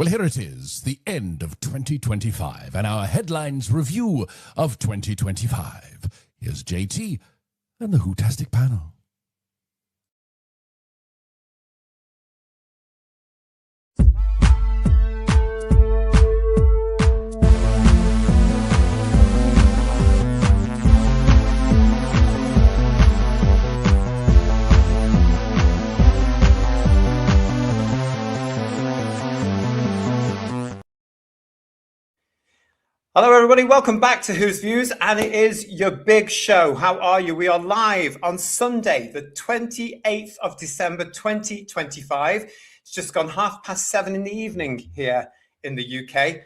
Well, here it is, the end of 2025, and our headlines review of 2025. Here's JT and the Whotastic panel. Hello everybody, welcome back to Who's Views, and it is your big show. How are you? We are live on Sunday, the 28th of December 2025. It's just gone 7:30 in the evening here in the UK.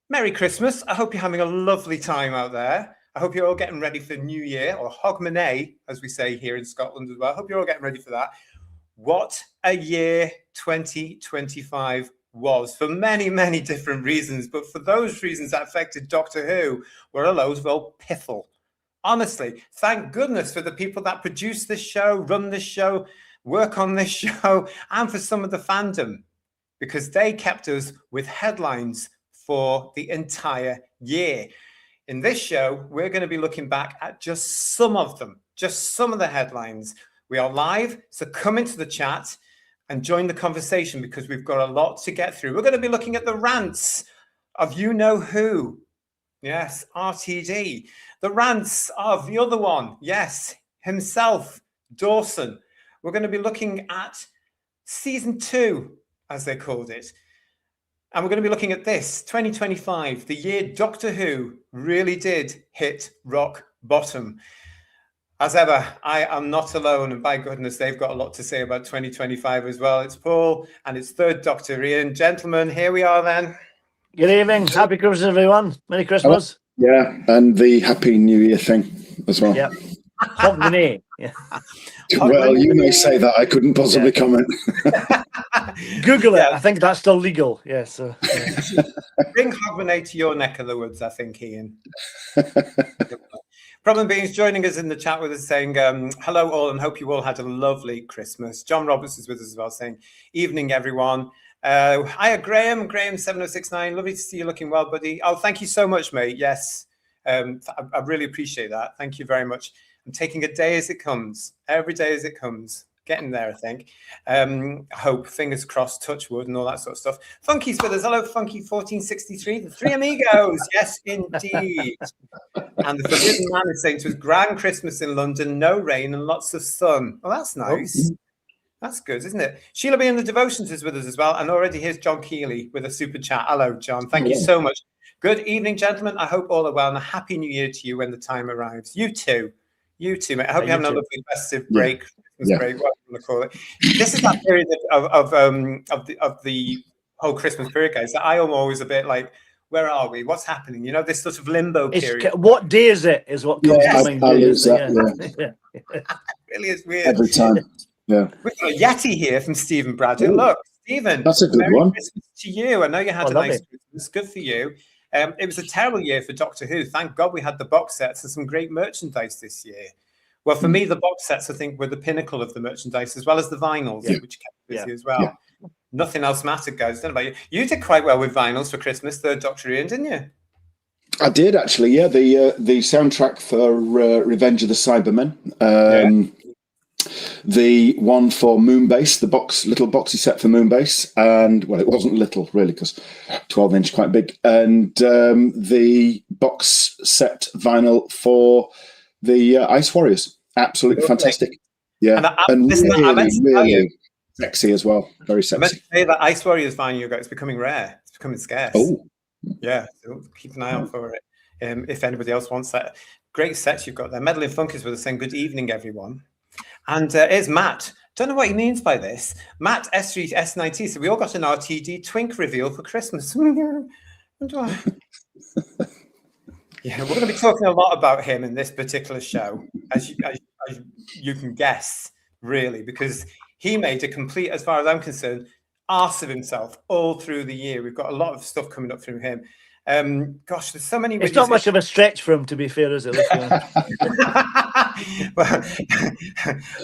Merry Christmas. I hope you're having a lovely time out there. I hope you're all getting ready for the New Year, or Hogmanay, as we say here in Scotland as well. I hope you're all getting ready for that. What a year 2025 was, for many, many different reasons, but for those reasons that affected Doctor Who were a load of old piffle. Honestly, thank goodness for the people that produce this show, run this show, work on this show, and for some of the fandom, because they kept us with headlines for the entire year. In this show, we're going to be looking back at just some of them, just some of the headlines. We are live, so come into the chat and join the conversation, because we've got a lot to get through. We're going to be looking at the rants of you-know-who. Yes, RTD. The rants of the other one. Yes, himself, Dawson. We're going to be looking at season 2, as they called it. And we're going to be looking at this, 2025, the year Doctor Who really did hit rock bottom. As ever, I am not alone, and by goodness, they've got a lot to say about 2025 as well. It's Paul and it's third Doctor Ian. Gentlemen, here we are then. Good evening. Happy Christmas, everyone. Merry Christmas. Yeah, and the Happy New Year thing as well. Yep. Hogmanay. Yeah. Well, you may say that. I couldn't possibly comment. Google it. I think that's still legal. Yeah, so. Yeah. Bring Hogmanay to your neck of the woods, I think, Ian. Problem Beings joining us in the chat with us, saying hello all, and hope you all had a lovely Christmas. John Roberts is with us as well, saying evening everyone. Hiya Graham 7069, lovely to see you looking well, buddy. Oh, thank you so much, mate. Yes, I really appreciate that. Thank you very much. I'm taking a day as it comes, every day as it comes. Getting there, I think. Hope, fingers crossed, touch wood, and all that sort of stuff. Funky's with us. Hello, Funky1463, the Three Amigos. Yes, indeed. And the Forbidden Man is saying to us, grand Christmas in London, no rain and lots of sun. Well, that's nice. That's good, isn't it? Sheila B. in the Devotions is with us as well. And already here's John Keeley with a super chat. Hello, John. Thank you so much. Good evening, gentlemen. I hope all are well, and a happy new year to you when the time arrives. You too. You too, mate. I hope you're having a lovely festive break. Break, what you want to call it. This is that period of the whole Christmas period, guys, that I am always a bit like, where are we? What's happening? You know, this sort of limbo period. What day is it? Is what comes to mind. It really is weird. Every time. Yeah. We've got a Yeti here from Stephen Bradley. Look, Stephen. That's a good Merry one. Christmas to you. I know you had a nice Christmas. Good for you. It was a terrible year for Doctor Who. Thank God we had the box sets and some great merchandise this year. Well, for me, the box sets, I think, were the pinnacle of the merchandise, as well as the vinyls, which kept busy as well. Yeah. Nothing else mattered, guys. I don't know about you. You did quite well with vinyls for Christmas, third Doctor Ian, didn't you? I did, actually, yeah. The soundtrack for Revenge of the Cybermen. The one for Moonbase, the little boxy set for Moonbase. And, well, it wasn't little, really, because 12-inch, quite big. And the box set vinyl for the Ice Warriors. Absolutely fantastic. Yeah. And really sexy as well. Very sexy. I meant to say that Ice Warriors vinyl you got is becoming rare. It's becoming scarce. Oh. Yeah. So keep an eye out for it. If anybody else wants that. Great sets you've got there. Meddling Funkers with us saying good evening, everyone. And here's Matt. Don't know what he means by this. Matt S3 S90. So we all got an RTD Twink reveal for Christmas. Yeah, we're going to be talking a lot about him in this particular show, as you can guess, really, because he made a complete, as far as I'm concerned, arse of himself all through the year. We've got a lot of stuff coming up through him. Gosh, there's so many. It's not much of a stretch for him, to be fair, is it? Well,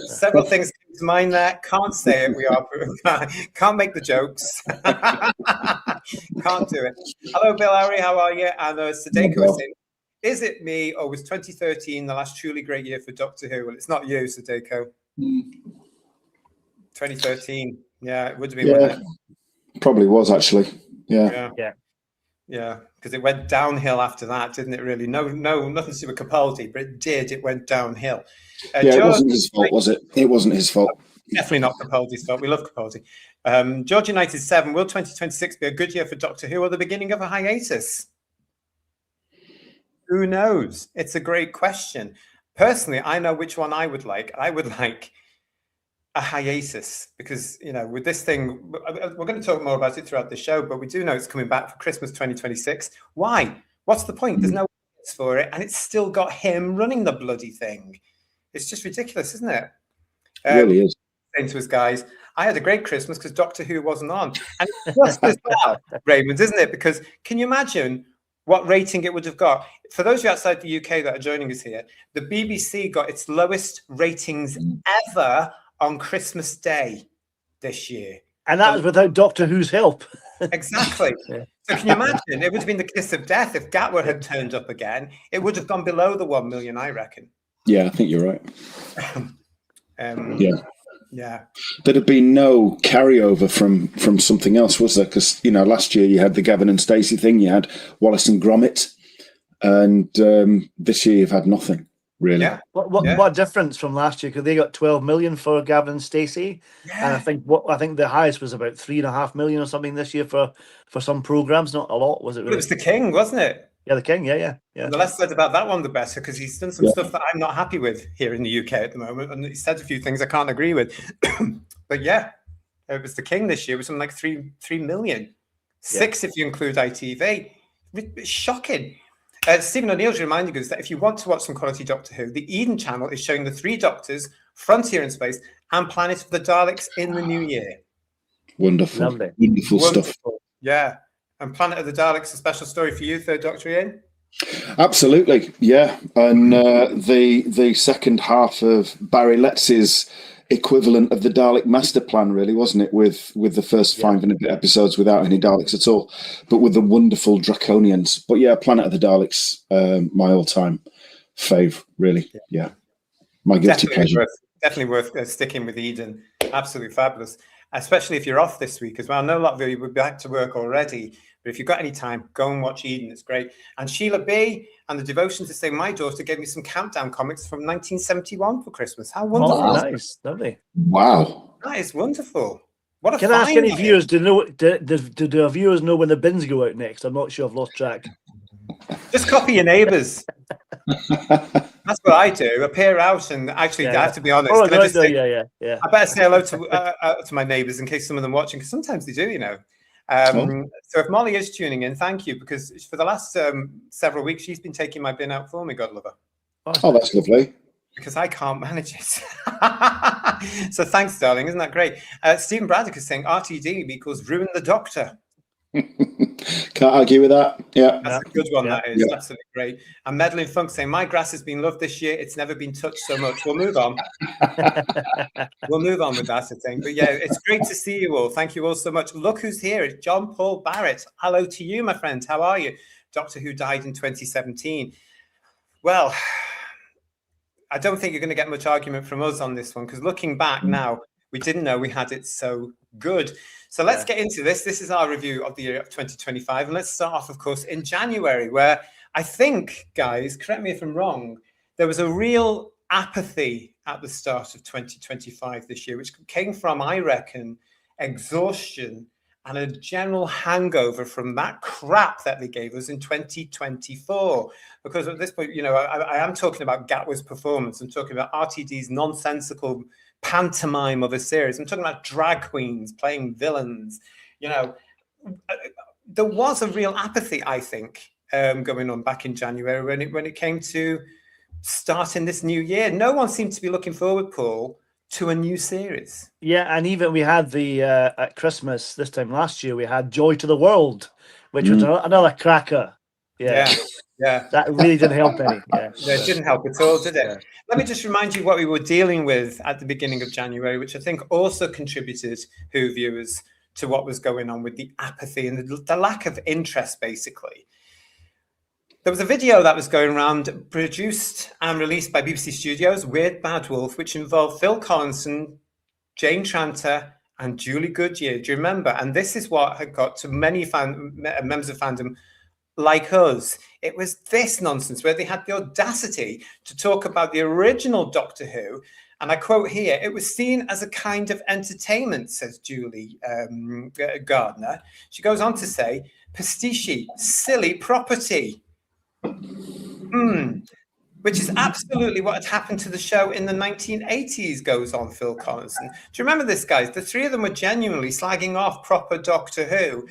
several things come to mind there. Can't say it. Can't make the jokes. Can't do it. Hello, Bill Harry. How are you? And Sadeko is saying, is it me or was 2013 the last truly great year for Doctor Who? Well, it's not you, Sadeko. 2013. Yeah, it would have been. Yeah, probably was actually. Yeah. Yeah, because it went downhill after that, didn't it? Really, no, nothing to do with Capaldi, but it did. It went downhill. It wasn't his fault, was it? It wasn't his fault. Definitely not Capaldi's fault. We love Capaldi. George United 7. Will 2026 be a good year for Doctor Who or the beginning of a hiatus? Who knows? It's a great question. Personally, I know which one I would like. I would like a hiatus because, with this thing, we're going to talk more about it throughout the show, but we do know it's coming back for Christmas 2026. Why? What's the point? There's no audience for it, and it's still got him running the bloody thing. It's just ridiculous, isn't it? It really is. Saying to us, guys, I had a great Christmas because Doctor Who wasn't on. And it's just as well, Raymond, isn't it? Because can you imagine what rating it would have got? For those of you outside the UK that are joining us here, the BBC got its lowest ratings ever on Christmas Day this year. And that was without Doctor Who's help. Exactly. So can you imagine? It would have been the kiss of death if Gatwa had turned up again. It would have gone below the 1 million, I reckon. Yeah, I think you're right. Yeah. There'd have been no carryover from something else, was there? Because, last year you had the Gavin and Stacey thing, you had Wallace and Gromit, and this year you've had nothing. Really? Yeah. What difference from last year? Because they got 12 million for Gavin and Stacey, and I think the highest was about 3.5 million or something this year for some programs. Not a lot, was it? Really? It was The King, wasn't it? Yeah, The King. Yeah. The less said about that one, the better, because he's done some stuff that I'm not happy with here in the UK at the moment, and he said a few things I can't agree with. But yeah, it was The King this year. It was something like 3 million, 6 if you include ITV. It's shocking. Stephen O'Neill's reminding us that if you want to watch some quality Doctor Who, the Eden channel is showing the 3 Doctors, Frontier in Space, and Planet of the Daleks in the new year. Wonderful. Lovely. Wonderful stuff. Yeah. And Planet of the Daleks, a special story for you, Third Doctor, Ian? Absolutely, yeah. And the second half of Barry Letts's equivalent of the Dalek Master Plan, really, wasn't it? With the first 5 and a bit episodes without any Daleks at all, but with the wonderful Draconians. But yeah, Planet of the Daleks, my all-time fave, really. Yeah, my guilty pleasure. Definitely worth sticking with Eden. Absolutely fabulous, especially if you're off this week as well. I know a lot of you will be back to work already, but if you've got any time, go and watch Eden. It's great. And Sheila B. and the Devotion to Say, my daughter gave me some countdown comics from 1971 for Christmas. How wonderful! Oh, nice, lovely. Wow, that is wonderful. What a Can I ask any viewers? Do the viewers know when the bins go out next? I'm not sure. I've lost track. Just copy your neighbours. That's what I do. Appear out and actually, I have to be honest. Oh, I better say hello to my neighbours in case some of them watching, because sometimes they do, So if Molly is tuning in, thank you, because for the last several weeks she's been taking my bin out for me, God love her. Oh, that's lovely. Because I can't manage it. So thanks, darling. Isn't that great? Stephen Braddock is saying RTD equals ruin the Doctor. Can't argue with that. Yeah, that's a good one. That is absolutely great. And Meddling Funk saying my grass has been loved this year. It's never been touched so much. We'll move on. We'll move on with that, I think. But yeah, it's great to see you all. Thank you all so much. Look who's here. It's John Paul Barrett. Hello to you, my friend. How are you? Doctor Who died in 2017. Well, I don't think you're going to get much argument from us on this one, because looking back now, we didn't know we had it so good. So let's get into this. This is our review of the year of 2025. And let's start off, of course, in January, where I think, guys, correct me if I'm wrong, there was a real apathy at the start of 2025 this year, which came from, I reckon, exhaustion and a general hangover from that crap that they gave us in 2024. Because at this point, I am talking about Gatwa's performance. I'm talking about RTD's nonsensical pantomime of a series. I'm talking about drag queens playing villains. There was a real apathy, I think, going on back in January when it came to starting this new year. No one seemed to be looking forward, Paul, to a new series. Yeah, and even we had the at Christmas this time last year, we had Joy to the World, which was another cracker. Yeah. That really didn't help any. Yeah, it didn't help at all, did it? Yeah. Let me just remind you what we were dealing with at the beginning of January, which I think also contributed, Who viewers, to what was going on with the apathy and the lack of interest, basically. There was a video that was going around, produced and released by BBC Studios, Weird Bad Wolf, which involved Phil Collinson, Jane Tranter, and Julie Goodyear. Do you remember? And this is what had got to many members of fandom like us. It was this nonsense where they had the audacity to talk about the original Doctor Who. And I quote here, "It was seen as a kind of entertainment," says Julie Gardner. She goes on to say, "pastiche, silly property." Which is absolutely what had happened to the show in the 1980s, goes on Phil Collinson. Do you remember this, guys? The three of them were genuinely slagging off proper Doctor Who,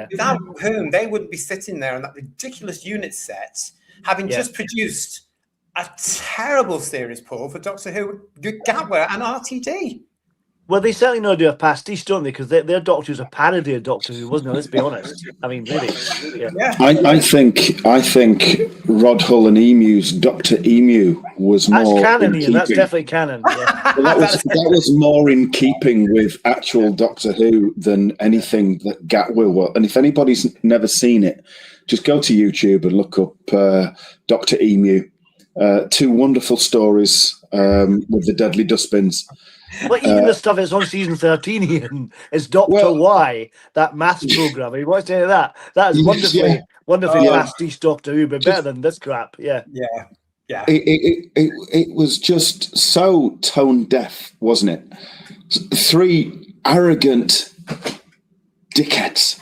without whom they wouldn't be sitting there on that ridiculous unit set, having just produced a terrible series, Paul, for Doctor Who, Gatwa and RTD. Well, they certainly know how to do a pastiche, don't they? Because their Doctor Who's a parody of Doctor Who, wasn't it? Let's be honest. I mean, really. Yeah. I think Rod Hull and Emu's Dr. Emu was more. That's canon, Ian. That's definitely canon. Yeah. Well, that was more in keeping with actual Doctor Who than anything that Gatwa was. And if anybody's never seen it, just go to YouTube and look up Dr. Emu. Two wonderful stories with the deadly dustbins. But even the stuff that's on season 13, Ian, is Dr. Y, that maths program. You watched any of that? That is wonderfully pastiche Doctor Who, but better than this crap. Yeah. It was just so tone deaf, wasn't it? Three arrogant dickheads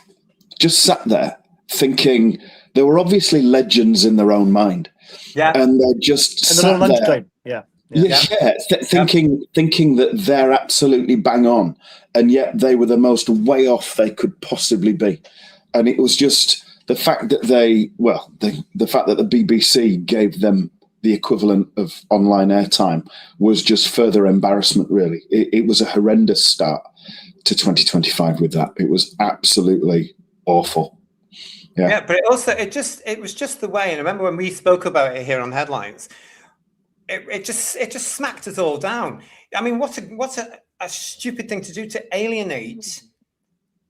just sat there thinking they were obviously legends in their own mind. Yeah. And they just sat there. Thinking that they're absolutely bang on, and yet they were the most way off they could possibly be. And it was just the fact that the fact that the BBC gave them the equivalent of online airtime was just further embarrassment, really. It was a horrendous start to 2025 with that. It was absolutely awful. Yeah, but it was just the way. And I remember when we spoke about it here on Headlines, it just smacked us all down. I mean, what a stupid thing to do, to alienate.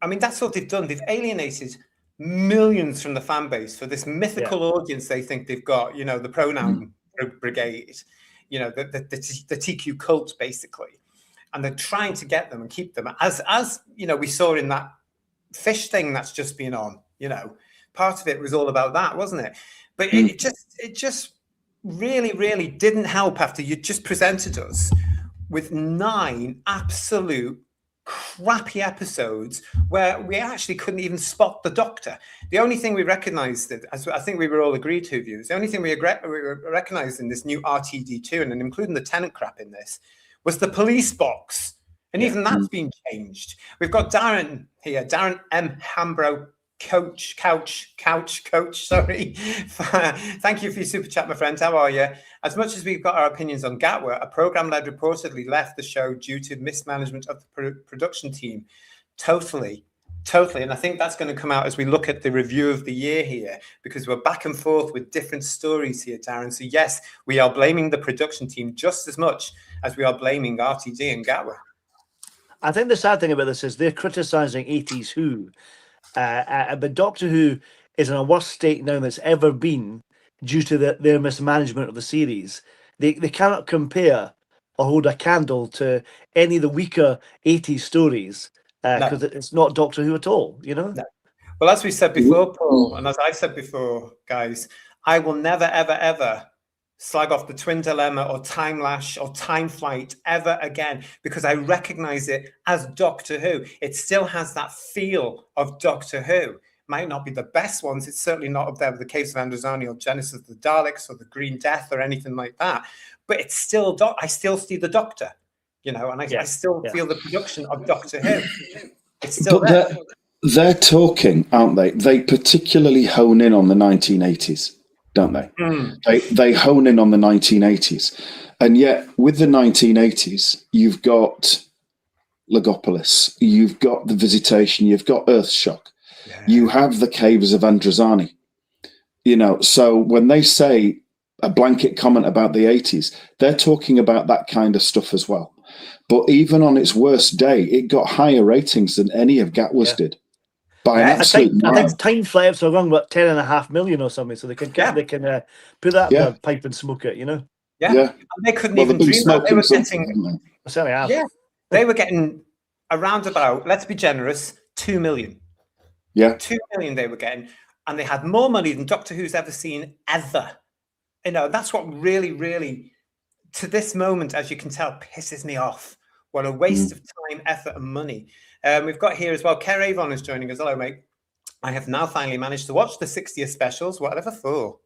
I mean, that's what they've done. They've alienated millions from the fan base for this mythical audience they think they've got. You know, the pronoun brigade. You know, the TQ cult, basically, and they're trying to get them and keep them as you know, we saw in that fish thing that's just been on. You know, part of it was all about that, wasn't it? But it just really, really didn't help after you just presented us with 9 absolute crappy episodes where we actually couldn't even spot the Doctor. The only thing we recognised, as I think we were all agreed to, views, the only thing we recognised in this new RTD2, and including the Tennant crap in this, was the police box. And even that's been changed. We've got Darren here, Darren M. Hambro, Couch, sorry. Thank you for your super chat, my friend. How are you? As much as we've got our opinions on Gatwa, a program lad reportedly left the show due to mismanagement of the production team. Totally. And I think that's going to come out as we look at the review of the year here, because we're back and forth with different stories here, Darren. So yes, we are blaming the production team just as much as we are blaming RTD and Gatwa. I think the sad thing about this is they're criticising 80s Who. But Doctor Who is in a worse state now than it's ever been due to their mismanagement of the series. They cannot compare or hold a candle to any of the weaker 80s stories because it's not Doctor Who at all, you know? No. Well, as we said before, Paul, and as I've said before, guys, I will never, ever, ever slag off the Twin Dilemma or Time Lash or Time Flight ever again, because I recognize it as Doctor Who. It still has that feel of Doctor Who. Might not be the best ones. It's certainly not up there with the Case of Androzani or Genesis of the Daleks or the Green Death or anything like that. But it's still, I still see the Doctor, you know, and I still feel the production of Doctor Who. It's still there. They're talking, aren't they? They particularly hone in on the 1980s. Don't they? They hone in on the 1980s. And yet, with the 1980s, you've got Logopolis, you've got The Visitation, you've got Earthshock, you have the Caves of Androzani. You know, so when they say a blanket comment about the 80s, they're talking about that kind of stuff as well. But even on its worst day, it got higher ratings than any of Gatwa's did. By an absolute I mile. think time flies are around about 10.5 million or something, so they can Yeah. put that in Yeah. their pipe and smoke it, you know. Yeah. Yeah. And they couldn't Well, even they've been dream that. They were smoking getting, something, haven't I certainly have. yeah, they were getting around about, let's be generous, 2 million. they? Yeah. 2 million they were getting, and they had more money than Doctor Who's ever seen ever. You know, that's what really, really, to this moment, as you can tell, pisses me off. What a waste of time, effort, and money. We've got here as well, Kerr Avon is joining us. Hello, mate. I have now finally managed to watch the 60th specials. Whatever for.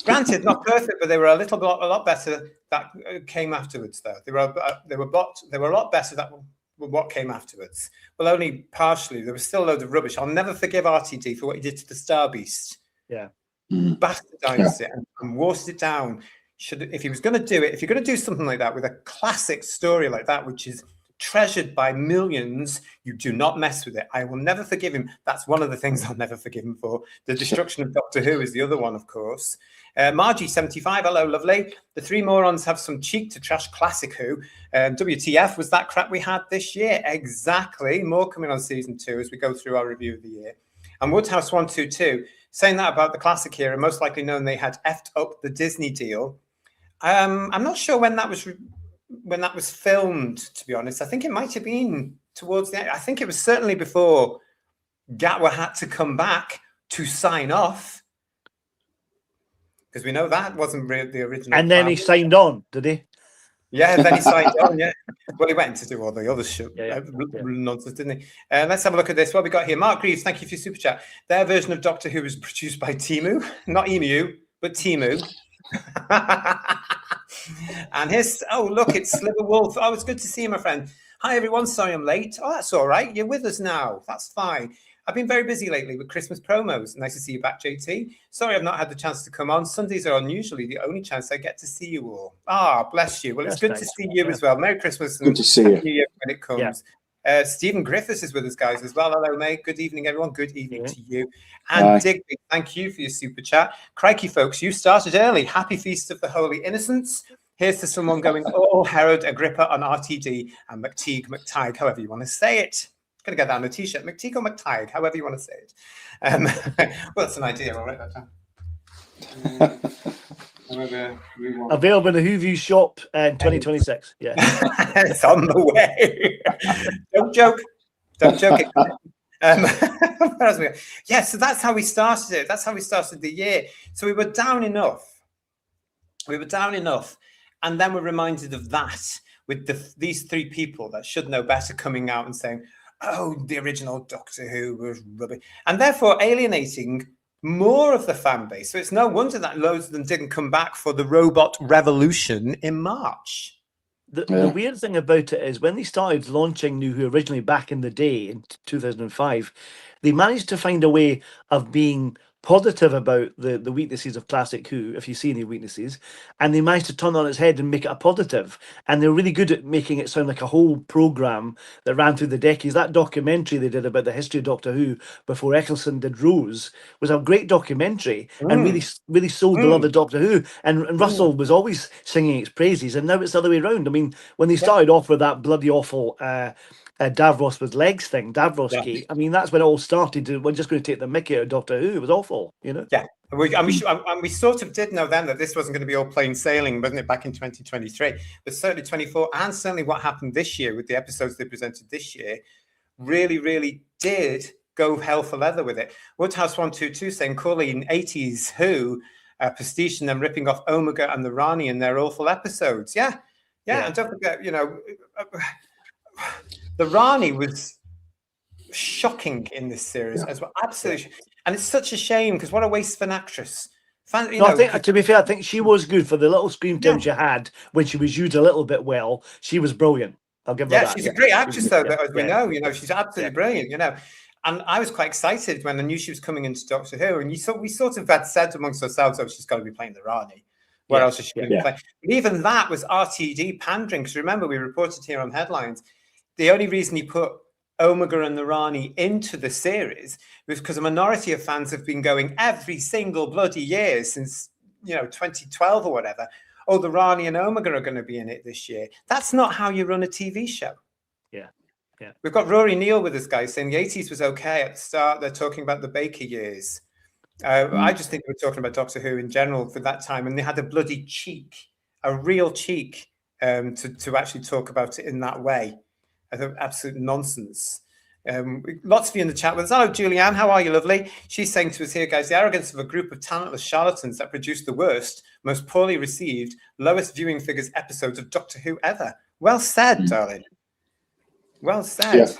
Granted, not perfect, but they were a lot better that came afterwards. Though they were a lot better that what came afterwards. Well, only partially. There was still a load of rubbish. I'll never forgive RTD for what he did to the Star Beast. Yeah. Bastardized it and watered it down. If he was going to do it, if you're going to do something like that with a classic story like that, which is treasured by millions, you do not mess with it. I will never forgive him. That's one of the things I'll never forgive him for. The destruction of Doctor Who is the other one, of course. Margie 75, hello, lovely. The three morons have some cheek to trash classic Who. WTF was that crap we had this year? Exactly. More coming on season 2 as we go through our review of the year. And Woodhouse 122 saying that about the classic era, most likely known they had effed up the Disney deal. I'm not sure when that was filmed, to be honest. I think it might have been towards the end. I think it was certainly before Gatwa had to come back to sign off, because we know that wasn't really the original. And then he signed on, did he? Yeah, then he signed on, yeah. Well, he went to do all the other shit, Yeah. nonsense, didn't he? Let's have a look at this. What we got here? Mark Greaves, thank you for your super chat. Their version of Doctor Who was produced by Temu, not Emu, but Temu. And here's, oh, look, it's Sliver Wolf. Oh, it's good to see you, my friend. Hi, everyone. Sorry I'm late. Oh, that's all right. You're with us now. That's fine. I've been very busy lately with Christmas promos. Nice to see you back, JT. Sorry I've not had the chance to come on. Sundays are unusually the only chance I get to see you all. Ah, bless you. Well, it's good to see you as well. Merry Christmas and Good to see you. New Year when it comes. Yeah. Stephen Griffiths is with us, guys, as well. Hello, mate. Good evening, everyone. Good evening to you. And Digby, thank you for your super chat. Crikey, folks, you started early. Happy Feast of the Holy Innocents. Here's to someone going, oh, Herod, Agrippa on RTD and McTeague, McTighe, however you want to say it. Going to get that on a t-shirt. McTeague or McTighe, however you want to say it. Well, that's an idea. I'll write that down. Available in the Whoview shop in 2026. Yeah. It's on the way. Don't joke. Don't joke it. Yeah, so that's how we started it. That's how we started the year. So we were down enough. And then we're reminded of that with these three people that should know better coming out and saying, oh, the original Doctor Who was rubbish. And therefore alienating more of the fan base. So it's no wonder that loads of them didn't come back for the robot revolution in March. The weird thing about it is when they started launching New Who originally back in the day in 2005, they managed to find a way of being positive about the weaknesses of classic Who, if you see any weaknesses, and they managed to turn it on its head and make it a positive. And they're really good at making it sound like a whole program that ran through the decades. That documentary they did about the history of Doctor Who before Eccleston did Rose was a great documentary and really sold the love of Doctor Who. And Russell was always singing its praises, and now it's the other way around. I mean, when they started off with that bloody awful Davros with legs thing, Davros Gate. I mean, that's when it all started. We're just going to take the mickey out of Doctor Who. It was awful, you know. Yeah, and we sort of did know then that this wasn't going to be all plain sailing, wasn't it? Back in 2023, but certainly 24, and certainly what happened this year with the episodes they presented this year, really did go hell for leather with it. Woodhouse 122 saying, calling 80s Who pastiche and then ripping off Omega and the Rani in their awful episodes. Yeah, and don't forget, you know. The Rani was shocking in this series as well. Absolutely. And it's such a shame because what a waste of an actress. I think, to be fair, I think she was good for the little screen time she had when she was used a little bit well. She was brilliant. I'll give her that. She's a great actress, though, as we know. You know, she's absolutely brilliant, you know. And I was quite excited when I knew she was coming into Doctor Who. And we sort of had said amongst ourselves, oh, she's got to be playing the Rani. What else is she going to be playing? But even that was RTD pandering. Because remember, we reported here on Headlines, the only reason he put Omega and the Rani into the series was because a minority of fans have been going every single bloody year since, 2012 or whatever. oh, the Rani and Omega are going to be in it this year. That's not how you run a TV show. Yeah. Yeah. We've got Rory Neal with us, guys, saying the 80s was okay at the start. They're talking about the Baker years. I just think we're talking about Doctor Who in general for that time, and they had a bloody cheek, a real cheek, to actually talk about it in that way. I think absolute nonsense. Lots of you in the chat with us. Hello, Julianne. How are you, lovely? She's saying to us here, guys, the arrogance of a group of talentless charlatans that produced the worst, most poorly received, lowest viewing figures episodes of Doctor Who ever. Well said, darling. Well said. Yeah.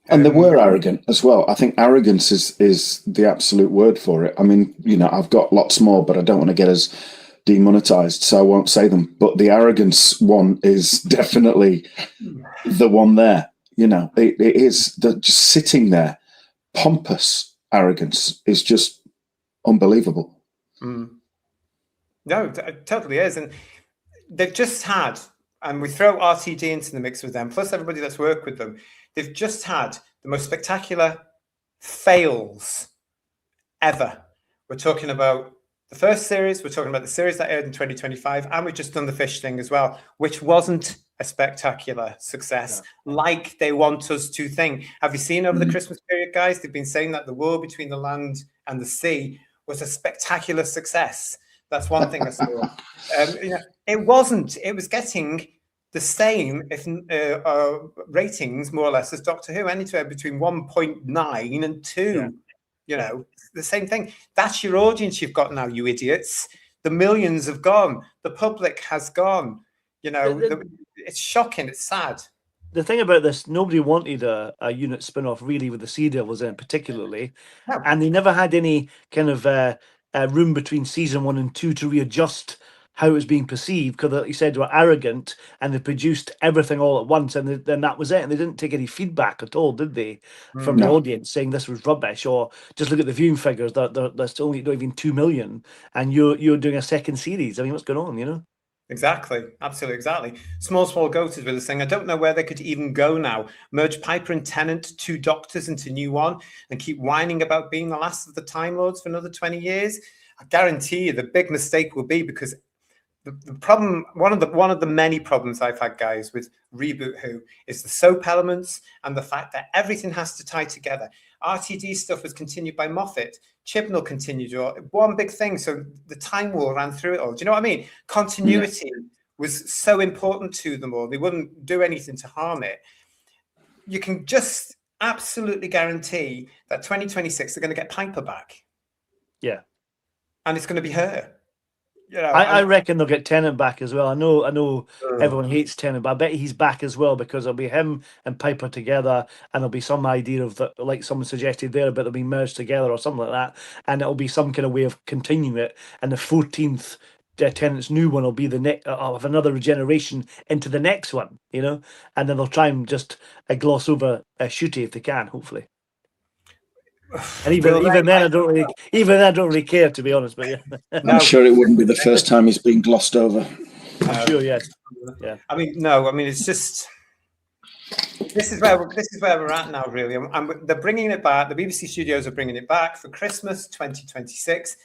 And they were arrogant as well. I think arrogance is the absolute word for it. I mean, you know, I've got lots more, but I don't want to get us demonetized, so I won't say them. But the arrogance one is definitely the one there. You know, it is just sitting there. Pompous arrogance is just unbelievable. No, it totally is. And they've just had, and we throw RTD into the mix with them, plus everybody that's worked with them, they've just had the most spectacular fails ever. We're talking about the first series, we're talking about the series that aired in 2025, and we've just done the Fish thing as well, which wasn't a spectacular success like they want us to think. Have you seen over the Christmas period, guys? They've been saying that the war between the land and the sea was a spectacular success. That's one thing I saw. You know, it wasn't. It was getting the same, if ratings more or less as Doctor Who, anywhere between 1.9 and 2. Yeah. You know, the same thing. That's your audience you've got now, you idiots. The millions have gone. The public has gone. You know, it's shocking. It's sad. The thing about this, nobody wanted a unit spin-off really with the Sea Devils in particularly. No. And they never had any kind of room between season 1 and 2 to readjust how it was being perceived, because like you said, they were arrogant and they produced everything all at once, and then that was it. And they didn't take any feedback at all, did they, from the audience saying this was rubbish, or just look at the viewing figures. That's only not even 2 million, and you're doing a second series. I mean, what's going on? You know. Exactly, absolutely, exactly. Small goaters with us saying, I don't know where they could even go now. Merge Piper and Tennant, 2 Doctors into new one, and keep whining about being the last of the Time Lords for another 20 years. I guarantee you the big mistake will be, because the problem, one of the many problems I've had, guys, with Reboot Who is the soap elements and the fact that everything has to tie together. RTD stuff was continued by Moffat. Chibnall continued one big thing. So the Time War ran through it all. Do you know what I mean? Continuity was so important to them all. They wouldn't do anything to harm it. You can just absolutely guarantee that 2026 they're going to get Piper back. Yeah. And it's going to be her. You know, I reckon they'll get Tennant back as well. I know everyone hates Tennant, but I bet he's back as well, because it'll be him and Piper together, and there'll be some idea of that, like someone suggested there, but they'll be merged together or something like that, and it'll be some kind of way of continuing it. And the 14th Tennant's new one will be the next of another regeneration into the next one, you know, and then they'll try and just gloss over Shooty if they can, hopefully. And even then, I don't really care, to be honest. But yeah, I'm sure it wouldn't be the first time he's been glossed over. I'm sure, yes, yeah. I mean, no, I mean, it's just this is where we're at now, really. And they're bringing it back. The BBC Studios are bringing it back for Christmas 2026,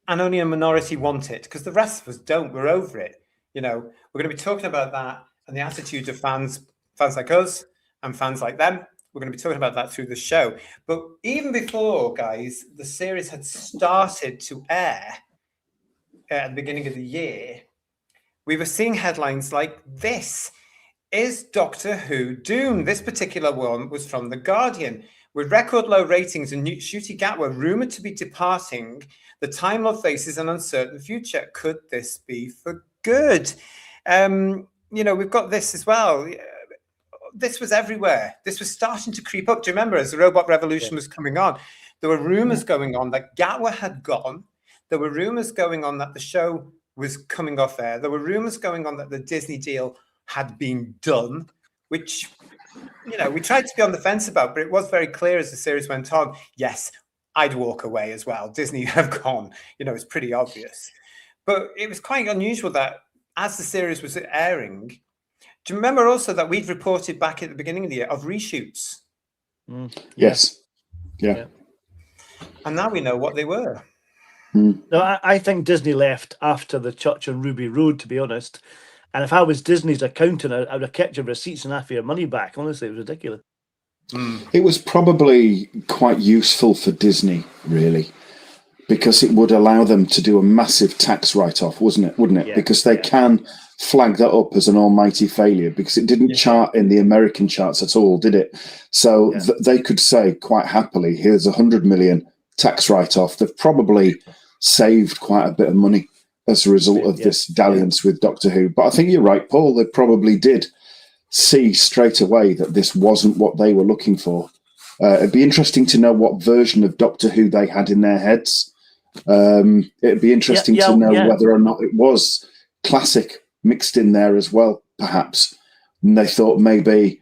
and only a minority want it, because the rest of us don't. We're over it. You know, we're going to be talking about that and the attitude of fans like us and fans like them. We're going to be talking about that through the show. But even before, guys, the series had started to air at the beginning of the year, we were seeing headlines like this. Is Doctor Who doomed? This particular one was from The Guardian. With record low ratings and Ncuti Gatwa rumoured to be departing, the Time Lord faces an uncertain future. Could this be for good? You know, we've got this as well. This was everywhere. This was starting to creep up. Do you remember, as the Robot Revolution was coming on, there were rumors going on that Gatwa had gone. There were rumors going on that the show was coming off air. There were rumors going on that the Disney deal had been done, which, you know, we tried to be on the fence about, but it was very clear as the series went on. Yes, I'd walk away as well. Disney have gone. You know, it's pretty obvious. But it was quite unusual that as the series was airing, do you remember also that we'd reported back at the beginning of the year of reshoots? Yes. Yeah. And now we know what they were. No, I think Disney left after the Church on Ruby Road, to be honest. And if I was Disney's accountant, I would have kept your receipts and half your money back. Honestly, it was ridiculous. It was probably quite useful for Disney, really, because it would allow them to do a massive tax write-off, wouldn't it? Yeah, Because they yeah. can flag that up as an almighty failure, because it didn't chart in the American charts at all, did it? So they could say quite happily, here's 100 million tax write-off. They've probably saved quite a bit of money as a result of this dalliance with Doctor Who. But I think you're right, Paul. They probably did see straight away that this wasn't what they were looking for. It'd be interesting to know what version of Doctor Who they had in their heads. It'd be interesting to know whether or not it was classic mixed in there as well, perhaps. And they thought maybe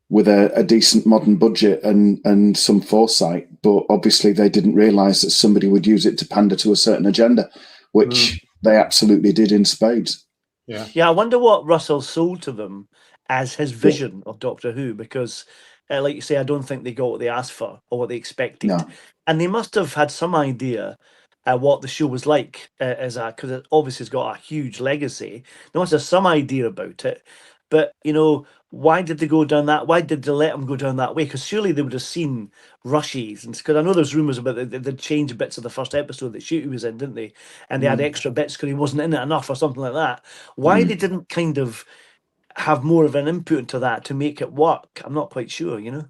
with a decent modern budget and some foresight, but obviously they didn't realise that somebody would use it to pander to a certain agenda, which they absolutely did in spades. Yeah, I wonder what Russell sold to them as his vision of Doctor Who, because, like you say, I don't think they got what they asked for or what they expected. No. And they must have had some idea what the show was like, because it obviously has got a huge legacy. They must have some idea about it. But, why did they go down that? Why did they let them go down that way? Because surely they would have seen rushes. Because I know there's rumours about they'd change bits of the first episode that Shooty was in, didn't they? And they had extra bits because he wasn't in it enough or something like that. Why they didn't kind of have more of an input into that to make it work, I'm not quite sure, Yeah.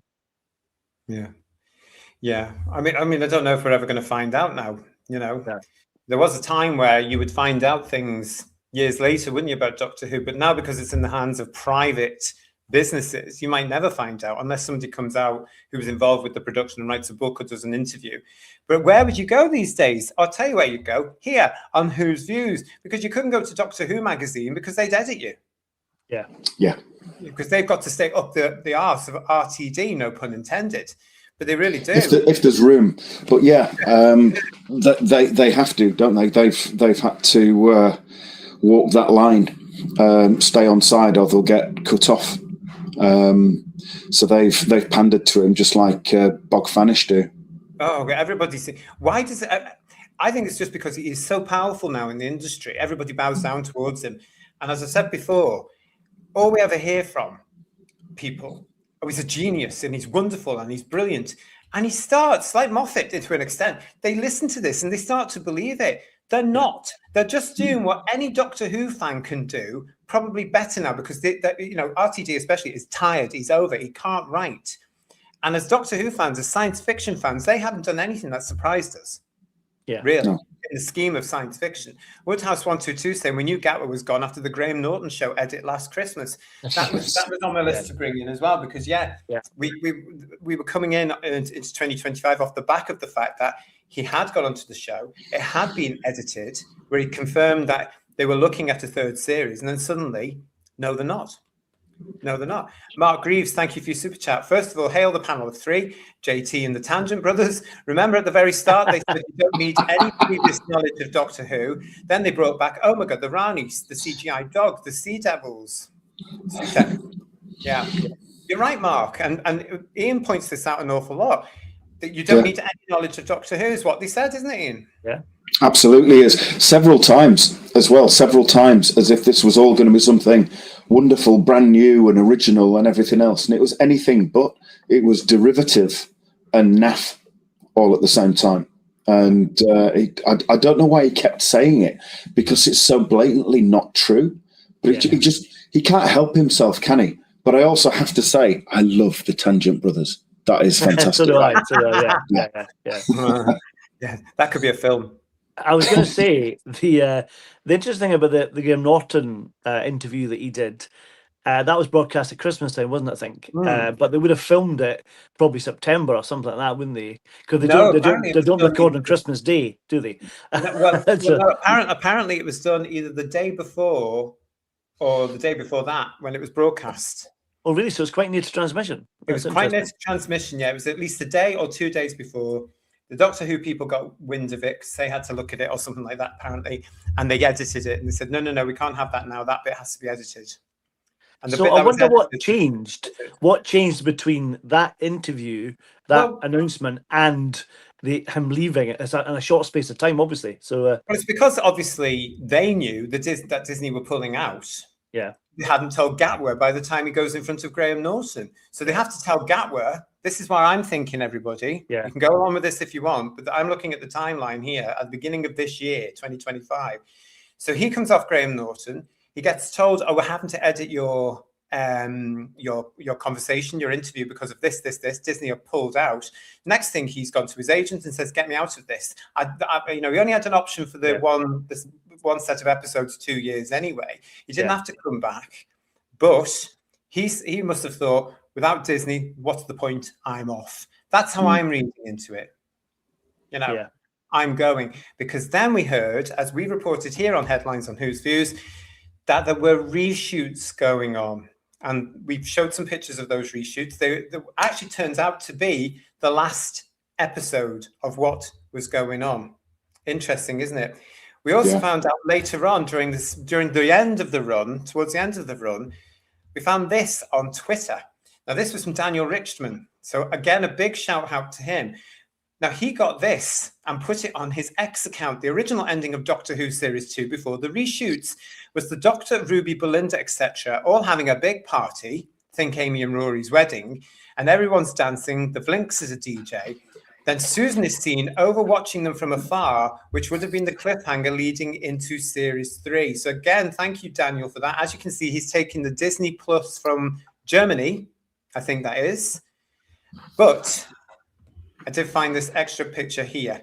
I mean, I don't know if we're ever going to find out now. There was a time where you would find out things years later, wouldn't you, about Doctor Who? But now, because it's in the hands of private businesses, you might never find out unless somebody comes out who was involved with the production and writes a book or does an interview. But where would you go these days? I'll tell you where you'd go, here on Who's Views, because you couldn't go to Doctor Who magazine because they'd edit you. Yeah. Because they've got to stay up the arse of RTD, no pun intended. But they really do. If there's room. But they have to, don't they? They've had to walk that line, stay on side, or they'll get cut off. So they've pandered to him just like Bog Fanish do. Oh, everybody's. Why does it? I think it's just because he is so powerful now in the industry. Everybody bows down towards him. And as I said before, all we ever hear from people, oh, he's a genius and he's wonderful and he's brilliant. And he starts, like Moffat did to an extent, they listen to this and they start to believe it. They're not. They're just doing what any Doctor Who fan can do, probably better now, because RTD especially is tired. He's over. He can't write. And as Doctor Who fans, as science fiction fans, they haven't done anything that surprised us. Yeah. Really. No. In the scheme of science fiction. Woodhouse 122 saying we knew Gatwa was gone after the Graham Norton show edit last Christmas. That was on my list to bring in as well, because we were coming in into 2025 off the back of the fact that he had gone onto the show. It had been edited, where he confirmed that they were looking at a third series, and then suddenly, no, they're not. No, they're not. Mark Greaves, thank you for your super chat. First of all, hail the panel of three, JT and the Tangent Brothers. Remember at the very start, they said you don't need any previous knowledge of Doctor Who. Then they brought back, oh my God, the Ranis, the CGI dog, the Sea Devils. Yeah, you're right, Mark. And Ian points this out an awful lot. That you don't need any knowledge of Doctor Who is what they said, isn't it, Ian? Yeah. Absolutely is. Several times, as if this was all going to be something wonderful, brand new and original and everything else. And it was anything but. It was derivative and naff all at the same time. And I don't know why he kept saying it, because it's so blatantly not true. But he can't help himself, can he? But I also have to say, I love the Tangent Brothers. That is fantastic. So do I. Yeah, that could be a film. I was going to say the interesting thing about the Graham Norton interview that he did, that was broadcast at Christmas time, wasn't it? I think, but they would have filmed it probably September or something like that, wouldn't they? Because they don't record on Christmas Day, do they? Apparently, it was done either the day before or the day before that when it was broadcast. Oh, really? So it's quite near to transmission. It was quite near to transmission. Yeah, it was at least a day or 2 days before. The Doctor Who people got wind of it because they had to look at it or something like that, apparently, and they edited it and they said, no, we can't have that now. That bit has to be edited. And so I wonder what changed. What changed between that interview, announcement, and him leaving in a short space of time, obviously. So, Well, it's because obviously they knew that Disney were pulling out. yeah. They hadn't told Gatwa by the time he goes in front of Graham Norton. So they have to tell Gatwa, this is why I'm thinking, everybody. Yeah. You can go along with this if you want, but I'm looking at the timeline here at the beginning of this year, 2025. So he comes off Graham Norton. He gets told, oh, we're having to edit your conversation, your interview, because of this. Disney have pulled out. Next thing, he's gone to his agent and says, get me out of this. He only had an option for the one set of episodes 2 years anyway. He didn't have to come back, but he must have thought, without Disney, what's the point? I'm off. That's how I'm reading into it. I'm going, because then we heard, as we reported here on Headlines on Who's Views, that there were reshoots going on. And we've showed some pictures of those reshoots. They actually turns out to be the last episode of what was going on. Interesting, isn't it? We also found out later on during the end of the run, towards the end of the run, we found this on Twitter. Now, this was from Daniel Richtman. So again, a big shout out to him. Now, he got this and put it on his X account. The original ending of Doctor Who Series 2 before the reshoots was the Doctor, Ruby, Belinda, etc. all having a big party, think Amy and Rory's wedding, and everyone's dancing. The Blinks is a DJ. Then Susan is seen overwatching them from afar, which would have been the cliffhanger leading into Series 3. So again, thank you, Daniel, for that. As you can see, he's taking the Disney Plus from Germany, I think that is. But I did find this extra picture here.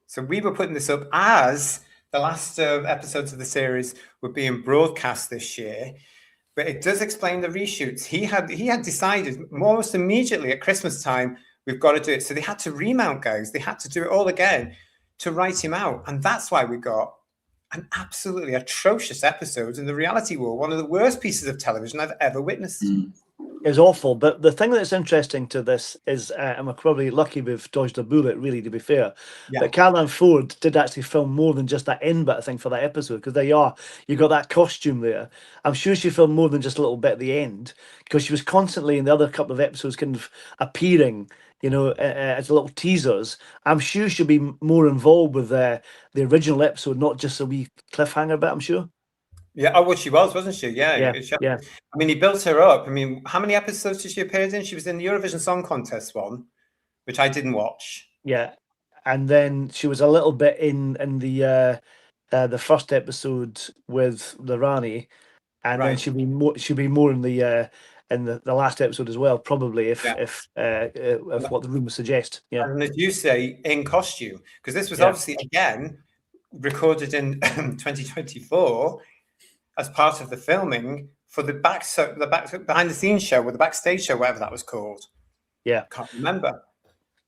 So we were putting this up as the last episodes of the series were being broadcast this year, but it does explain the reshoots. He had decided almost immediately at Christmas time, we've got to do it. So they had to remount, guys. They had to do it all again to write him out. And that's why we got an absolutely atrocious episode in the Reality War, one of the worst pieces of television I've ever witnessed. Is awful. But the thing that's interesting to this is, and we're probably lucky we've dodged a bullet, really, to be fair, that Caroline Ford did actually film more than just that end bit, I think, for that episode, because you got that costume there. I'm sure she filmed more than just a little bit at the end, because she was constantly in the other couple of episodes kind of appearing, as little teasers. I'm sure she'll be more involved with the original episode, not just a wee cliffhanger bit, I'm sure. Yeah, oh, well, she was, wasn't she? Yeah. I mean, he built her up. I mean, how many episodes did she appear in? She was in the Eurovision Song Contest one, which I didn't watch. Yeah, and then she was a little bit in the first episode with the Rani, and then she'll be more in the last episode as well, probably if what the rumours suggest. Yeah, and as you say, in costume, because this was obviously again recorded in 2024. As part of the filming for the behind the scenes show or the backstage show, whatever that was called. Yeah. Can't remember.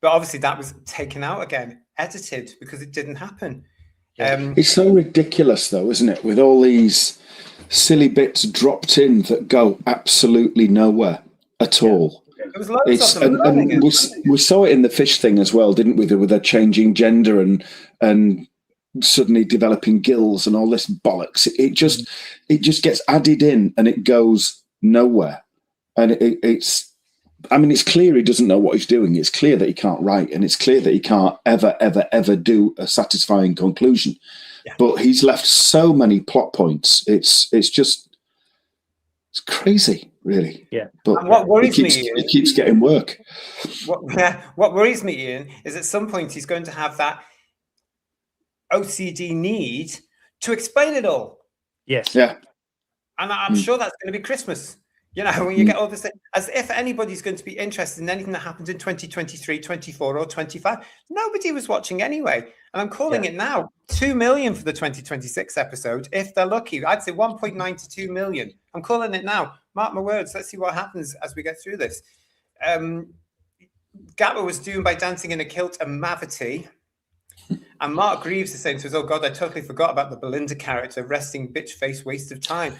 But obviously that was taken out again, edited, because it didn't happen. It's so ridiculous though, isn't it? With all these silly bits dropped in that go absolutely nowhere at all. There was loads of them. And we saw it in the fish thing as well, didn't we? With her changing gender and suddenly developing gills and all this bollocks. It just gets added in and it goes nowhere. And it's clear he doesn't know what he's doing. It's clear that he can't write, and it's clear that he can't ever do a satisfying conclusion. Yeah. But he's left so many plot points. It's crazy, really. Yeah. But and what worries me, Ian, he keeps getting work. What worries me, Ian, is at some point he's going to have that OCD need to explain it all. Yes. Yeah. And I'm sure that's going to be Christmas. When you get all this, as if anybody's going to be interested in anything that happened in 2023, 24 or 25. Nobody was watching anyway. And I'm calling it now 2 million for the 2026 episode. If they're lucky, I'd say 1.9 to 2 million. I'm calling it now. Mark my words. Let's see what happens as we get through this. Gatwa was doomed by dancing in a kilt and mavity. And Mark Greaves is saying to us, oh God, I totally forgot about the Belinda character, resting bitch face, waste of time.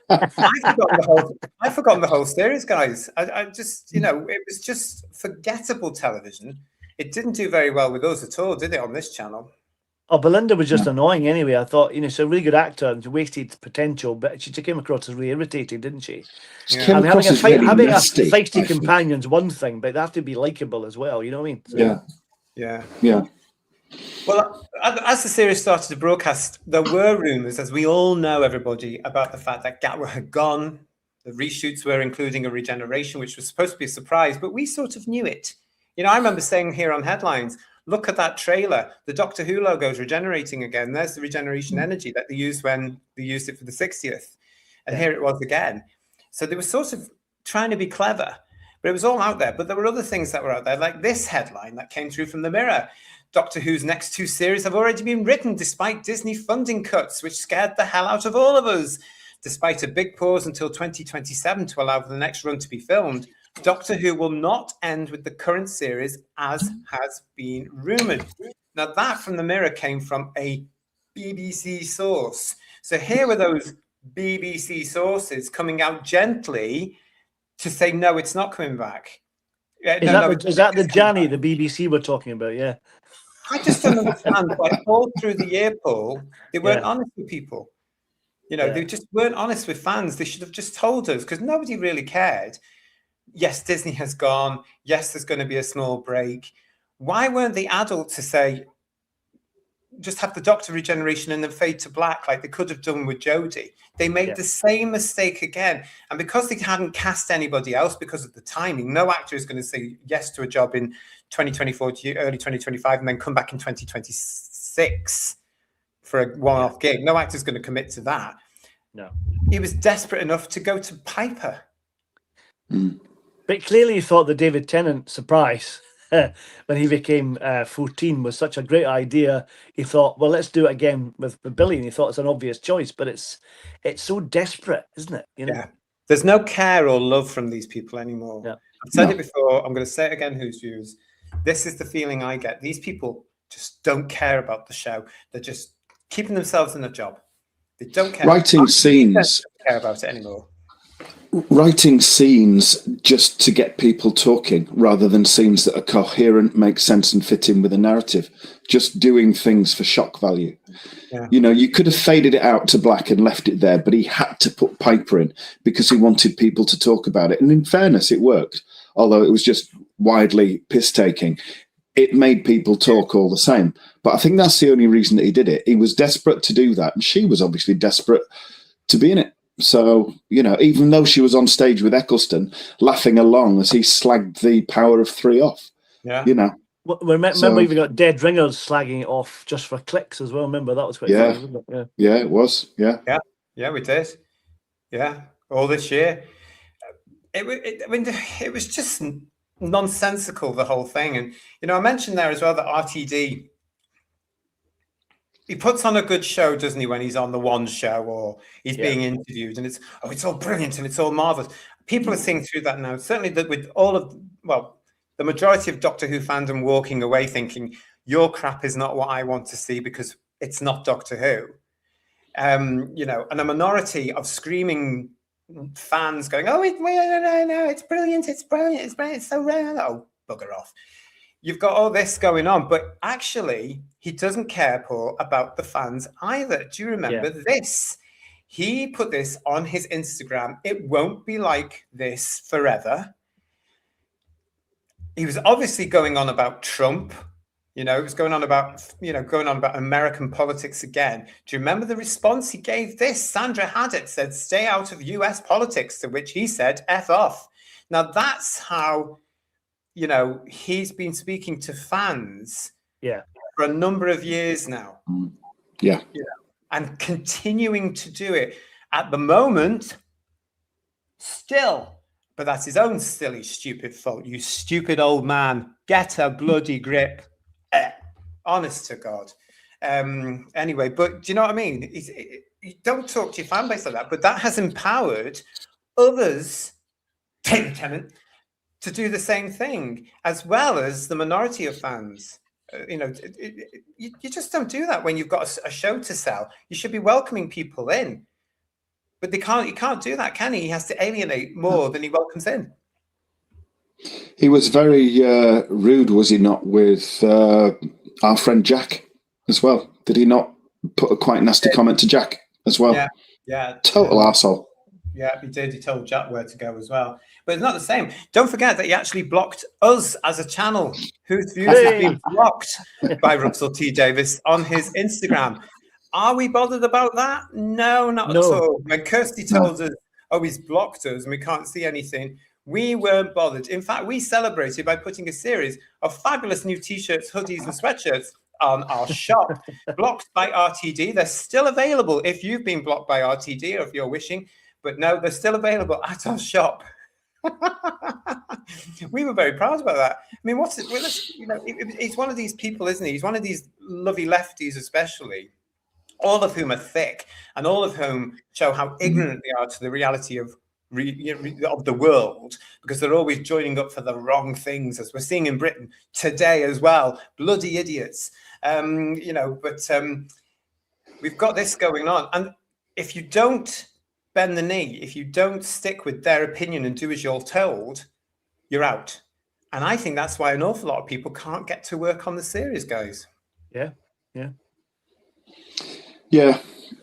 I've forgotten the whole series, guys. I just, it was just forgettable television. It didn't do very well with us at all, did it, on this channel? Oh, Belinda was just annoying anyway. I thought, she's a really good actor and wasted potential, but she came across as really irritating, didn't she? Having a feisty companion's one thing, but they have to be likable as well, you know what I mean? So, yeah. Yeah. Yeah. Well, as the series started to broadcast, there were rumours, as we all know, everybody, about the fact that Gatwa had gone. The reshoots were including a regeneration, which was supposed to be a surprise, but we sort of knew it. I remember saying here on Headlines, look at that trailer. The Doctor Who logo is regenerating again. There's the regeneration energy that they used when they used it for the 60th. And here it was again. So they were sort of trying to be clever, but it was all out there. But there were other things that were out there, like this headline that came through from the Mirror. Doctor Who's next 2 series have already been written despite Disney funding cuts, which scared the hell out of all of us. Despite a big pause until 2027 to allow for the next run to be filmed, Doctor Who will not end with the current series, as has been rumoured. Now, that from the Mirror came from a BBC source. So here were those BBC sources coming out gently to say, no, it's not coming back. Is that the Janny, the BBC we're talking about? Yeah. I just don't understand why all through the year, Paul, they weren't honest with people. They just weren't honest with fans. They should have just told us, because nobody really cared. Yes, Disney has gone. Yes, there's going to be a small break. Why weren't they adult to say, just have the Doctor regeneration and then fade to black like they could have done with Jodie? They made the same mistake again. And because they hadn't cast anybody else because of the timing, no actor is going to say yes to a job in 2024 to early 2025 and then come back in 2026 for a one-off gig. No actor's going to commit to that. No. He was desperate enough to go to Piper. But clearly he thought the David Tennant surprise when he became 14 was such a great idea. He thought, well, let's do it again with Billy. And he thought it's an obvious choice, but it's so desperate, isn't it? Yeah. There's no care or love from these people anymore. Yeah. I've said it before. I'm going to say it again, Who's Views. This is the feeling I get. These people just don't care about the show. They're just keeping themselves in a job. They don't care. Writing scenes. Don't care about it anymore. Writing scenes just to get people talking rather than scenes that are coherent, make sense and fit in with a narrative. Just doing things for shock value. Yeah. You could have faded it out to black and left it there, but he had to put Piper in because he wanted people to talk about it. And in fairness, it worked. Although it was just widely piss-taking. It made people talk all the same. But I think that's the only reason that he did it. He was desperate to do that. And she was obviously desperate to be in it. So, even though she was on stage with Eccleston, laughing along as he slagged the Power of 3 off. Yeah. Well, remember, even got Dead Ringers slagging it off just for clicks as well. Remember, that was quite funny, wasn't it? Yeah, it was. Yeah. Yeah, we did. Yeah, all this year. It was just nonsensical, the whole thing. And, I mentioned there as well that RTD, he puts on a good show, doesn't he, when he's on the One show or he's being interviewed, and it's all brilliant and it's all marvelous. People are seeing through that now. Certainly that with the majority of Doctor Who fandom walking away thinking your crap is not what I want to see because it's not Doctor Who. And a minority of screaming fans going, no, it's brilliant, it's so rare. Oh, bugger off. You've got all this going on, but actually, he doesn't care, Paul, about the fans either. Do you remember this? He put this on his Instagram. It won't be like this forever. He was obviously going on about Trump. He was going on about American politics again. Do you remember the response he gave this? Sandra Haddett said, stay out of US politics, to which he said, F off. Now, that's how... he's been speaking to fans for a number of years now. Yeah. And continuing to do it at the moment still. But that's his own silly, stupid fault. You stupid old man. Get a bloody grip. Honest to God. Anyway, but do you know what I mean? You don't talk to your fan base like that, but that has empowered others, David Tennant, to do the same thing, as well as the minority of fans. You just don't do that when you've got a show to sell. You should be welcoming people in, but he can't do that, can he? He has to alienate more than he welcomes in. He was very rude, was he not, with our friend Jack as well? Did he not put a quite nasty comment to Jack as well? Yeah. Total arsehole. Yeah, he did. He told Jack where to go as well. But it's not the same. Don't forget that he actually blocked us as a channel. Whose Views has been blocked by Russell T Davies on his Instagram. Are we bothered about that? No, not at all. When Kirsty told us, oh, he's blocked us and we can't see anything, we weren't bothered. In fact, we celebrated by putting a series of fabulous new T-shirts, hoodies and sweatshirts on our shop. Blocked by RTD. They're still available if you've been blocked by RTD or if you're wishing. But no, they're still available at our shop. We were very proud about that. I mean, what's it? Well, he's one of these people, isn't he? He's one of these lovely lefties, especially, all of whom are thick and all of whom show how ignorant they are to the reality of the world, because they're always joining up for the wrong things, as we're seeing in Britain today as well. Bloody idiots, But we've got this going on, and if you don't bend the knee, if you don't stick with their opinion and do as you're told, you're out. And I think that's why an awful lot of people can't get to work on the series, guys. Yeah.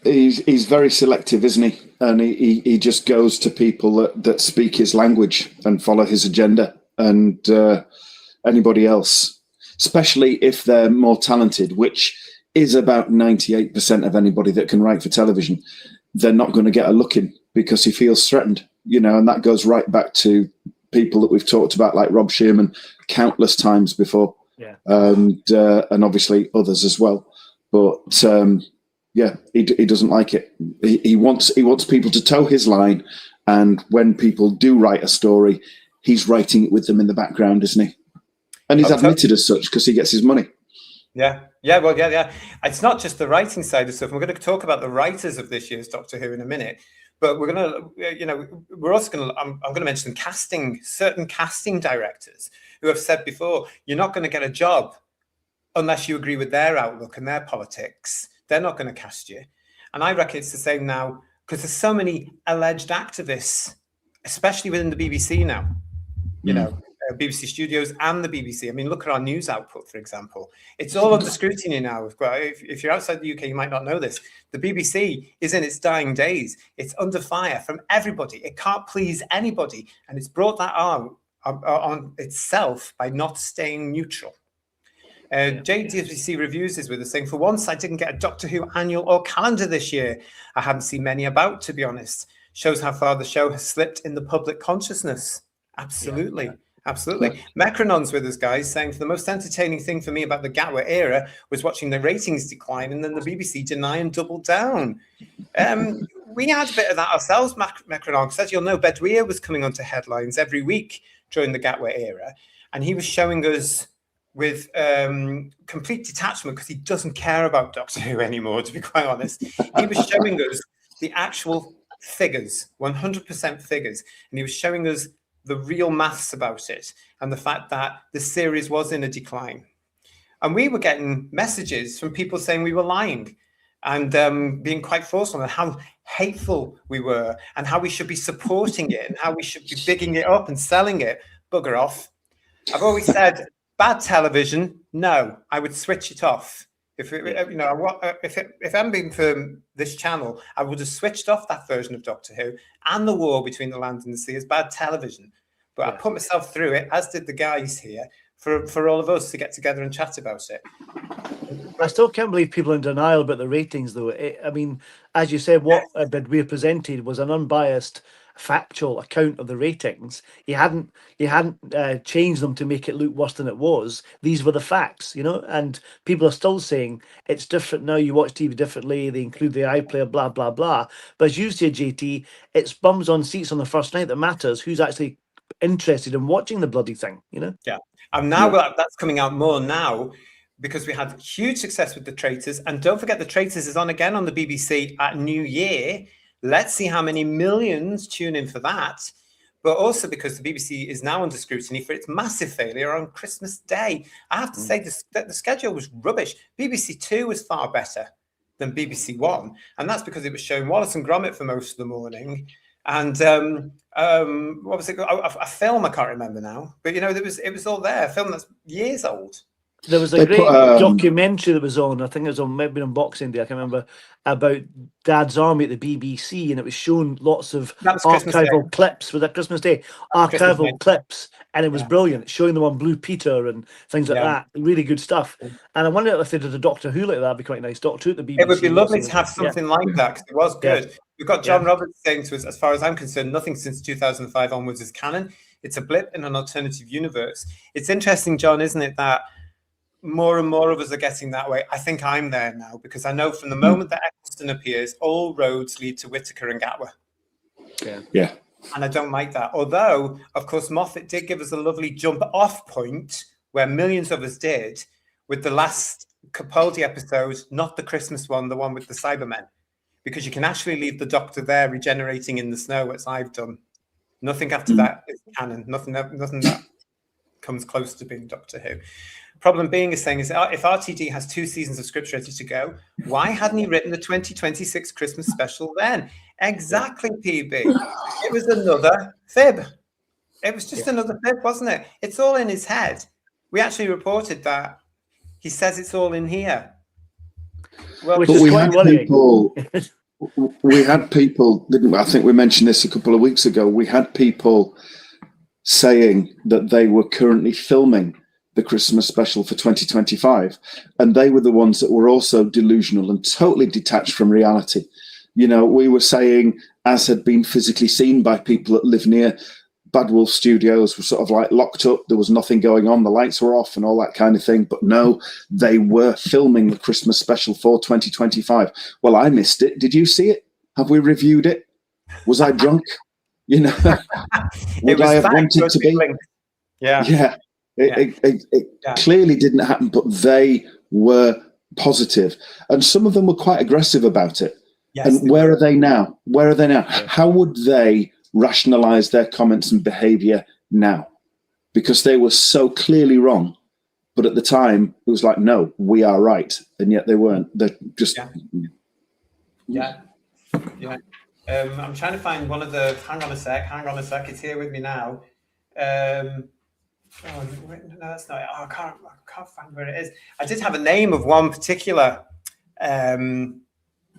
He's very selective, isn't he? And he just goes to people that speak his language and follow his agenda, and anybody else, especially if they're more talented, which is about 98% of anybody that can write for television, they're not going to get a look in because he feels threatened, and that goes right back to people that we've talked about, like Rob Shearman, countless times before, and obviously others as well. But he doesn't like it. He wants people to toe his line, and when people do write a story, he's writing it with them in the background, isn't he? And he's admitted as such because he gets his money. Yeah. It's not just the writing side of stuff. We're going to talk about the writers of this year's Doctor Who in a minute, but we're going to, we're also going to, I'm going to mention certain casting directors who have said before, you're not going to get a job unless you agree with their outlook and their politics. They're not going to cast you. And I reckon it's the same now, because there's so many alleged activists, especially within the BBC now, BBC Studios and the BBC. I mean, look at our news output, for example. It's all under scrutiny now. If you're outside the UK, you might not know this. The BBC is in its dying days. It's under fire from everybody. It can't please anybody. And it's brought that on itself by not staying neutral. JDC Reviews is with us saying, for once, I didn't get a Doctor Who annual or calendar this year. I haven't seen many about, to be honest. Shows how far the show has slipped in the public consciousness. Absolutely. Yeah. Absolutely. Mecronon's with us, guys, saying, for the most entertaining thing for me about the Gatwa era was watching the ratings decline and then the BBC deny and double down. We had a bit of that ourselves, Mecronon, because as you'll know, Bedouir was coming onto headlines every week during the Gatwa era, and he was showing us with complete detachment, because he doesn't care about Doctor Who anymore, to be quite honest. He was showing us the actual figures, 100% figures, and he was showing us the real maths about it and the fact that the series was in a decline. And we were getting messages from people saying we were lying and being quite forceful on how hateful we were and how we should be supporting it and how we should be bigging it up and selling it. Bugger off. I've always said, bad television, no, I would switch it off. If it hadn't been for this channel, I would have switched off that version of Doctor Who and the war between the land and the sea as bad television. But I put myself through it, as did the guys here, for all of us to get together and chat about it. I still can't believe people are in denial about the ratings, though. I mean, as you said, what Bedouir presented was an unbiased, factual account of the ratings. He hadn't changed them to make it look worse than it was. These were the facts, and people are still saying it's different now. You watch TV differently. They include the iPlayer, blah blah blah. But as you say, JT, it's bums on seats on the first night that matters. Who's actually interested in watching the bloody thing? Yeah, and now that's coming out more now, because we had huge success with The Traitors, and don't forget The Traitors is on again on the BBC at New Year. Let's see how many millions tune in for that. But also because the BBC is now under scrutiny for its massive failure on Christmas Day. I have to say that the schedule was rubbish. BBC Two was far better than BBC One, and that's because it was showing Wallace and Gromit for most of the morning. And what was it? A film I can't remember now. But it was all there. A film that's years old. There was a They great put, documentary that was on, I think it was on, maybe on Boxing Day, I can't remember, about Dad's Army at the BBC, and it was showing lots of That was Christmas archival Day. clips. Was that Christmas Day? Christmas Archival Day. clips, and it was Yeah. brilliant, showing them on Blue Peter and things like Yeah. that. Really good stuff. And I wonder if they did a Doctor Who like that, that'd be quite nice. Doctor Who at the BBC. It would be lovely lots to of- have something like that, because it was Yeah. good. We've got John Roberts saying to us, as far as I'm concerned, nothing since 2005 onwards is canon. It's a blip in an alternative universe. It's interesting, John, isn't it, that more and more of us are getting that way. I think I'm there now, because I know from the moment that Eccleston appears, all roads lead to Whittaker and Gatwa. Yeah. And I don't like that. Although, of course, Moffat did give us a lovely jump off point where millions of us did with the last Capaldi episode, not the Christmas one, the one with the Cybermen, because you can actually leave the Doctor there regenerating in the snow, as I've done. Nothing after that is canon. Nothing that comes close to being Doctor Who. Problem being is saying is if RTD has 2 seasons of scripts ready to go, why hadn't he written the 2026 Christmas special then? Exactly, PB. It was another fib. It was just another fib, wasn't it? It's all in his head. We actually reported that he says it's all in here. Well, Which But is we quite had worrying. people. We had people, didn't we? I think we mentioned this a couple of weeks ago. We had people saying that they were currently filming the Christmas special for 2025, and they were the ones that were also delusional and totally detached from reality. You know, we were saying, as had been physically seen by people that live near Bad Wolf Studios, were sort of like locked up. There was nothing going on. The lights were off and all that kind of thing. But no, they were filming the Christmas special for 2025. Well, I missed it. Did you see it? Have we reviewed it? Was I drunk? You know, would I have wanted to be? Yeah. Yeah. It clearly didn't happen, but they were positive. And some of them were quite aggressive about it. Yes, And where are they now? Where are they now? How would they rationalize their comments and behavior now? Because they were so clearly wrong. But at the time, it was like, no, we are right. And yet they weren't. They're just... Yeah. I'm trying to find one of the... Hang on a sec. It's here with me now. No, that's not it. Oh, I can't find where it is. I did have a name of one particular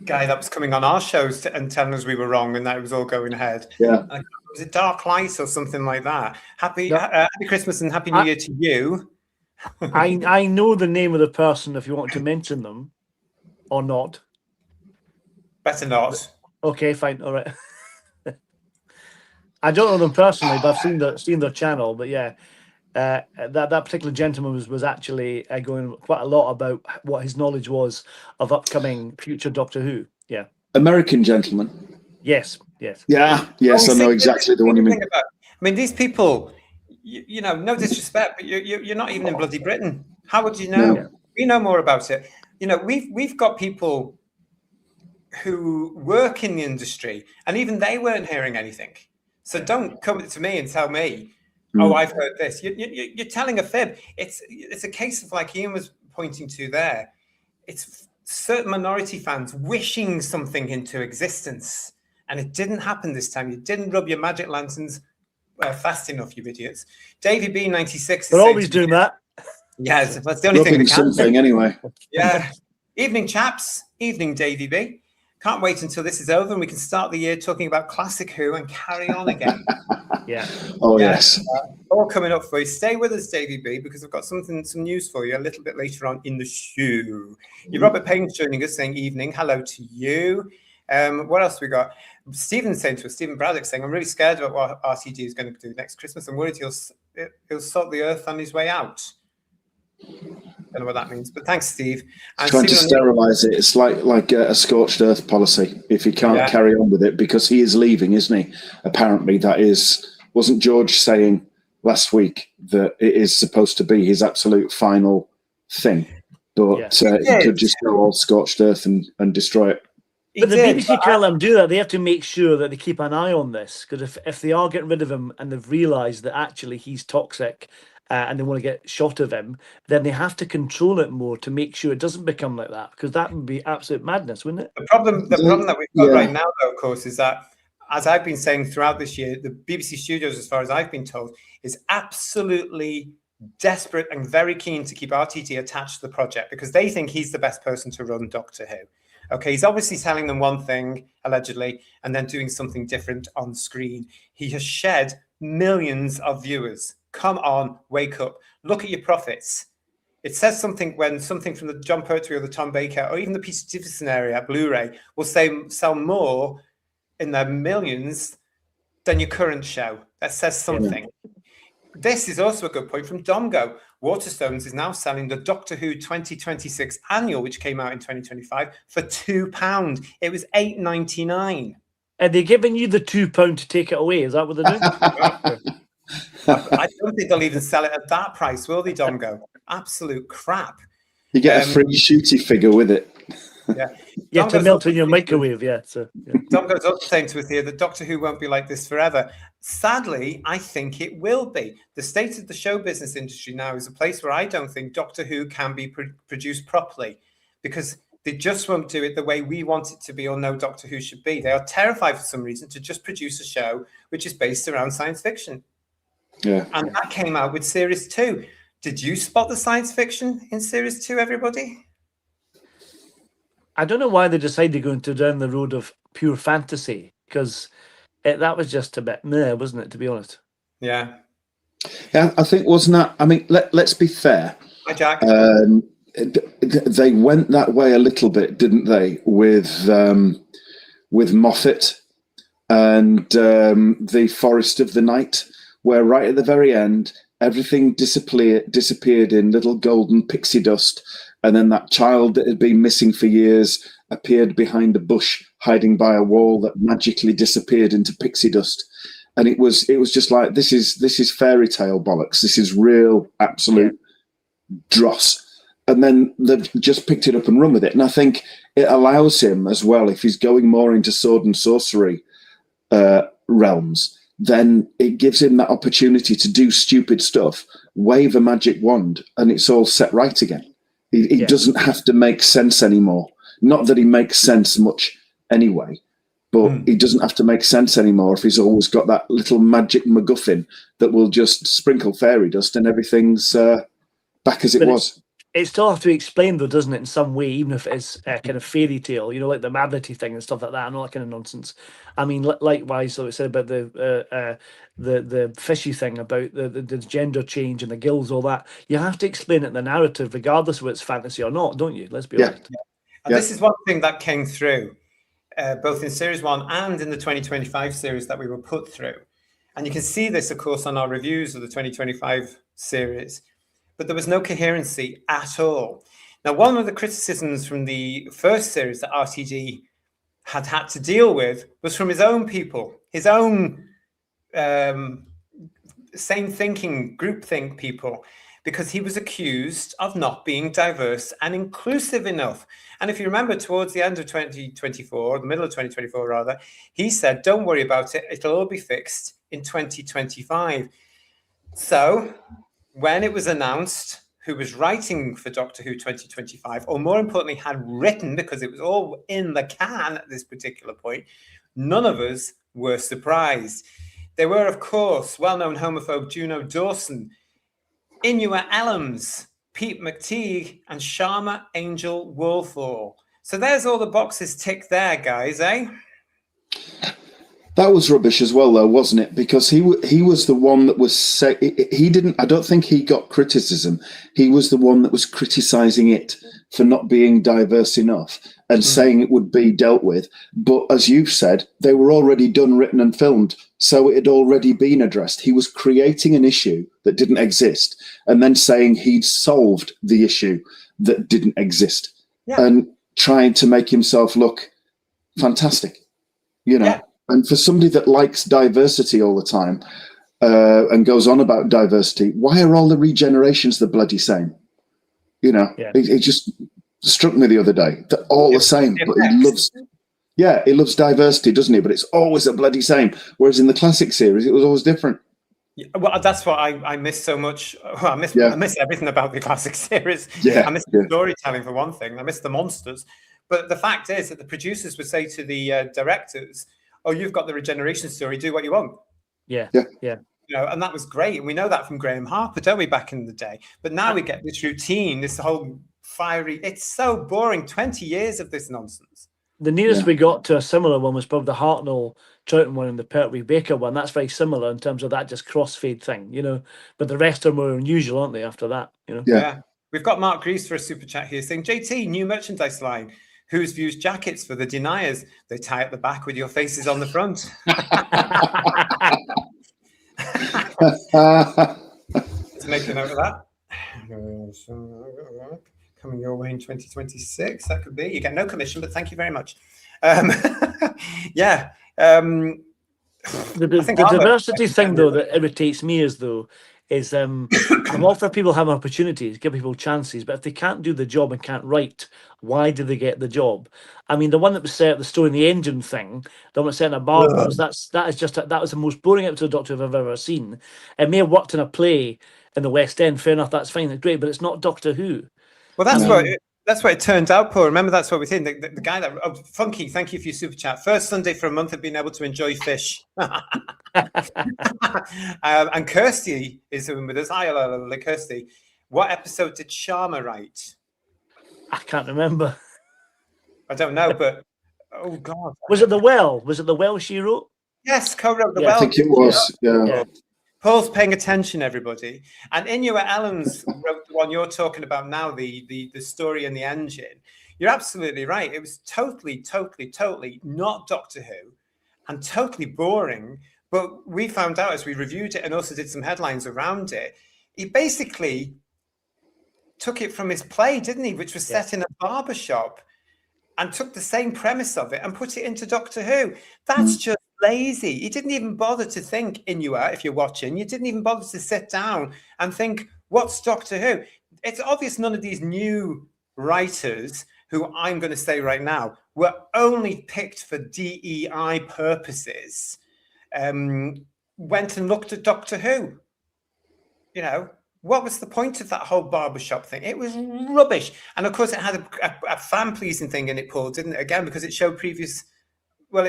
guy that was coming on our shows and telling us we were wrong and that it was all going ahead. Yeah. Was it Dark Light or something like that? Happy Christmas and Happy New Year to you. I know the name of the person if you want to mention them or not. Better not. Okay, fine. All right. I don't know them personally, but I've seen their channel. But yeah, that particular gentleman was actually going quite a lot about what his knowledge was of upcoming future Doctor Who. Yeah. American gentleman. Yes. Yeah. Yes, I know exactly the one you mean. I mean, these people, you know, no disrespect, but you're not even in bloody Britain. How would you know? No. We know more about it. You know, we've got people who work in the industry, and even they weren't hearing anything. So don't come to me and tell me, oh, I've heard this. You're telling a fib. It's a case of, like Ian was pointing to there, it's certain minority fans wishing something into existence, and it didn't happen this time. You didn't rub your magic lanterns fast enough, you idiots. Davey B96. They're always doing that. Yes, that's the only thing Rubbing they can. something anyway. Yeah. Evening, chaps. Evening, Davey B. Can't wait until this is over and we can start the year talking about Classic Who and carry on again. Yeah. Oh, Yeah. yes. All coming up for you. Stay with us, Davey B, because I've got some news for you a little bit later on in the show. You're Robert Payne joining us saying evening. Hello to you. What else we got? Stephen saying to us, Stephen Braddock saying, I'm really scared about what RTD is going to do next Christmas. I'm worried he'll salt the earth on his way out. Don't know what that means, but thanks, Steve. And Trying to Stephen sterilise it. It's like a scorched earth policy. If he can't carry on with it, because he is leaving, isn't he? Apparently, wasn't George saying last week that it is supposed to be his absolute final thing, but he could just go all scorched earth and destroy it. But the BBC can't let them do that. They have to make sure that they keep an eye on this, because if they are getting rid of him and they've realised that actually he's toxic and they want to get shot of him, then they have to control it more to make sure it doesn't become like that, because that would be absolute madness, wouldn't it? The problem that we've got right now, though, of course, is that, as I've been saying throughout this year, the BBC Studios, as far as I've been told, is absolutely desperate and very keen to keep RTD attached to the project because they think he's the best person to run Doctor Who. Okay, he's obviously telling them one thing, allegedly, and then doing something different on screen. He has shed millions of viewers. Come on, wake up. Look at your profits. It says something when something from the John Pertwee or the Tom Baker or even the Peter Davison area, Blu-ray, will sell more in their millions than your current show. That says something. Yeah. This is also a good point from Domgo. Waterstones is now selling the Doctor Who 2026 annual, which came out in 2025, for £2. It was £8.99. Are they giving you the £2 to take it away? Is that what they're doing? I don't think they'll even sell it at that price, will they, Domgo? Absolute crap. You get a free shooty figure with it. Yeah, you have to melt in your microwave. Yeah. So Domgo's also saying to us here that Doctor Who won't be like this forever. Sadly, I think it will be. The state of the show business industry now is a place where I don't think Doctor Who can be produced properly because they just won't do it the way we want it to be or know Doctor Who should be. They are terrified for some reason to just produce a show which is based around science fiction. Yeah, and that came out with Series 2. Did you spot the science fiction in Series 2, everybody? I don't know why they decided to go down the road of pure fantasy because that was just a bit meh, wasn't it, to be honest? Yeah. Yeah, I think, wasn't that? I mean, let's be fair. Hi, Jack. They went that way a little bit, didn't they, with Moffat and the Forest of the Night, where right at the very end, everything disappeared in little golden pixie dust. And then that child that had been missing for years appeared behind a bush, hiding by a wall that magically disappeared into pixie dust. And it was just like, this is fairy tale bollocks. This is real, absolute dross. And then they've just picked it up and run with it. And I think it allows him as well, if he's going more into sword and sorcery realms, then it gives him that opportunity to do stupid stuff, wave a magic wand, and it's all set right again. He doesn't have to make sense anymore. Not that he makes sense much anyway, but he doesn't have to make sense anymore if he's always got that little magic MacGuffin that will just sprinkle fairy dust and everything's back as it was. It still have to be explained, though, doesn't it, in some way, even if it's a kind of fairy tale, like the Madity thing and stuff like that, and all that kind of nonsense. I mean, likewise, so it said about the fishy thing about the gender change and the gills, all that. You have to explain it in the narrative, regardless of whether it's fantasy or not, don't you? Let's be honest. Yeah. And this is one thing that came through, both in Series 1 and in the 2025 series that we were put through. And you can see this, of course, on our reviews of the 2025 series. But there was no coherency at all. Now, one of the criticisms from the first series that RTD had to deal with was from his own people, his own same thinking, groupthink people, because he was accused of not being diverse and inclusive enough. And if you remember, towards the end of 2024, the middle of 2024 rather, he said, don't worry about it, it'll all be fixed in 2025. So when it was announced who was writing for Doctor Who 2025, or more importantly, had written, because it was all in the can at this particular point, none of us were surprised. They were, of course, well-known homophobe Juno Dawson, Inua Ellams, Pete McTeague, and Sharma Angel Woolfall. So there's all the boxes ticked there, guys, eh? That was rubbish as well, though, wasn't it? Because he was the one that was he didn't. I don't think he got criticism. He was the one that was criticising it for not being diverse enough and saying it would be dealt with. But as you've said, they were already done, written, and filmed, so it had already been addressed. He was creating an issue that didn't exist, and then saying he'd solved the issue that didn't exist, and trying to make himself look fantastic, Yeah. And for somebody that likes diversity all the time and goes on about diversity, why are all the regenerations the bloody same? It just struck me the other day. They're all the same, but he loves diversity, doesn't he? But it's always the bloody same. Whereas in the classic series, it was always different. Yeah, well, that's what I miss so much. Well, I miss everything about the classic series. Yeah, I miss the storytelling for one thing. I miss the monsters. But the fact is that the producers would say to the directors, oh, you've got the regeneration story, do what you want. Yeah. You know, and that was great. And we know that from Graham Harper, don't we, back in the day? But now we get this routine, this whole fiery, it's so boring. 20 years of this nonsense. The nearest we got to a similar one was probably the Hartnell Troughton one and the Pertwee Baker one. That's very similar in terms of that just crossfade thing, you know. But the rest are more unusual, aren't they, after that, you know? Yeah. We've got Mark Greaves for a super chat here saying, JT, new merchandise line. Whose views jackets for the deniers? They tie at the back with your faces on the front. Let's make a note of that. Coming your way in 2026. That could be. You get no commission, but thank you very much. Yeah. The diversity thing, though, that irritates me is I'm all for people having opportunities, give people chances, but if they can't do the job and can't write, why do they get the job? I mean, the one that was set up, the story in the engine thing, the one that was set in a bar, that was the most boring episode of Doctor Who I've ever seen. It may have worked in a play in the West End, fair enough, that's fine, it's great, but it's not Doctor Who. Well, that's what it turned out, Paul. Remember, that's what we said. The guy that Funky, thank you for your super chat. First Sunday for a month of being able to enjoy fish. And Kirsty is with us. Hi, Kirsty. What episode did Sharma write? I can't remember. I don't know, but oh god, was it the well? Was it the well she wrote? Yes, co-wrote the well. I think it was. Yeah. Paul's paying attention, everybody. And Inua Ellens wrote the one you're talking about now, the story in the engine. You're absolutely right. It was totally not Doctor Who and totally boring. But we found out as we reviewed it and also did some headlines around it, he basically took it from his play, didn't he? Which was set in a barbershop, and took the same premise of it and put it into Doctor Who. That's just lazy. He didn't even bother to think, Inua, if you're watching, you didn't even bother to sit down and think, what's Doctor Who? It's obvious none of these new writers, who I'm going to say right now, were only picked for DEI purposes, went and looked at Doctor Who. You know, what was the point of that whole barbershop thing? It was rubbish. And of course, it had a fan-pleasing thing in it, Paul, didn't it? Again, because it showed previous... Well,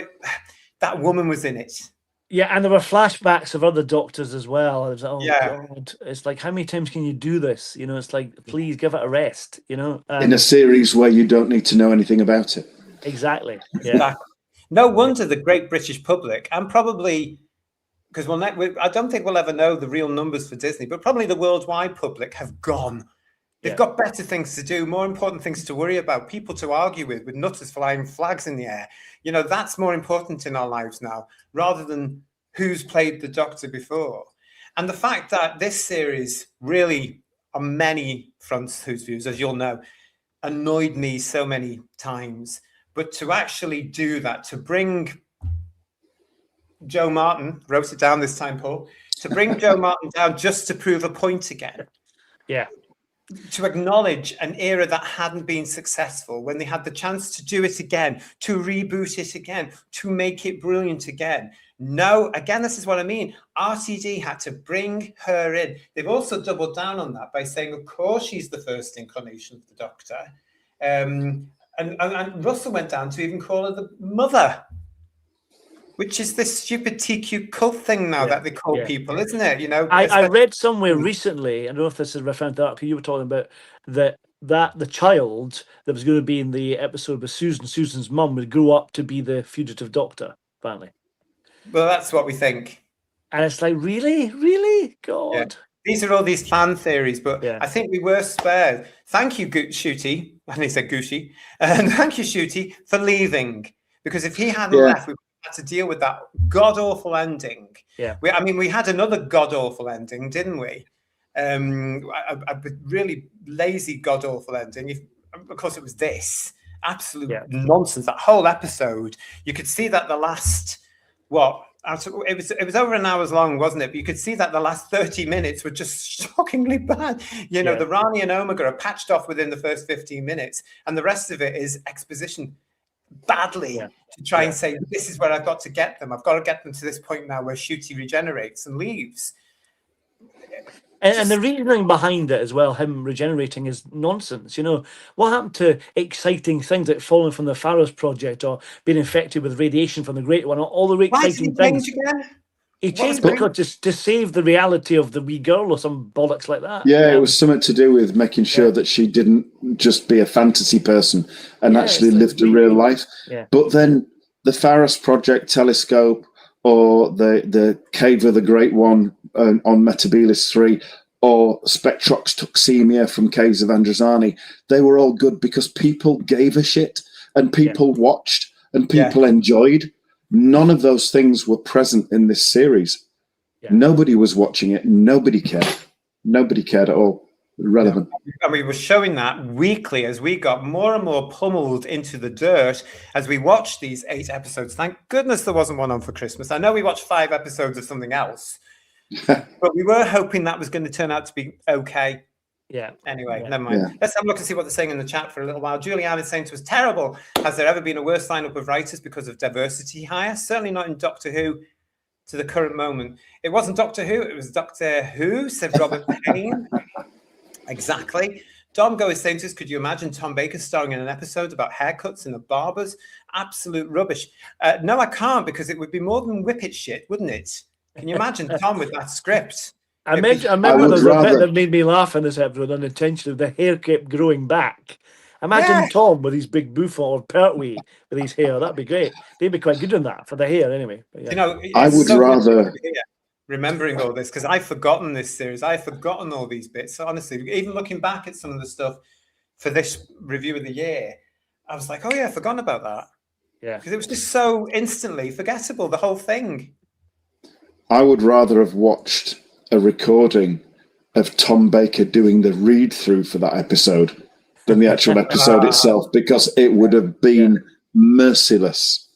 that woman was in it. Yeah, and there were flashbacks of other doctors as well. It was like, God. It's like, how many times can you do this? You know, it's like, please give it a rest, you know? In a series where you don't need to know anything about it. Exactly. Yeah. Exactly. No wonder the great British public, and probably... because I don't think we'll ever know the real numbers for Disney, but probably the worldwide public have gone. They've got better things to do, more important things to worry about, people to argue with nutters flying flags in the air. You know, that's more important in our lives now, rather than who's played the Doctor before. And the fact that this series really, on many fronts, Whose Views, as you'll know, annoyed me so many times. But to actually do that, to bring... Joe Martin, wrote it down this time, Paul, to bring Joe Martin down just to prove a point again. Yeah. To acknowledge an era that hadn't been successful, when they had the chance to do it again, to reboot it again, to make it brilliant again. No, again, this is what I mean. RTD had to bring her in. They've also doubled down on that by saying, of course, she's the first incarnation of the Doctor. And Russell went down to even call her the mother. Which is this stupid TQ cult thing now that they call people, isn't it? You know, I read somewhere recently, I don't know if this is referring to that, because you were talking about that the child that was going to be in the episode with Susan's mum would grow up to be the fugitive Doctor, apparently. Well, that's what we think. And it's like, really? God. Yeah. These are all these fan theories, but I think we were spared. Thank you, Shooty. I think he said Gucci. And thank you, Shooty, for leaving. Because if he hadn't left, we had to deal with that god-awful ending. Yeah. We had another god-awful ending, didn't we? A really lazy god-awful ending. Of course, it was this. Absolute nonsense. That whole episode. You could see that the last, it was over an hour long, wasn't it? But you could see that the last 30 minutes were just shockingly bad. You know, the Rani and Omega are patched off within the first 15 minutes, and the rest of it is exposition badly to try and say, this is where I've got to get them. I've got to get them to this point now where Shooty regenerates and leaves. And the reasoning behind it as well, him regenerating, is nonsense. You know, what happened to exciting things like falling from the Pharaohs project or being infected with radiation from the Great One? All the exciting things. Again? He changed because to save the reality of the wee girl or some bollocks like that. Yeah, it was something to do with making sure that she didn't just be a fantasy person and actually lived a real life. Yeah. But then the Pharos Project telescope or the Cave of the Great One on Metabilis 3 or Spectrox Toxemia from Caves of Androzani, they were all good because people gave a shit and people watched and people enjoyed. None of those things were present in this series. Yeah. Nobody was watching it. Nobody cared. Nobody cared at all. Relevant. And we were showing that weekly as we got more and more pummeled into the dirt as we watched these 8 episodes. Thank goodness there wasn't one on for Christmas. I know we watched 5 episodes of something else, but we were hoping that was going to turn out to be okay. Yeah. Anyway, never mind. Let's have a look and see what they're saying in the chat for a little while. Julianne is saying to us, terrible. Has there ever been a worse lineup of writers because of diversity hire? Certainly not in Doctor Who to the current moment. It wasn't Doctor Who, it was Doctor Who, said Robert Payne. Exactly. Domgo is saying to us, could you imagine Tom Baker starring in an episode about haircuts and the barbers? Absolute rubbish. No, I can't, because it would be more than whippet shit, wouldn't it? Can you imagine Tom with that script? I remember there was a bit that made me laugh in this episode unintentionally. The hair kept growing back. Imagine Tom with his big bouffant or Pertwee with his hair. That'd be great. They'd be quite good on that for the hair anyway. But You know, I would rather remembering all this because I've forgotten this series. I've forgotten all these bits. So honestly, even looking back at some of the stuff for this review of the year, I was like, oh yeah, I've forgotten about that. Yeah. Because it was just so instantly forgettable, the whole thing. I would rather have watched a recording of Tom Baker doing the read-through for that episode than the actual episode itself, because it would have been merciless.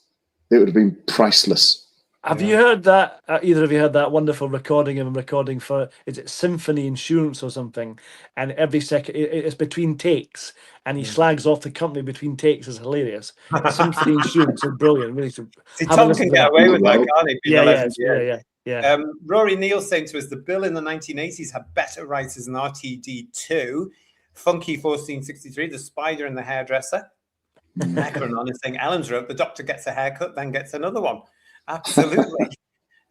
It would have been priceless. Have you heard that? Either of you heard that wonderful recording of him recording for, is it Symphony Insurance or something? And every second, it's between takes, and he slags off the company between takes. Is hilarious. Symphony Insurance are brilliant. Really, See, Tom can get away with that, can't he? Yeah. Rory Neal saying to us, the Bill in the 1980s had better writers than RTD2. Funky 1463, the spider and the hairdresser. Necronon is saying Ellen's wrote, the doctor gets a haircut, then gets another one. Absolutely.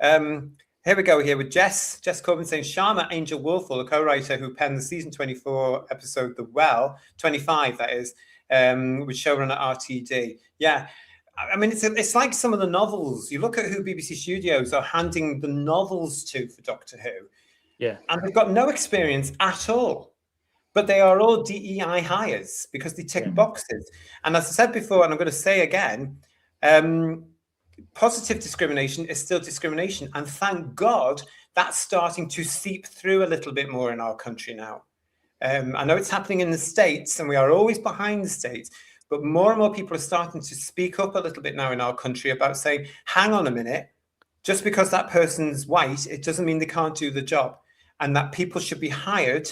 Here we go here with Jess Corbin saying Sharma Angel Wolfall, a co-writer who penned the season 24 episode The Well, 25 that is, with showrunner RTD. Yeah. I mean, it's like some of the novels. You look at who BBC Studios are handing the novels to for Doctor Who. Yeah. And they've got no experience at all. But they are all DEI hires because they tick boxes. And as I said before, and I'm going to say again, positive discrimination is still discrimination. And thank God that's starting to seep through a little bit more in our country now. I know it's happening in the States, and we are always behind the States. But more and more people are starting to speak up a little bit now in our country about saying, hang on a minute, just because that person's white, it doesn't mean they can't do the job. And that people should be hired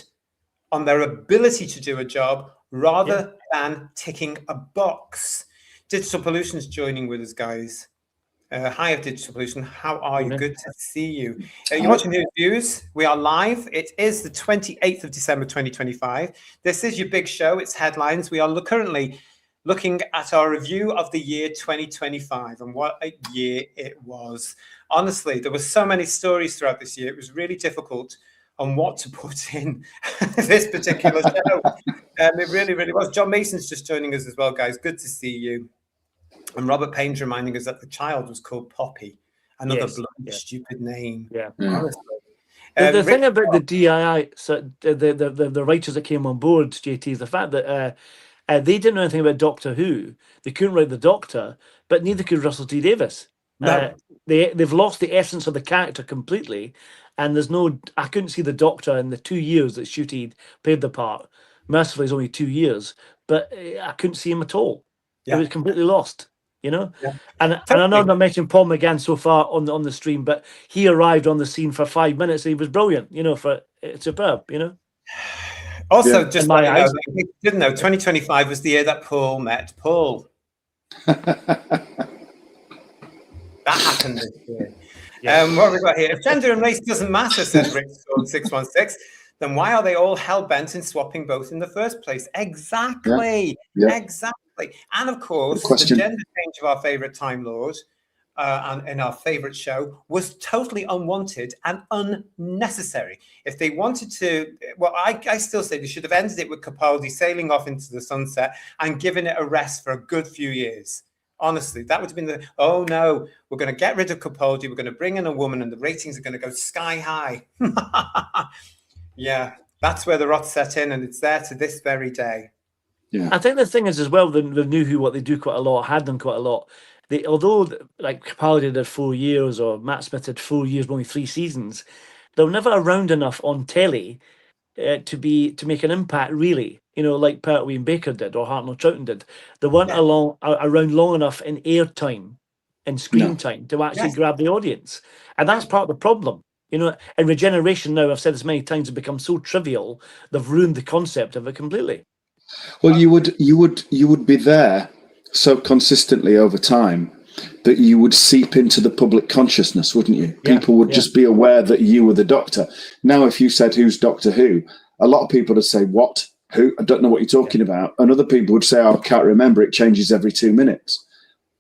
on their ability to do a job rather than ticking a box. Digital Pollution's joining with us, guys. Hi, Digital Pollution. How are you? Good to see you. You're watching Who's Views. We are live. It is the 28th of December, 2025. This is your big show. It's Headlines. We are currently looking at our review of the year 2025 and what a year it was. Honestly, there were so many stories throughout this year. It was really difficult on what to put in this particular show. It really, really was. John Mason's just joining us as well, guys. Good to see you. And Robert Payne's reminding us that the child was called Poppy. Another stupid name. Yeah. The thing about the DII, so the writers that came on board, JT, is the fact that they didn't know anything about Doctor Who. They couldn't write the Doctor, but neither could Russell T Davies. No. They've lost the essence of the character completely, and there's no. I couldn't see the Doctor in the 2 years that Ncuti played the part. Mercifully, it's only 2 years, but I couldn't see him at all. It was completely lost. You know, and I know I'm not mentioning Paul McGann so far on the stream, but he arrived on the scene for 5 minutes. And he was brilliant. You know, it's superb. You know. Also, just like you didn't know, 2025 was the year that Paul met Paul. That happened this year. What have we got here? If gender and race doesn't matter, says Rick Sword 616, then why are they all hell bent in swapping both in the first place? Exactly. Exactly. And of course, the gender change of our favorite Time Lord and in our favorite show was totally unwanted and unnecessary. If they wanted to, well, I still say they should have ended it with Capaldi sailing off into the sunset and given it a rest for a good few years. Honestly, that would have been oh no, we're going to get rid of Capaldi, we're going to bring in a woman and the ratings are going to go sky high. Yeah, that's where the rot set in, and it's there to this very day. Yeah. I think the thing is as well, the New Who, what they do quite a lot, had done quite a lot. Although like Capaldi did 4 years or Matt Smith did 4 years, only 3 seasons, they were never around enough on telly to make an impact, really. Like Pertwee and Baker did or Hartnell Troughton did. They weren't around long enough in airtime and screen time to actually grab the audience, and that's part of the problem. And Regeneration now, I've said this many times, have become so trivial, they've ruined the concept of it completely. Well, you would be there so consistently over time that you would seep into the public consciousness, wouldn't you? Yeah, People would just be aware that you were the Doctor. Now, if you said, who's Doctor Who? A lot of people would say, what? Who? I don't know what you're talking about. And other people would say, oh, I can't remember. It changes every 2 minutes,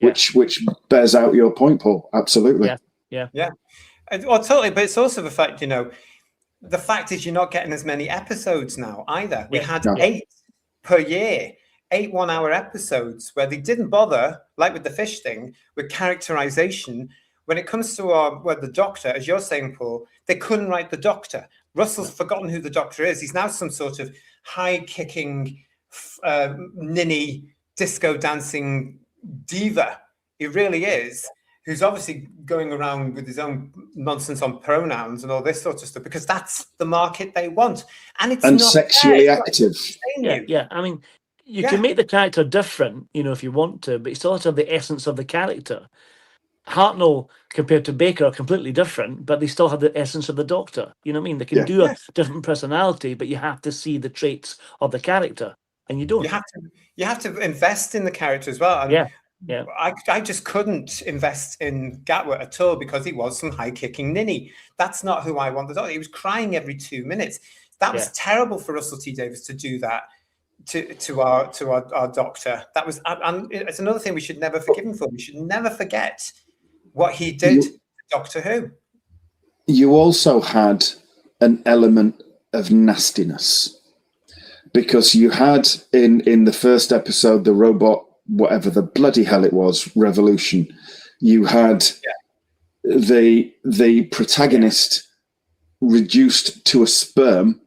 which bears out your point, Paul. Absolutely. Yeah. Well, totally. But it's also the fact, the fact is you're not getting as many episodes now either. We had 8 per year. 8 one-hour episodes where they didn't bother, like with the fish thing, with characterization. When it comes to the Doctor, as you're saying, Paul, they couldn't write the Doctor. Russell's forgotten who the Doctor is. He's now some sort of high-kicking, ninny, disco-dancing diva. He really is, who's obviously going around with his own nonsense on pronouns and all this sort of stuff, because that's the market they want. And it's not sexually active. Yeah. I mean, you can make the character different, if you want to, but you still have to have the essence of the character. Hartnell compared to Baker are completely different, but they still have the essence of the Doctor. You know what I mean? They can do a different personality, but you have to see the traits of the character, and you don't. You have to invest in the character as well. And I just couldn't invest in Gatwa at all because he was some high-kicking ninny. That's not who I wanted. He was crying every 2 minutes. That was terrible for Russell T Davies to do that to our Doctor. That was, and it's another thing we should never forgive him for. We should never forget what he did to Doctor Who. You also had an element of nastiness because you had in the first episode the robot, whatever the bloody hell it was, revolution. You had the protagonist reduced to a sperm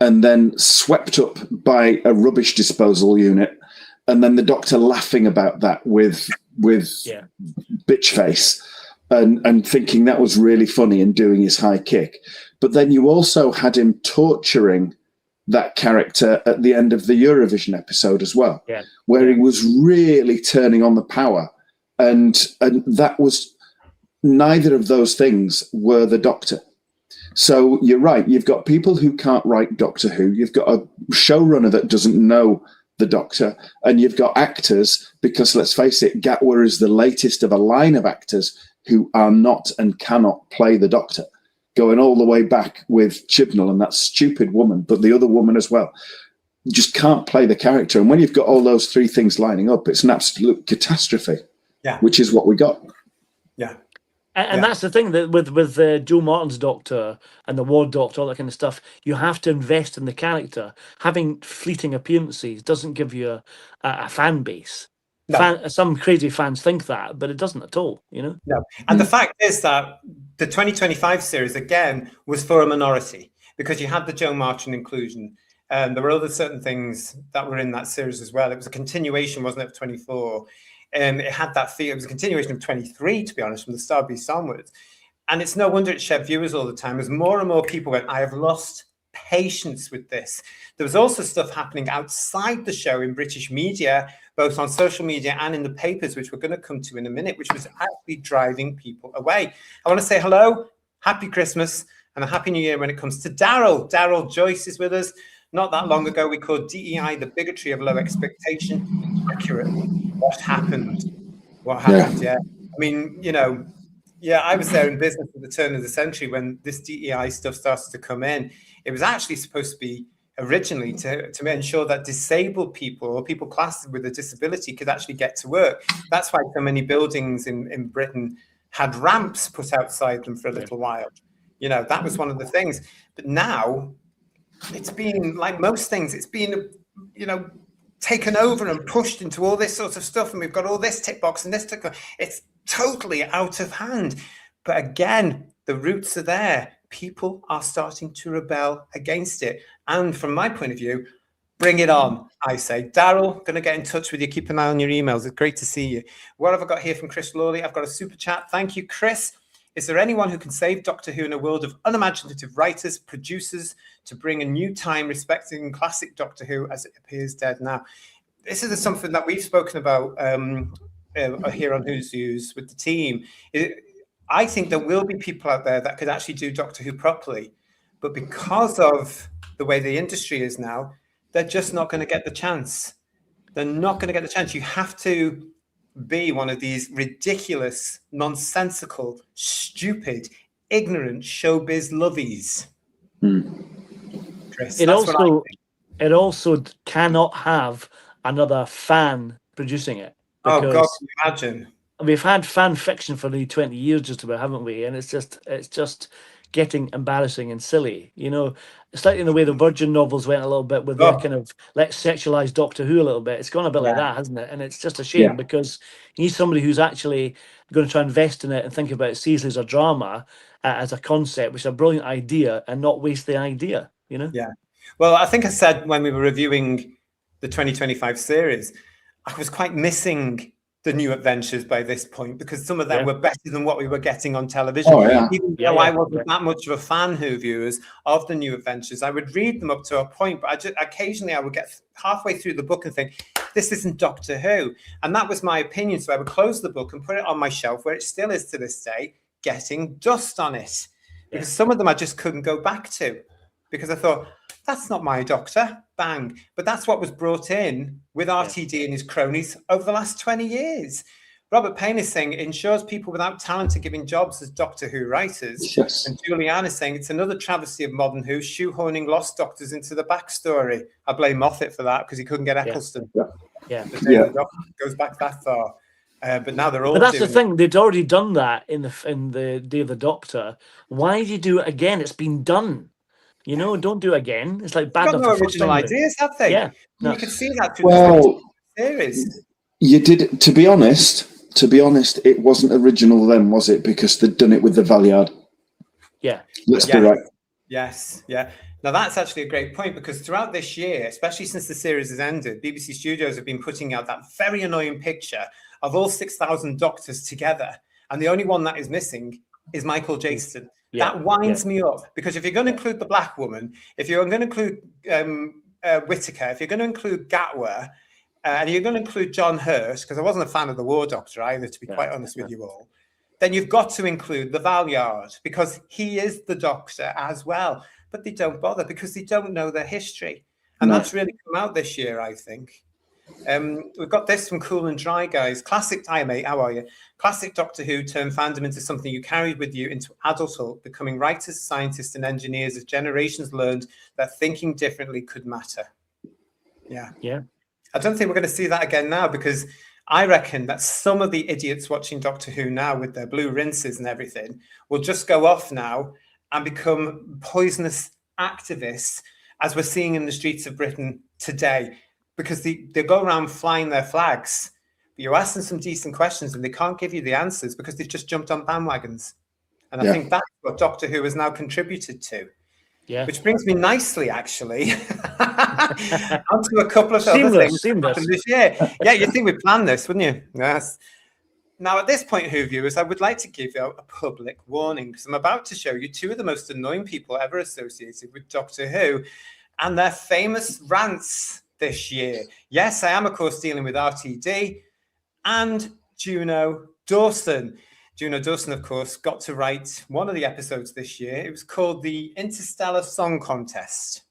and then swept up by a rubbish disposal unit, and then the Doctor laughing about that with bitch face and thinking that was really funny and doing his high kick. But then you also had him torturing that character at the end of the Eurovision episode as well, where he was really turning on the power. And that was, neither of those things were the Doctor. So you're right. You've got people who can't write Doctor Who. You've got a showrunner that doesn't know the Doctor. And you've got actors, because let's face it, Gatwa is the latest of a line of actors who are not and cannot play the Doctor, going all the way back with Chibnall and that stupid woman, but the other woman as well. You just can't play the character. And when you've got all those 3 things lining up, it's an absolute catastrophe, which is what we got. Yeah. And that's the thing, that with Joe Martin's Doctor and the Ward Doctor, all that kind of stuff, you have to invest in the character. Having fleeting appearances doesn't give you a fan base. No. Some crazy fans think that, but it doesn't at all, No. And the fact is that the 2025 series, again, was for a minority, because you had the Joe Martin inclusion. And there were other certain things that were in that series as well. It was a continuation, wasn't it, of 24? It had that feel. It was a continuation of 23, to be honest, from the Star Beast onwards. And it's no wonder it shed viewers all the time, as more and more people went, I have lost patience with this. There was also stuff happening outside the show in British media, both on social media and in the papers, which we're going to come to in a minute, which was actually driving people away. I want to say hello, happy Christmas, and a happy New Year when it comes to Daryl. Daryl Joyce is with us. Not that long ago, we called DEI the bigotry of low expectation. Accurate. What happened? Yeah. I mean, I was there in business at the turn of the century when this DEI stuff started to come in. It was actually supposed to be originally to ensure that disabled people or people classed with a disability could actually get to work. That's why so many buildings in Britain had ramps put outside them for a little while. You know, that was one of the things. But now it's been, like most things, it's been, you know, taken over and pushed into all this sort of stuff. And we've got all this tick box and this tick box. It's totally out of hand. But again, the roots are there. People are starting to rebel against it. And from my point of view, bring it on, I say. Daryl, going to get in touch with you. Keep an eye on your emails. It's great to see you. What have I got here from Chris Lawley? I've got a super chat. Thank you, Chris. Is there anyone who can save Doctor Who in a world of unimaginative writers, producers, to bring a new time respecting classic Doctor Who as it appears dead now? This is something that we've spoken about here on Who's Views with the team. I think there will be people out there that could actually do Doctor Who properly, but because of the way the industry is now, they're just not going to get the chance. They're not going to get the chance. You have to be one of these ridiculous, nonsensical, stupid, ignorant showbiz lovies. Chris, it also cannot have another fan producing it. Oh God, can you imagine? We've had fan fiction for nearly 20 years, just about, haven't we? And it's just getting embarrassing and silly. You know, it's like in the way the Virgin novels went a little bit with their kind of let's sexualize Doctor Who a little bit. It's gone a bit like that, hasn't it? And it's just a shame because you need somebody who's actually going to try and invest in it and think about it seriously as a drama, as a concept, which is a brilliant idea, and not waste the idea. You know? Yeah. Well, I think I said when we were reviewing the 2025 series, I was quite missing the New Adventures by this point because some of them were better than what we were getting on television. Even though I wasn't that much of a fan, Who viewers, of the New Adventures, I would read them up to a point, but occasionally I would get halfway through the book and think, this isn't Doctor Who. And that was my opinion. So I would close the book and put it on my shelf, where it still is to this day, getting dust on it. Because some of them I just couldn't go back to because I thought, that's not my Doctor. Bang. But that's what was brought in with RTD and his cronies over the last 20 years. Robert Payne is saying it ensures people without talent are given jobs as Doctor Who writers. Yes. And Julianne is saying it's another travesty of modern Who, shoehorning lost Doctors into the backstory. I blame Moffat for that because he couldn't get Eccleston. The goes back that far. But now they're all. But that's the thing; they'd already done that in the Day of the Doctor. Why do you do it again? It's been done. You know, don't do it again. It's like bad enough. No original ideas, have they? Yeah, no. You can see that through the series. You did. To be honest, it wasn't original then, was it? Because they'd done it with the Valiard. Yeah. Let's be right. Yes. Yeah. Now that's actually a great point because throughout this year, especially since the series has ended, BBC Studios have been putting out that very annoying picture of all 6,000 Doctors together, and the only one that is missing is Michael Jason. That winds me up because if you're going to include the Black Woman, if you're going to include Whittaker, if you're going to include Gatwa, and you're going to include John Hurt, because I wasn't a fan of the War Doctor either, to be quite honest with you all, then you've got to include the Valiard because he is the Doctor as well. But they don't bother because they don't know their history. And that's really come out this year, I think. We've got this from Cool and Dry, guys. Classic, hi mate, how are you? Classic Doctor Who turned fandom into something you carried with you into adulthood, becoming writers, scientists, and engineers as generations learned that thinking differently could matter. Yeah. I don't think we're going to see that again now because I reckon that some of the idiots watching Doctor Who now with their blue rinses and everything will just go off now and become poisonous activists, as we're seeing in the streets of Britain today. Because they go around flying their flags, but you're asking some decent questions and they can't give you the answers because they've just jumped on bandwagons. And I think that's what Doctor Who has now contributed to. Yeah. Which brings me nicely, actually, onto a couple of other things this year. Yeah, you'd think we'd planned this, wouldn't you? Yes. Now, at this point, Who viewers, I would like to give you a public warning because I'm about to show you two of the most annoying people ever associated with Doctor Who and their famous rants this year. Yes, I am, of course, dealing with RTD and Juno Dawson. Juno Dawson, of course, got to write one of the episodes this year. It was called the Interstellar Song Contest.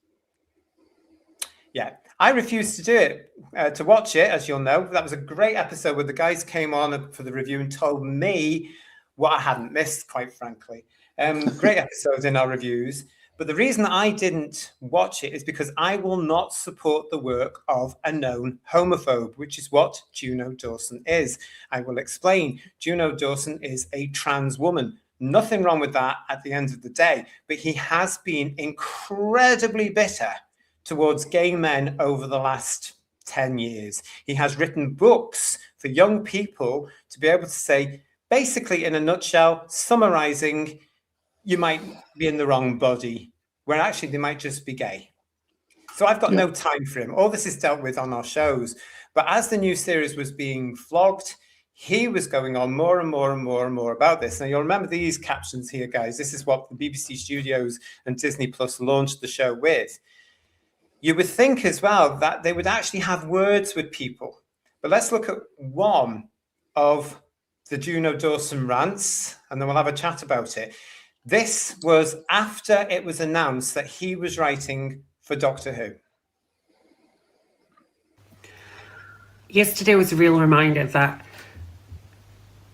Yeah, I refused to do it, to watch it, as you'll know. That was a great episode where the guys came on for the review and told me what I hadn't missed, quite frankly. Great episodes in our reviews. But the reason I didn't watch it is because I will not support the work of a known homophobe, which is what Juno Dawson is. I will explain. Juno Dawson is a trans woman. Nothing wrong with that at the end of the day, but he has been incredibly bitter towards gay men over the last 10 years. He has written books for young people to be able to say, basically, in a nutshell, summarizing, you might be in the wrong body, where actually they might just be gay. So I've got no time for him. All this is dealt with on our shows. But as the new series was being flogged, he was going on more and more and more and more about this. Now, you'll remember these captions here, guys. This is what the BBC Studios and Disney Plus launched the show with. You would think as well that they would actually have words with people. But let's look at one of the Juno Dawson rants, and then we'll have a chat about it. This was after it was announced that he was writing for Doctor Who. Yesterday was a real reminder that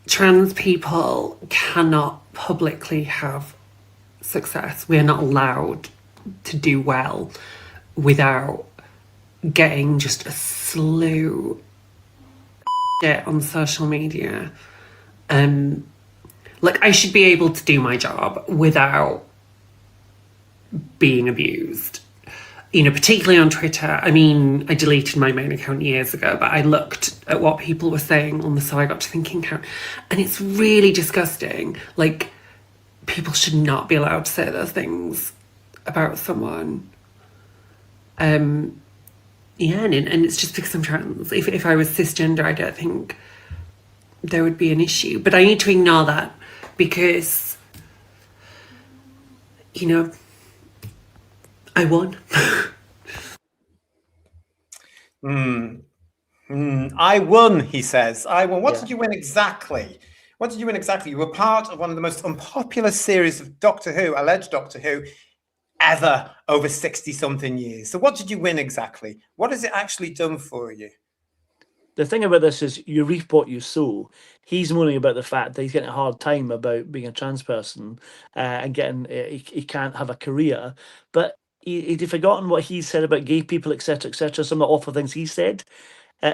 trans people cannot publicly have success. We're not allowed to do well without getting just a slew of shit on social media. Like, I should be able to do my job without being abused. You know, particularly on Twitter. I mean, I deleted my main account years ago, but I looked at what people were saying on the So I Got to Thinking account, and it's really disgusting. Like, people should not be allowed to say those things about someone. Yeah, and it's just because I'm trans. If I was cisgender, I don't think there would be an issue. But I need to ignore that because, you know, I won. I won, he says. I won. What did you win exactly? What did you win exactly? You were part of one of the most unpopular series of Doctor Who, alleged Doctor Who, ever over 60-something years. So what did you win exactly? What has it actually done for you? The thing about this is you reap what you sow. He's moaning about the fact that he's getting a hard time about being a trans person and getting he can't have a career. But he'd forgotten what he said about gay people, etc., etc. Some of the awful things he said.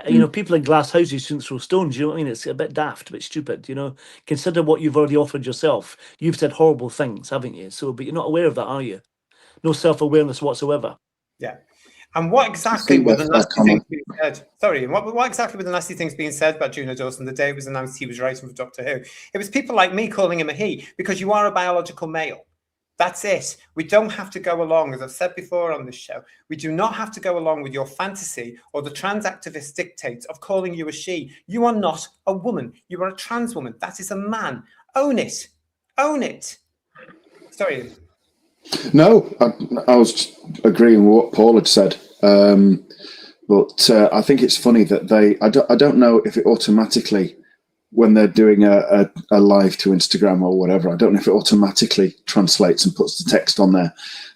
You know, people in glass houses shouldn't throw stones. You know what I mean? It's a bit daft, a bit stupid. You know, consider what you've already offered yourself. You've said horrible things, haven't you? So, but you're not aware of that, are you? No self-awareness whatsoever. Yeah. And what exactly were the nasty things being said? Sorry, what exactly were the nasty things being said about Juno Dawson the day it was announced he was writing for Doctor Who? It was people like me calling him a he, because you are a biological male. That's it. We don't have to go along, as I've said before on this show, we do not have to go along with your fantasy or the trans activist dictates of calling you a she. You are not a woman. You are a trans woman. That is a man. Own it. Own it. Sorry. No, I was just agreeing with what Paul had said. But I think it's funny that I don't know if it automatically, when they're doing a live to Instagram or whatever, I don't know if it automatically translates and puts the text on there.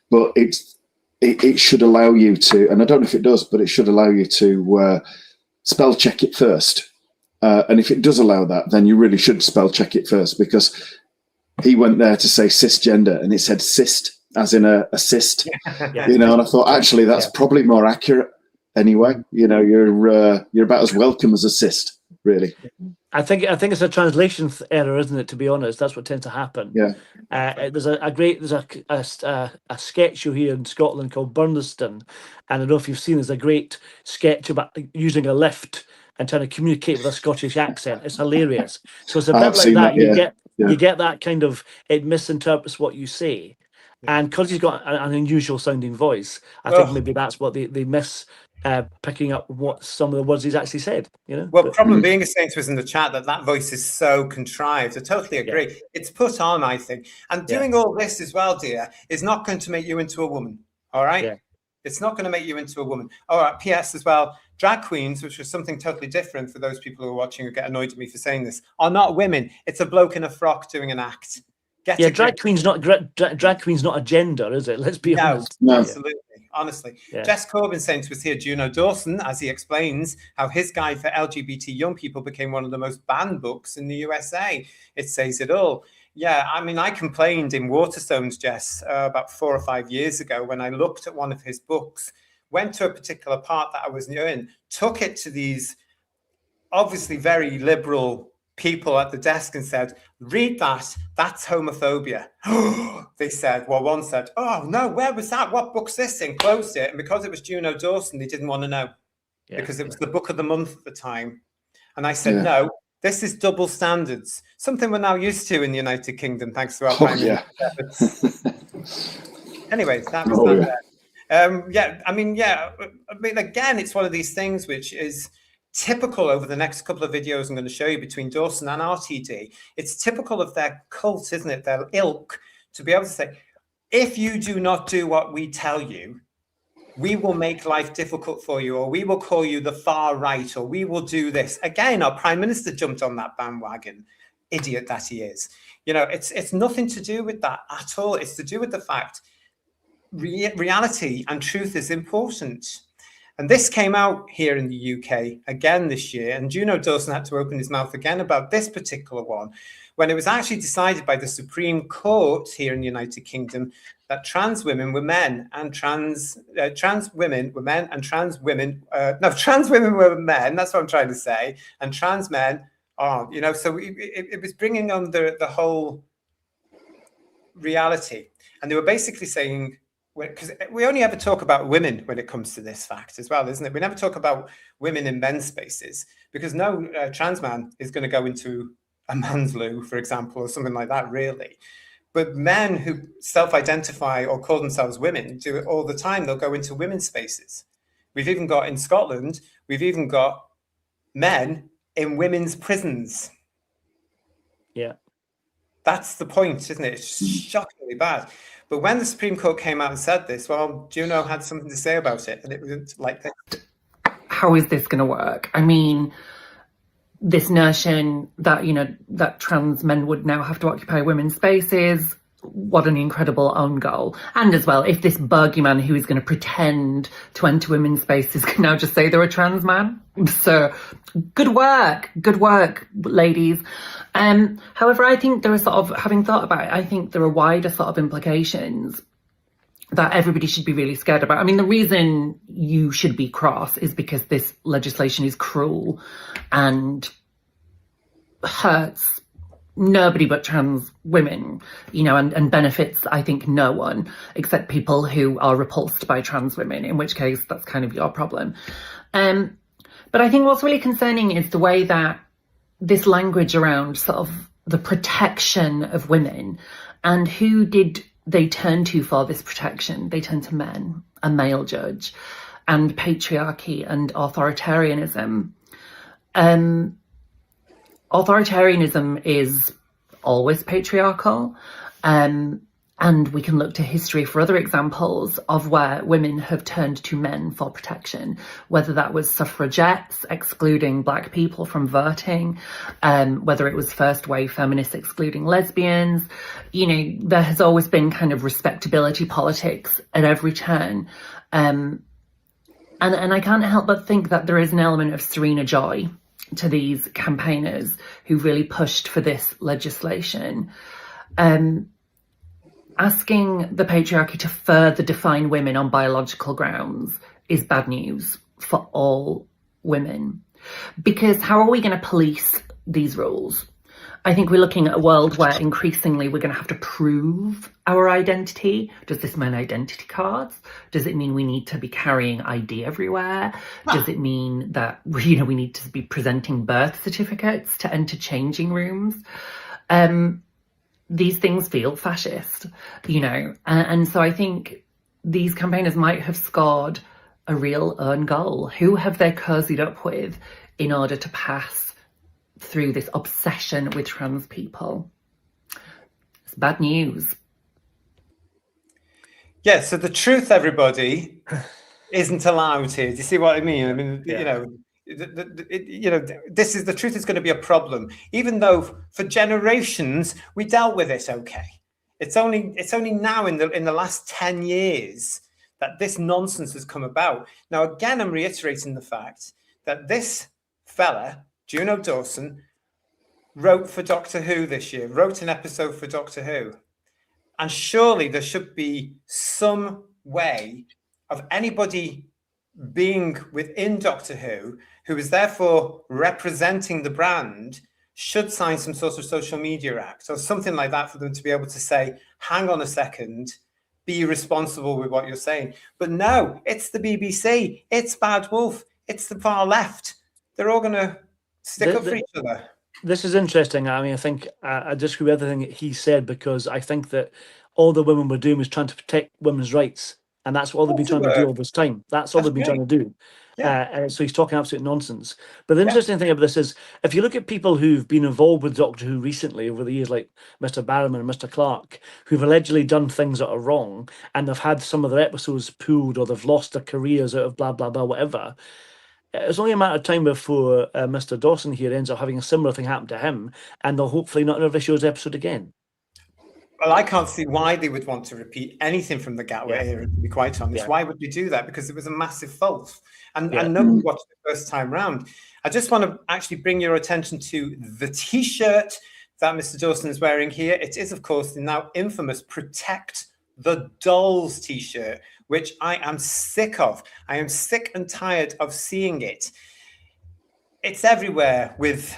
But it should allow you to, and I don't know if it does, but it should allow you to spell check it first. And if it does allow that, then you really should spell check it first, because he went there to say cisgender and it said cyst, as in a cyst, you know, and I thought actually that's probably more accurate anyway. You know, you're about as welcome as a cyst, really. I think it's a translation error, isn't it? To be honest, that's what tends to happen. Yeah. There's a sketch show here in Scotland called Burniston, and I don't know if you've seen. There's a great sketch about using a lift and trying to communicate with a Scottish accent. It's hilarious. So it's a bit like that. You get that kind of, it misinterprets what you say, and because he's got an unusual sounding voice, I think maybe that's what they miss. Picking up what some of the words he's actually said, you know. Well, Problem Being is saying to us in the chat that voice is so contrived. I totally agree. Yeah. It's put on, I think. And doing all this as well, dear, is not going to make you into a woman. All right? Yeah. It's not going to make you into a woman. All right, PS as well. Drag queens, which was something totally different for those people who are watching who get annoyed at me for saying this, are not women. It's a bloke in a frock doing an act. Drag queen's not a gender, is it? Let's be honest. No, absolutely. Honestly, Jess Corbin saying to us here, Juno Dawson, as he explains how his guide for LGBT young people became one of the most banned books in the USA. It says it all. Yeah, I mean, I complained in Waterstones, Jess, about 4 or 5 years ago when I looked at one of his books, went to a particular part that I was in, took it to these obviously very liberal people at the desk and said, read that, that's homophobia. They said, well, one said, oh, no, where was that? What book's this in? Closed it. And because it was Juno Dawson, they didn't want to know because it was the book of the month at the time. And I said, no, this is double standards, something we're now used to in the United Kingdom, thanks to our Prime Minister. Anyways, that was that. I mean, again, it's one of these things which is typical over the next couple of videos I'm going to show you between Dawson and RTD. It's typical of their cult, isn't it? Their ilk, to be able to say, if you do not do what we tell you, we will make life difficult for you, or we will call you the far right, or we will do this. Again, our Prime Minister jumped on that bandwagon, idiot that he is. You know, it's nothing to do with that at all. It's to do with the fact reality and truth is important. And this came out here in the UK again this year, and Juno Dawson had to open his mouth again about this particular one, when it was actually decided by the Supreme Court here in the United Kingdom that trans women were men and trans women were men and trans women were men. That's what I'm trying to say. And trans men are, you know, so it was bringing on the whole reality. And they were basically saying, because we only ever talk about women when it comes to this fact as well, isn't it? We never talk about women in men's spaces, because no trans man is going to go into a man's loo, for example, or something like that, really. But men who self-identify or call themselves women do it all the time. They'll go into women's spaces. We've even got in Scotland, we've even got men in women's prisons. Yeah. That's the point, isn't it? It's shockingly bad. But when the Supreme Court came out and said this, well, Juno had something to say about it, and it was like this. How is this going to work? I mean, this notion that, you know, that trans men would now have to occupy women's spaces, what an incredible own goal. And as well, if this bogeyman who is going to pretend to enter women's spaces can now just say they're a trans man. So good work, ladies. However, I think there are sort of, having thought about it, I think there are wider sort of implications that everybody should be really scared about. I mean, the reason you should be cross is because this legislation is cruel and hurts nobody but trans women, you know, and benefits, I think, no one except people who are repulsed by trans women, in which case that's kind of your problem. But I think what's really concerning is the way that this language around sort of the protection of women, and who did they turn to for this protection? They turn to men, a male judge, and patriarchy and authoritarianism. Authoritarianism is always patriarchal, and we can look to history for other examples of where women have turned to men for protection, whether that was suffragettes excluding black people from voting, whether it was first wave feminists excluding lesbians. You know, there has always been kind of respectability politics at every turn. And I can't help but think that there is an element of Serena Joy to these campaigners who really pushed for this legislation. Asking the patriarchy to further define women on biological grounds is bad news for all women. Because how are we going to police these rules? I think we're looking at a world where increasingly we're going to have to prove our identity. Does this mean identity cards? Does it mean we need to be carrying ID everywhere? Does it mean that, you know, we need to be presenting birth certificates to enter changing rooms? These things feel fascist, you know, and so I think these campaigners might have scored a real own goal. Who have they cozied up with in order to pass through this obsession with trans people? It's bad news. Yeah, so the truth, everybody, isn't allowed here. Do you see what I mean? I mean, you know, this is the truth is going to be a problem, even though for generations we dealt with it okay. It's only now in the last 10 years that this nonsense has come about. Now, again, I'm reiterating the fact that this fella, Juno Dawson, wrote for Doctor Who this year, wrote an episode for Doctor Who. And surely there should be some way of anybody being within Doctor Who is therefore representing the brand, should sign some sort of social media act or something like that for them to be able to say, hang on a second, be responsible with what you're saying. But no, it's the BBC, it's Bad Wolf, it's the far left. They're all going to stick up for each other. This is interesting. I mean, I think I disagree with everything he said, because I think that all the women were doing was trying to protect women's rights, and that's all they've been trying to do all this time. That's all they've been trying to do. And so he's talking absolute nonsense. But the interesting thing about this is, if you look at people who've been involved with Doctor Who recently over the years, like Mr. Barrowman and Mr. Clark, who've allegedly done things that are wrong, and they've had some of their episodes pulled, or they've lost their careers out of blah, blah, blah, whatever. It's only a matter of time before Mr. Dawson here ends up having a similar thing happen to him, and they'll hopefully not ever show his episode again. Well, I can't see why they would want to repeat anything from the Gatwick era, to be quite honest. Why would they do that? Because it was a massive fault. And nobody watched the first time round. I just want to actually bring your attention to the T-shirt that Mr. Dawson is wearing here. It is, of course, the now infamous Protect the Dolls T-shirt, which I am sick of. I am sick and tired of seeing it. It's everywhere with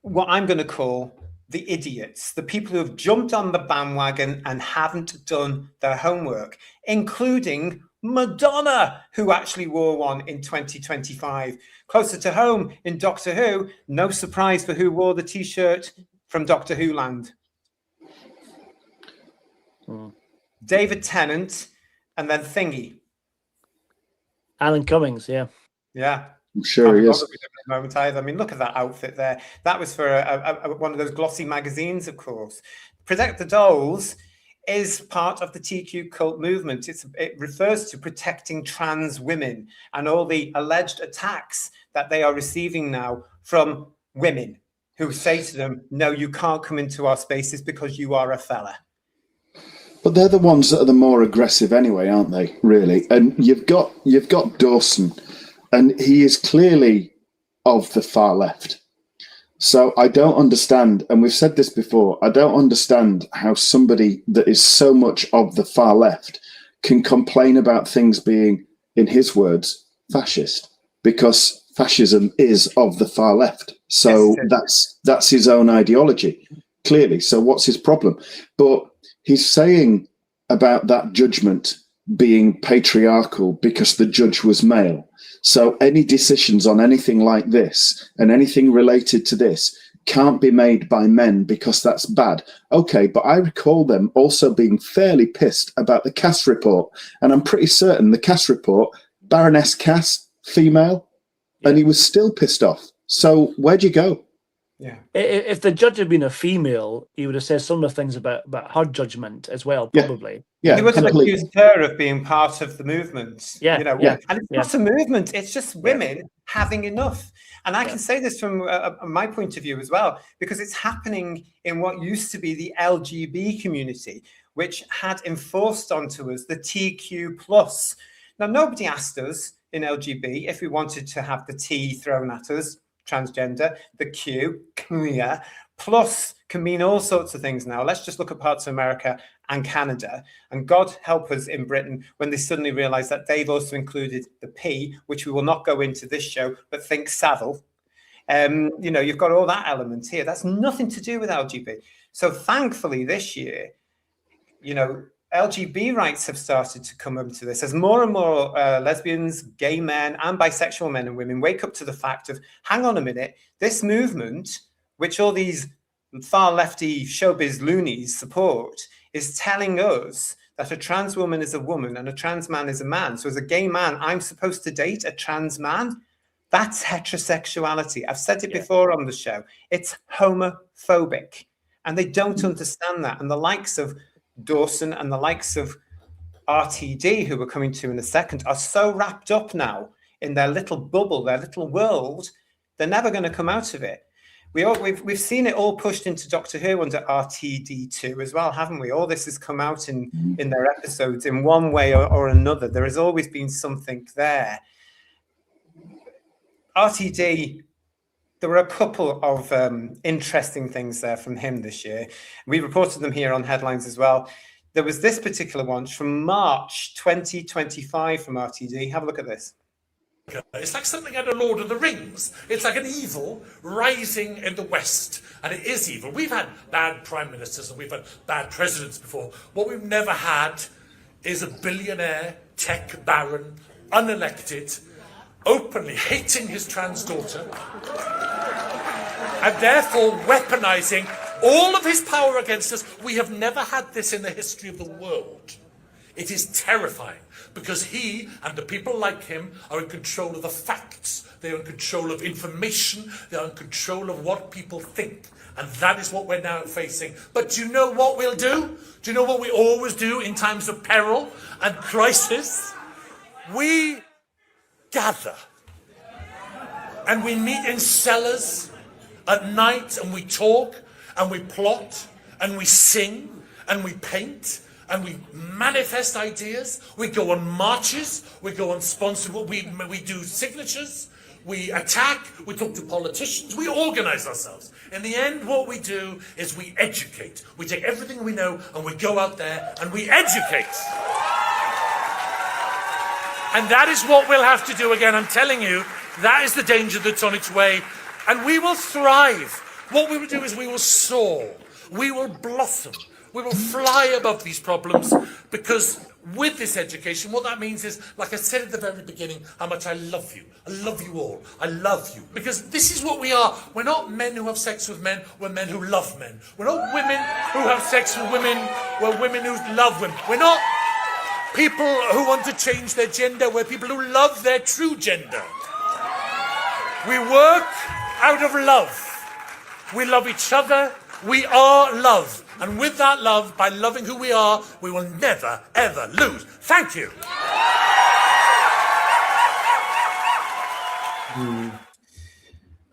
what I'm going to call the idiots, the people who have jumped on the bandwagon and haven't done their homework, including Madonna, who actually wore one in 2025. Closer to home in Doctor Who, no surprise for who wore the T-shirt from Doctor Who land. David Tennant, and then Thingy. Alan Cummings, yeah. I'm sure he is. Moment either. I mean, look at that outfit there. That was for one of those glossy magazines, of course. Protect the Dolls is part of the TQ cult movement. It refers to protecting trans women and all the alleged attacks that they are receiving now from women who say to them, no, you can't come into our spaces because you are a fella. But they're the ones that are the more aggressive anyway, aren't they, really? And you've got Dawson, and he is clearly of the far left. So I don't understand, and we've said this before, I don't understand how somebody that is so much of the far left can complain about things being, in his words, fascist, because fascism is of the far left. So that's his own ideology, clearly. So what's his problem? But he's saying about that judgment being patriarchal because the judge was male. So any decisions on anything like this and anything related to this can't be made by men because that's bad. Okay, but I recall them also being fairly pissed about the Cass report. And I'm pretty certain the Cass report, Baroness Cass, female, and he was still pissed off. So where'd you go? Yeah. If the judge had been a female, he would have said similar things about her judgment as well, probably. Yeah, he would have accused her of being part of the movement. Yeah, you know, and it's not a movement; it's just women having enough. And I can say this from my point of view as well, because it's happening in what used to be the LGB community, which had enforced onto us the TQ plus. Now, nobody asked us in LGB if we wanted to have the T thrown at us. Transgender, the Q, queer, plus can mean all sorts of things now. Let's just look at parts of America and Canada. And God help us in Britain when they suddenly realize that they've also included the P, which we will not go into this show, but think Savile. You know, you've got all that element here. That's nothing to do with LGBT. So thankfully this year, you know, LGB rights have started to come into this as more and more lesbians, gay men, and bisexual men and women wake up to the fact of, hang on a minute, this movement, which all these far lefty showbiz loonies support, is telling us that a trans woman is a woman and a trans man is a man. So as a gay man, I'm supposed to date a trans man? That's heterosexuality. I've said it before on the show. It's homophobic. And they don't understand that. And the likes of Dawson and the likes of RTD, who we're coming to in a second, are so wrapped up now in their little bubble, their little world, they're never going to come out of it. We've seen it all pushed into Doctor Who under RTD2 as well, haven't we? All this has come out in their episodes in one way or another. There has always been something there. RTD there were a couple of interesting things there from him this year. We reported them here on Headlines as well. There was this particular one from March 2025 from RTD. Have a look at this. It's like something out of Lord of the Rings. It's like an evil rising in the West, and it is evil. We've had bad prime ministers and we've had bad presidents before. What we've never had is a billionaire tech baron, unelected, openly hating his trans daughter, and therefore weaponizing all of his power against us. We have never had this in the history of the world. It is terrifying because he and the people like him are in control of the facts. They are in control of information. They are in control of what people think. And that is what we're now facing. But do you know what we'll do? Do you know what we always do in times of peril and crisis? We gather. And we meet in cellars at night and we talk and we plot and we sing and we paint. And we manifest ideas, we go on marches, we go on sponsored, we do signatures, we attack, we talk to politicians, we organise ourselves. In the end, what we do is we educate. We take everything we know and we go out there and we educate. And that is what we'll have to do again. I'm telling you, that is the danger that's on its way. And we will thrive. What we will do is we will soar. We will blossom. We will fly above these problems because with this education, what that means is, like I said at the very beginning, how much I love you. I love you all. I love you. Because this is what we are. We're not men who have sex with men. We're men who love men. We're not women who have sex with women. We're women who love women. We're not people who want to change their gender. We're people who love their true gender. We work out of love. We love each other. We are love. And with that love, by loving who we are, we will never, ever lose. Thank you.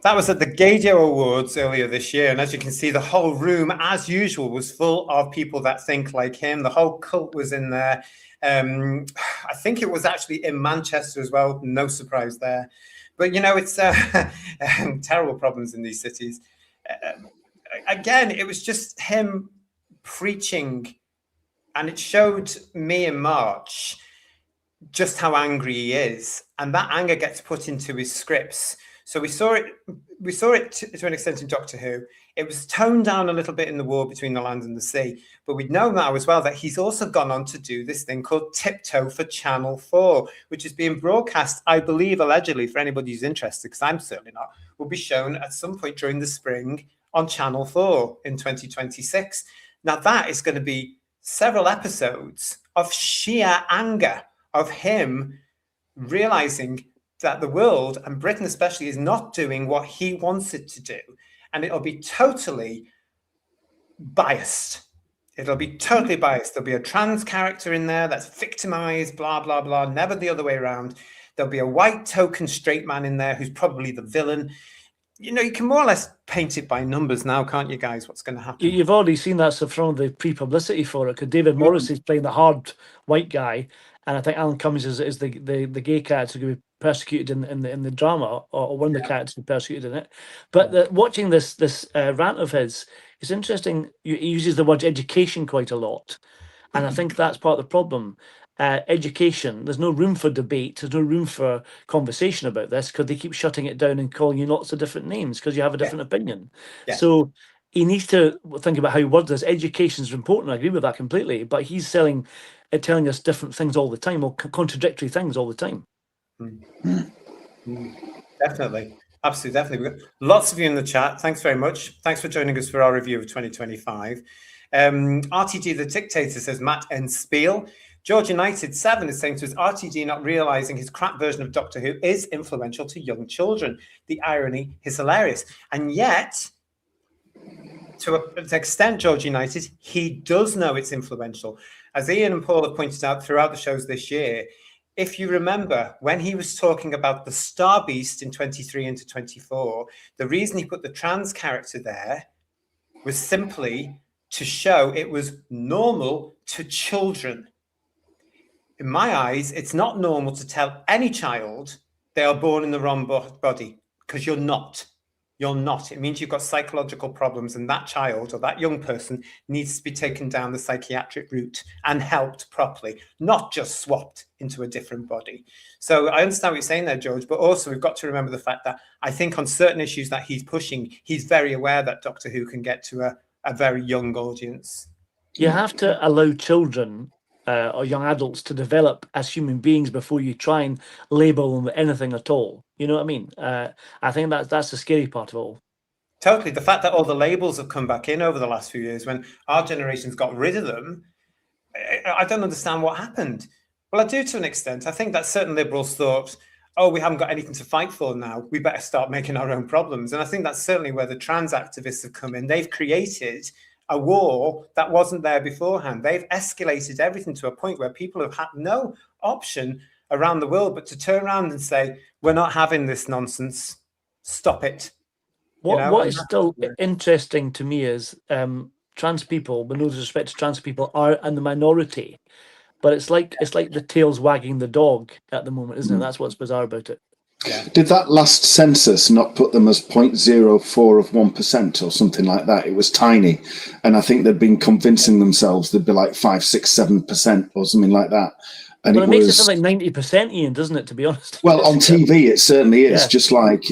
That was at the Gaydio Awards earlier this year. And as you can see, the whole room, as usual, was full of people that think like him. The whole cult was in there. I think it was actually in Manchester as well. No surprise there. But, you know, it's terrible problems in these cities. Again, it was just him preaching, and it showed me in March just how angry he is, and that anger gets put into his scripts. So we saw it to an extent in Doctor Who. It was toned down a little bit in The War Between the Land and the Sea, but we know now as well that he's also gone on to do this thing called Tiptoe for Channel 4, which is being broadcast, I believe, allegedly, for anybody who's interested, because I'm certainly not, will be shown at some point during the spring on Channel 4 in 2026. Now that is going to be several episodes of sheer anger of him realizing that the world, and Britain especially, is not doing what he wants it to do. And it'll be totally biased. It'll be totally biased. There'll be a trans character in there that's victimized, blah, blah, blah, never the other way around. There'll be a white token straight man in there who's probably the villain. You know, you can more or less paint it by numbers now, can't you guys, what's going to happen? You've already seen that from the pre-publicity for it, because David Morris is playing the hard white guy, and I think Alan Cummings is the gay character going to be persecuted in the drama, or one of the characters to be persecuted in it. But watching this rant of his, it's interesting. He uses the word education quite a lot, and I think that's part of the problem. Education, there's no room for debate, there's no room for conversation about this, because they keep shutting it down and calling you lots of different names because you have a different opinion. So he needs to think about how he words this. Education is important, I agree with that completely, but he's telling us different things all the time, or contradictory things all the time. Definitely, absolutely, definitely. We've got lots of you in the chat. Thanks very much. Thanks for joining us for our review of 2025. RTG the Dictator says Matt and Spiel. George United 7 is saying to us, RTD not realizing his crap version of Doctor Who is influential to young children. The irony is hilarious. And yet, to an extent, George United, he does know it's influential. As Ian and Paul have pointed out throughout the shows this year, if you remember, when he was talking about the Star Beast in 23 into 24, the reason he put the trans character there was simply to show it was normal to children. In my eyes, it's not normal to tell any child they are born in the wrong body, because you're not. You're not. It means you've got psychological problems, and that child or that young person needs to be taken down the psychiatric route and helped properly, not just swapped into a different body. So I understand what you're saying there, George, but also we've got to remember the fact that I think on certain issues that he's pushing, he's very aware that Doctor Who can get to a very young audience. You have to allow children or young adults to develop as human beings before you try and label them with anything at all. You know what I mean? I think that's the scary part of it all. Totally. The fact that all the labels have come back in over the last few years when our generation's got rid of them, I don't understand what happened. Well, I do to an extent. I think that certain liberals thought, oh, we haven't got anything to fight for now. We better start making our own problems. And I think that's certainly where the trans activists have come in. They've created a war that wasn't there beforehand. They've escalated everything to a point where people have had no option around the world but to turn around and say, we're not having this nonsense. Stop it. What is still interesting to me is trans people, with no disrespect to trans people, are in the minority. But it's like the tail's wagging the dog at the moment, isn't it? That's what's bizarre about it. Yeah. Did that last census not put them as 0.04 of 1% or something like that? It was tiny. And I think they'd been convincing themselves they'd be like 5, 6, 7% or something like that. And Well, it makes it sound like 90%, Ian, doesn't it, to be honest? Well, on TV, it certainly is. Yeah.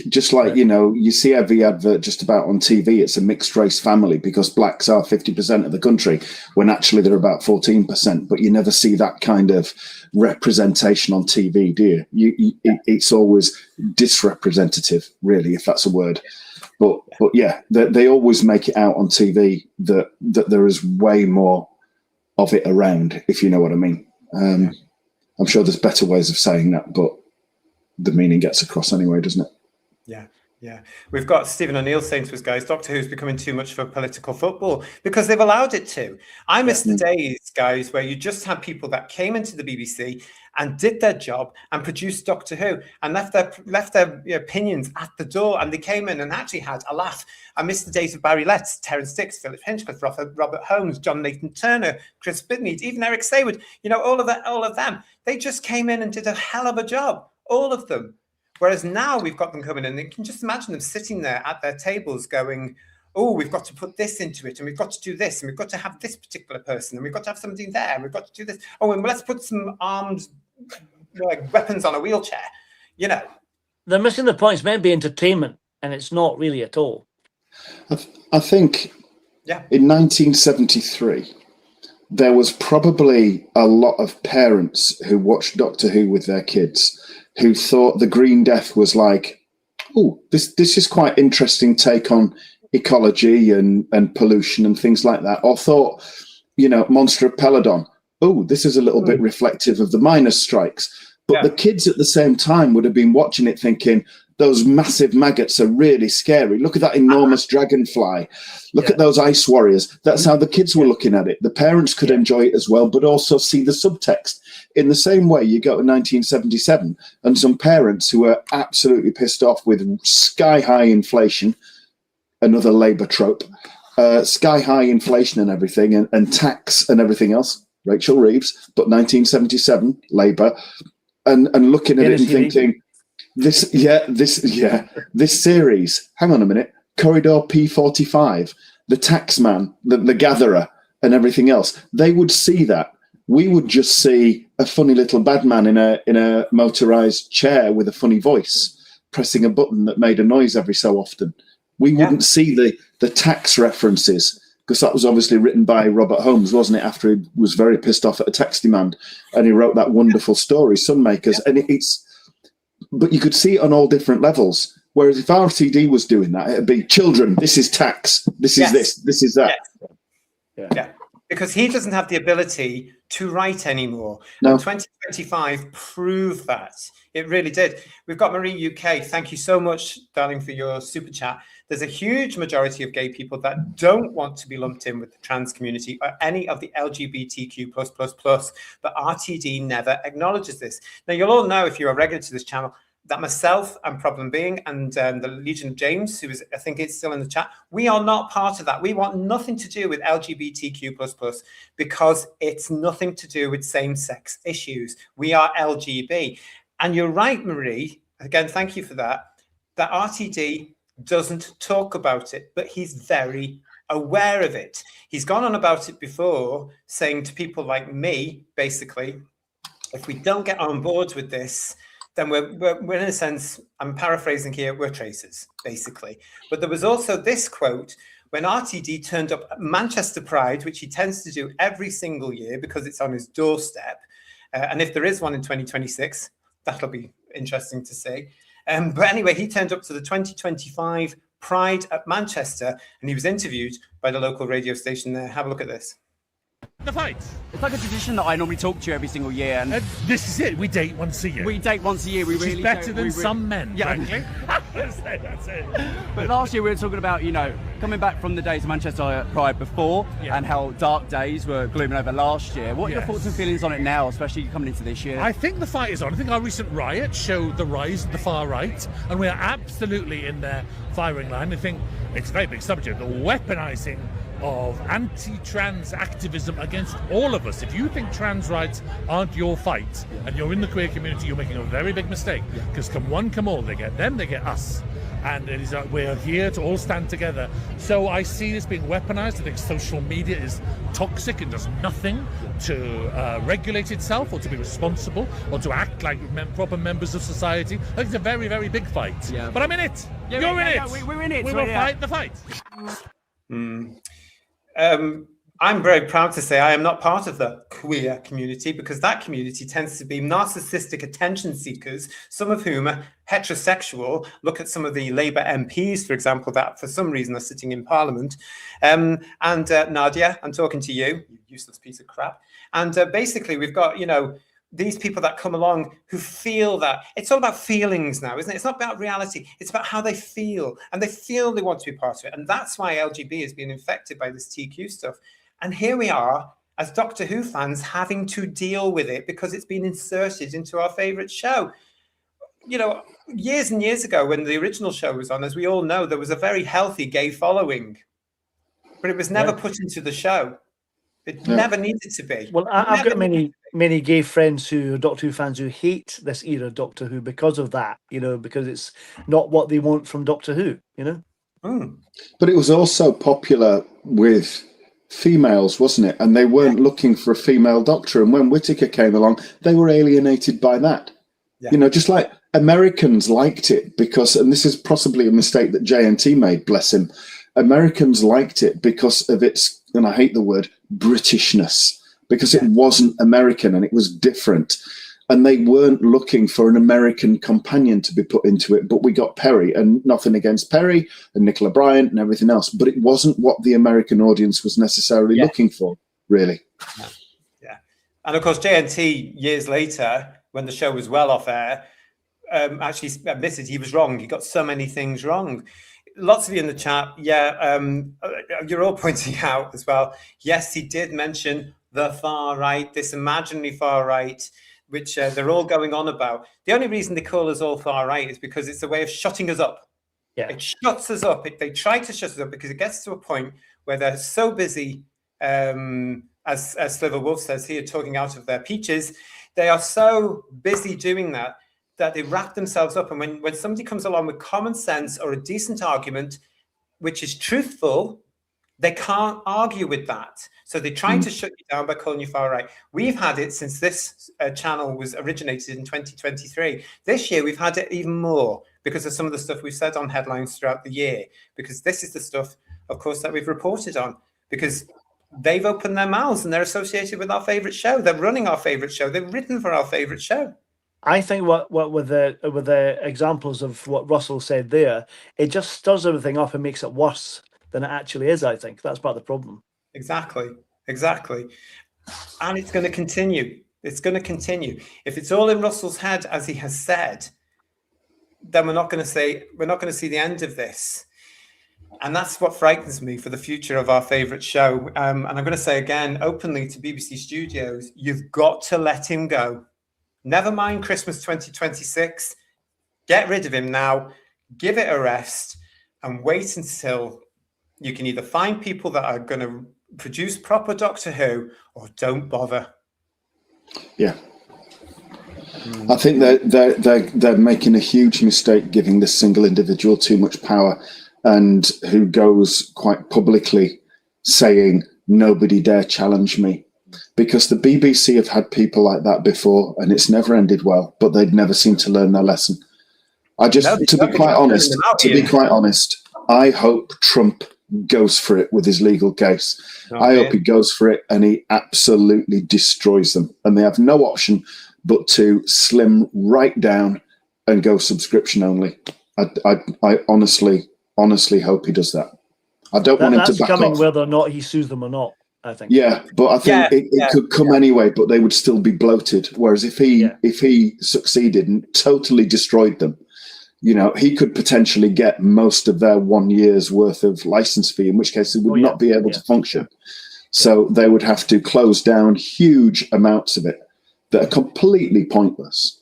Just like you know, you see every advert just about on TV, it's a mixed race family because blacks are 50% of the country when actually they're about 14%. But you never see that kind of representation on TV, do you? It's always disrepresentative, really, if that's a word. But yeah, they always make it out on TV that there is way more of it around, if you know what I mean. I'm sure there's better ways of saying that, but the meaning gets across anyway, doesn't it? Yeah. We've got Stephen O'Neill saying to us, guys, Doctor Who's becoming too much for political football because they've allowed it to. I miss the days, guys, where you just had people that came into the BBC and did their job and produced Doctor Who and left their opinions at the door, and they came in and actually had a laugh. I miss the days of Barry Letts, Terence Dix, Philip Hinchcliffe, Robert Holmes, John Nathan Turner, Chris Bidmead, even Eric Saywood. All of them. They just came in and did a hell of a job, all of them. Whereas now we've got them coming in, and you can just imagine them sitting there at their tables going, oh, we've got to put this into it, and we've got to do this, and we've got to have this particular person, and we've got to have somebody there, and we've got to do this. Oh, and let's put some armed weapons on a wheelchair. They're missing the point. It's meant to be entertainment, and it's not really at all. I think in 1973, there was probably a lot of parents who watched Doctor Who with their kids who thought the Green Death was like, oh, this is quite interesting take on ecology and pollution and things like that. Or thought, Monster of Peladon, oh, this is a little bit reflective of the miners' strikes. But the kids at the same time would have been watching it thinking, those massive maggots are really scary. Look at that enormous dragonfly. Look at those ice warriors. That's how the kids were looking at it. The parents could enjoy it as well, but also see the subtext. In the same way, you go to 1977 and some parents who are absolutely pissed off with sky-high inflation, another Labour trope, sky-high inflation and everything, and tax and everything else, Rachel Reeves, but 1977, Labour, and looking at it and thinking, this series, hang on a minute, Corridor P45, the taxman, the gatherer, and everything else, they would see that. We would just see a funny little bad man in a motorized chair with a funny voice, pressing a button that made a noise every so often. We wouldn't see the tax references, because that was obviously written by Robert Holmes, wasn't it, after he was very pissed off at a tax demand, and he wrote that wonderful story, Sunmakers, and but you could see it on all different levels. Whereas if RTD was doing that, it'd be children, this is tax, this is this is that. Yeah. Because he doesn't have the ability to write anymore. No. And 2025 proved that. It really did. We've got Marie UK. Thank you so much, darling, for your super chat. There's a huge majority of gay people that don't want to be lumped in with the trans community or any of the LGBTQ++, but RTD never acknowledges this. Now, you'll all know, if you're a regular to this channel, that myself and Problem Being and the Legion of James, who is, I think it's still in the chat, we are not part of that. We want nothing to do with LGBTQ++, because it's nothing to do with same-sex issues. We are LGB. And you're right, Marie, again, thank you for that, that RTD doesn't talk about it, but he's very aware of it. He's gone on about it before, saying to people like me, basically, if we don't get on board with this, then we're in a sense, I'm paraphrasing here, we're traitors, basically. But there was also this quote when RTD turned up at Manchester Pride, which he tends to do every single year because it's on his doorstep. And if there is one in 2026, that'll be interesting to see. But anyway, he turned up to the 2025 Pride at Manchester, and he was interviewed by the local radio station there. Have a look at this. The fight. It's like a tradition that I normally talk to you every single year, and This is it. We date once a year. we date once a year. We Which really is better do- than we some men, Yeah. frankly. That's it. But last year we were talking about, coming back from the days of Manchester Pride before, Yeah. and how dark days were glooming over last year. What are your Yes. thoughts and feelings on it now, especially coming into this year? I think the fight is on. I think our recent riot showed the rise of the far right, and we are absolutely in their firing line. I think it's a very big subject, the weaponising of anti-trans activism against all of us. If you think trans rights aren't your fight, and you're in the queer community, you're making a very big mistake. Because come one, come all, they get them, they get us. And it is we're here to all stand together. So I see this being weaponized. I think social media is toxic and does nothing to regulate itself or to be responsible or to act like proper members of society. I think it's a very, very big fight. Yeah. But I'm in it. Yeah, You're in yeah, it. yeah, we're in it. We So, will yeah. fight the fight. I'm very proud to say I am not part of the queer community because that community tends to be narcissistic attention seekers, some of whom are heterosexual. Look at some of the Labour MPs, for example, that for some reason are sitting in Parliament. And Nadia, I'm talking to you, you useless piece of crap. And basically we've got, these people that come along who feel that it's all about feelings now, isn't it? It's not about reality. It's about how they feel, and they feel they want to be part of it. And that's why LGB has been infected by this TQ stuff. And here we are as Doctor Who fans having to deal with it because it's been inserted into our favorite show. Years and years ago when the original show was on, as we all know, there was a very healthy gay following, but it was never put into the show. It never needed to be. Well, I've got many gay friends who are Doctor Who fans who hate this era of Doctor Who because of that, because it's not what they want from Doctor Who, But it was also popular with females, wasn't it? And they weren't looking for a female doctor. And when Whittaker came along, they were alienated by that. Yeah. Just like Americans liked it because, and this is possibly a mistake that JNT made, bless him, Americans liked it because of its, and I hate the word, Britishness, because it wasn't American and it was different. And they weren't looking for an American companion to be put into it. But we got Perry, and nothing against Perry and Nicola Bryant and everything else. But it wasn't what the American audience was necessarily looking for, really. Yeah. And of course, JNT, years later, when the show was well off air, actually admitted he was wrong. He got so many things wrong. Lots of you in the chat, you're all pointing out as well. Yes, he did mention the far right, this imaginary far right, which they're all going on about. The only reason they call us all far right is because it's a way of shutting us up. Yeah. It shuts us up. They try to shut us up because it gets to a point where they're so busy, as Sliver Wolf says here, talking out of their peaches. They are so busy doing that they wrap themselves up. And when somebody comes along with common sense or a decent argument, which is truthful, they can't argue with that. So they try to shut you down by calling you far right. We've had it since this channel was originated in 2023. This year, we've had it even more because of some of the stuff we've said on headlines throughout the year, because this is the stuff, of course, that we've reported on, because they've opened their mouths and they're associated with our favorite show. They're running our favorite show. They've written for our favorite show. I think what with the examples of what Russell said there, it just stirs everything up and makes it worse than it actually is. I think that's part of the problem. Exactly. And it's going to continue. It's going to continue. If it's all in Russell's head, as he has said, then we're not going to see the end of this. And that's what frightens me for the future of our favorite show. And I'm going to say again, openly to BBC Studios, you've got to let him go. Never mind Christmas 2026. Get rid of him now. Give it a rest and wait until you can either find people that are going to produce proper Doctor Who or don't bother. Yeah. I think they're making a huge mistake giving this single individual too much power, and who goes quite publicly saying nobody dare challenge me, because the BBC have had people like that before, and it's never ended well. But they'd never seem to learn their lesson. To be quite honest, I hope Trump goes for it with his legal case. I hope he goes for it and he absolutely destroys them, and they have no option but to slim right down and go subscription only. I honestly hope he does that. I don't want him to back off. That's coming whether or not he sues them or not, I think. Yeah, but I think it could come anyway, but they would still be bloated. Whereas if he succeeded and totally destroyed them, you know, he could potentially get most of their 1 year's worth of license fee, in which case they would not be able to function. So they would have to close down huge amounts of it that are completely pointless.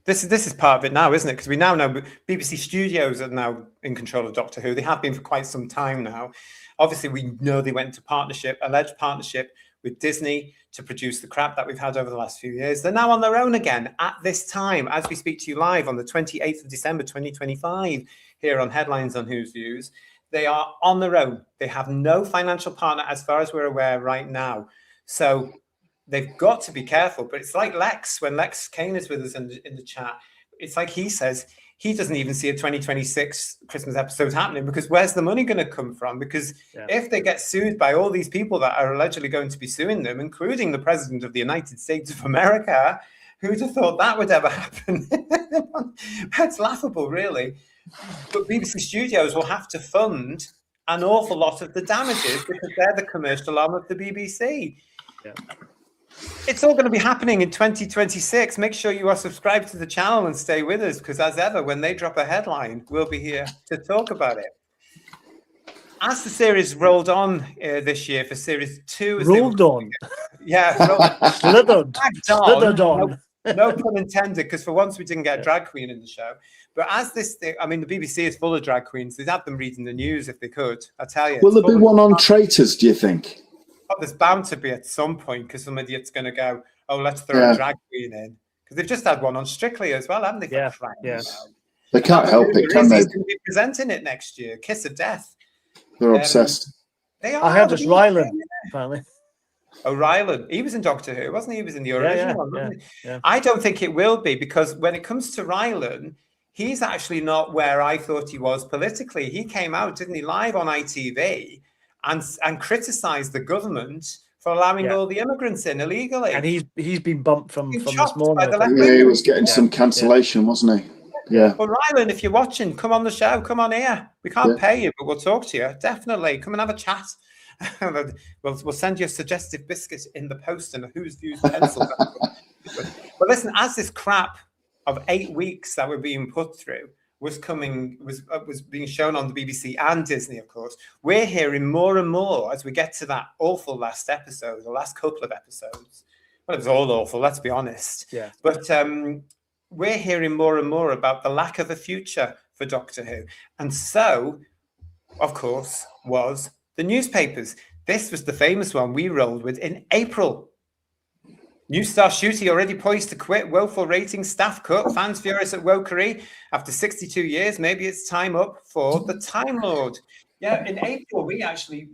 This is part of it now, isn't it? Because we now know BBC Studios are now in control of Doctor Who. They have been for quite some time now. Obviously, we know they went into alleged partnership with Disney to produce the crap that we've had over the last few years. They're now on their own again at this time, as we speak to you live on the 28th of December, 2025, here on Headlines on Whose Views. They are on their own. They have no financial partner as far as we're aware right now. So they've got to be careful. But it's like Lex, when Lex Kane is with us in the chat, it's like he says he doesn't even see a 2026 Christmas episode happening, because where's the money going to come from? Because if they get sued by all these people that are allegedly going to be suing them, including the President of the United States of America, who'd have thought that would ever happen? That's laughable, really. But BBC Studios will have to fund an awful lot of the damages because they're the commercial arm of the BBC. Yeah. It's all going to be happening in 2026. Make sure you are subscribed to the channel and stay with us, because as ever, when they drop a headline, we'll be here to talk about it. As the series rolled on this year for series 2, Slithered on. No pun intended, because for once we didn't get a drag queen in the show. But as this thing, I mean, the BBC is full of drag queens. They'd have them reading the news if they could. I tell you. Will there be one on Traitors, do you think? Oh, there's bound to be at some point, because some idiot's going to go, oh, let's throw a drag queen in. Because they've just had one on Strictly as well, haven't they? They can't help it, can they? He's going to be presenting it next year. Kiss of Death. They're obsessed. They are. I heard this Ryland, apparently. Oh, Ryland. He was in Doctor Who, wasn't he? He was in the original one, wasn't he? Yeah. I don't think it will be, because when it comes to Ryland, he's actually not where I thought he was politically. He came out, didn't he, live on ITV and criticised the government for allowing all the immigrants in illegally. And he's been bumped from this morning. Yeah, he was getting some cancellation, wasn't he? Yeah. Well, Ryland, if you're watching, come on the show. Come on here. We can't pay you, but we'll talk to you. Definitely. Come and have a chat. We'll send you a suggestive biscuit in the post and a Whose Views pencil. But listen, as this crap of 8 weeks that we're being put through was being shown on the BBC and Disney, of course, we're hearing more and more as we get to that awful last episode, the last couple of episodes. Well, it was all awful, let's be honest. Yeah. But we're hearing more and more about the lack of a future for Doctor Who. And so, of course, was the newspapers. This was the famous one we rolled with in April. New star Ncuti already poised to quit. Woeful ratings, staff cut, fans furious at wokery. After 62 years, maybe it's time up for the Time Lord. Yeah, in April, we actually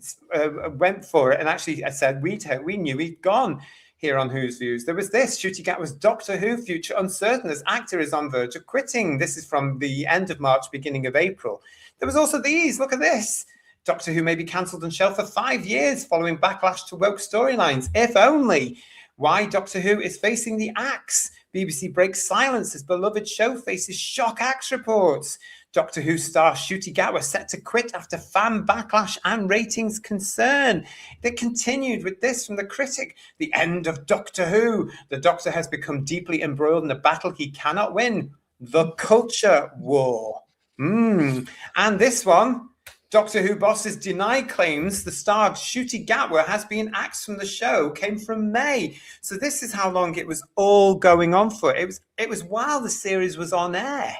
went for it. And actually, I said we knew he'd gone here on Whose Views. There was this. Ncuti Gatwa's Doctor Who future uncertain as actor is on verge of quitting. This is from the end of March, beginning of April. There was also these. Look at this. Doctor Who may be cancelled and shelved for 5 years following backlash to woke storylines. If only. Why Doctor Who is facing the axe. BBC breaks silence as beloved show faces shock axe reports. Doctor Who star Ncuti Gatwa set to quit after fan backlash and ratings concern. They continued with this from the critic. The end of Doctor Who. The Doctor has become deeply embroiled in a battle he cannot win. The culture war. And this one. Doctor Who bosses deny claims the star Ncuti Gatwa has been axed from the show came from May. So this is how long it was all going on for. It was while the series was on air.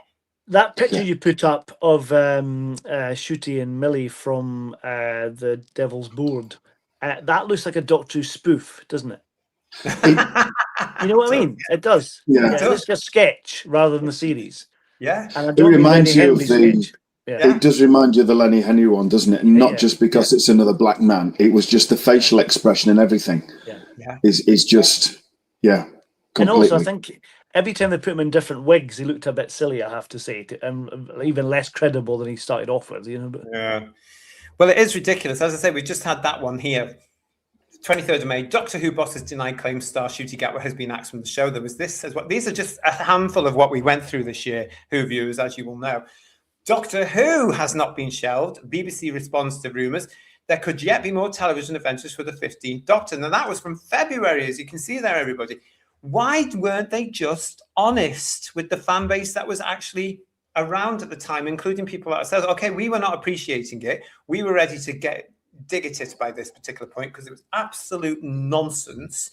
That picture you put up of Ncuti and Millie from the Devil's Board, that looks like a Doctor Who spoof, doesn't it? You know what I mean? It does. Yeah. Yeah, it's a sketch rather than the series. Yeah. And I It don't mean reminds Lenny you of Henry's sketch. Yeah. It does remind you of the Lenny Henry one, doesn't it? And not Yeah. just because it's another black man. It was just the facial expression and everything. Yeah. Is just And completely. also, I think every time they put him in different wigs, he looked a bit silly, I have to say, and even less credible than he started off with. You know. But, Yeah. Well, it is ridiculous. As I say, we just had that one here. 23rd of May, Doctor Who bosses denied claims star Ncuti Gatwa has been axed from the show. There was this as well. These are just a handful of what we went through this year, Who viewers, as you will know. Doctor Who has not been shelved. BBC responds to rumours. There could yet be more television adventures for the 15th Doctor. Now, that was from February, as you can see there, everybody. Why weren't they just honest with the fan base that was actually around at the time, including people that said, okay, we were not appreciating it. We were ready to get digited by this particular point because it was absolute nonsense.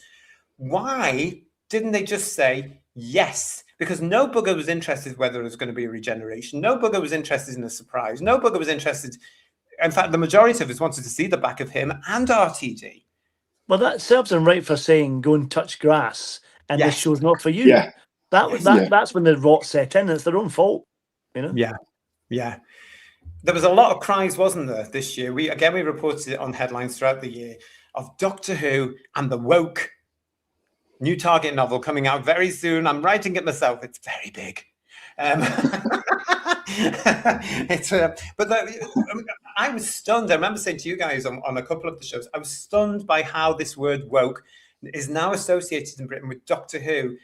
Why didn't they just say yes? Because no bugger was interested whether it was going to be a regeneration. No bugger was interested in a surprise. No bugger was interested. In fact, the majority of us wanted to see the back of him and RTD. well, that serves them right for saying go and touch grass, and this Yes. show's not for you. Yeah. That's when the rot set in. It's their own fault. You know. Yeah. There was a lot of cries, wasn't there, this year? We reported it on headlines throughout the year of Doctor Who and the woke new Target novel coming out very soon. I'm writing it myself. It's very big. I was stunned. I remember saying to you guys on a couple of the shows, I was stunned by how this word woke is now associated in Britain with Doctor Who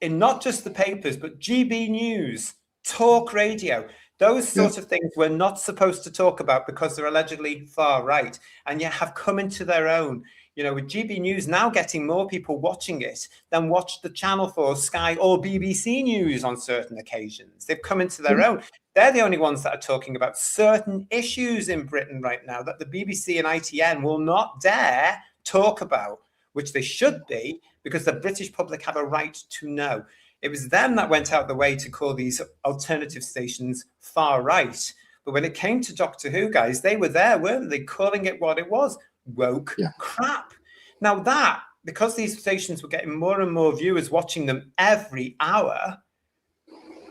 in not just the papers, but GB News, talk radio. Those sorts of things we're not supposed to talk about because they're allegedly far right, and yet have come into their own. You know, with GB News now getting more people watching it than watch the Channel 4, Sky, or BBC News on certain occasions. They've come into their own. They're the only ones that are talking about certain issues in Britain right now that the BBC and ITN will not dare talk about, which they should be, because the British public have a right to know. It was them that went out the way to call these alternative stations far right. But when it came to Doctor Who, guys, they were there, weren't they? Calling it what it was, woke crap. Now that, because these stations were getting more and more viewers watching them every hour,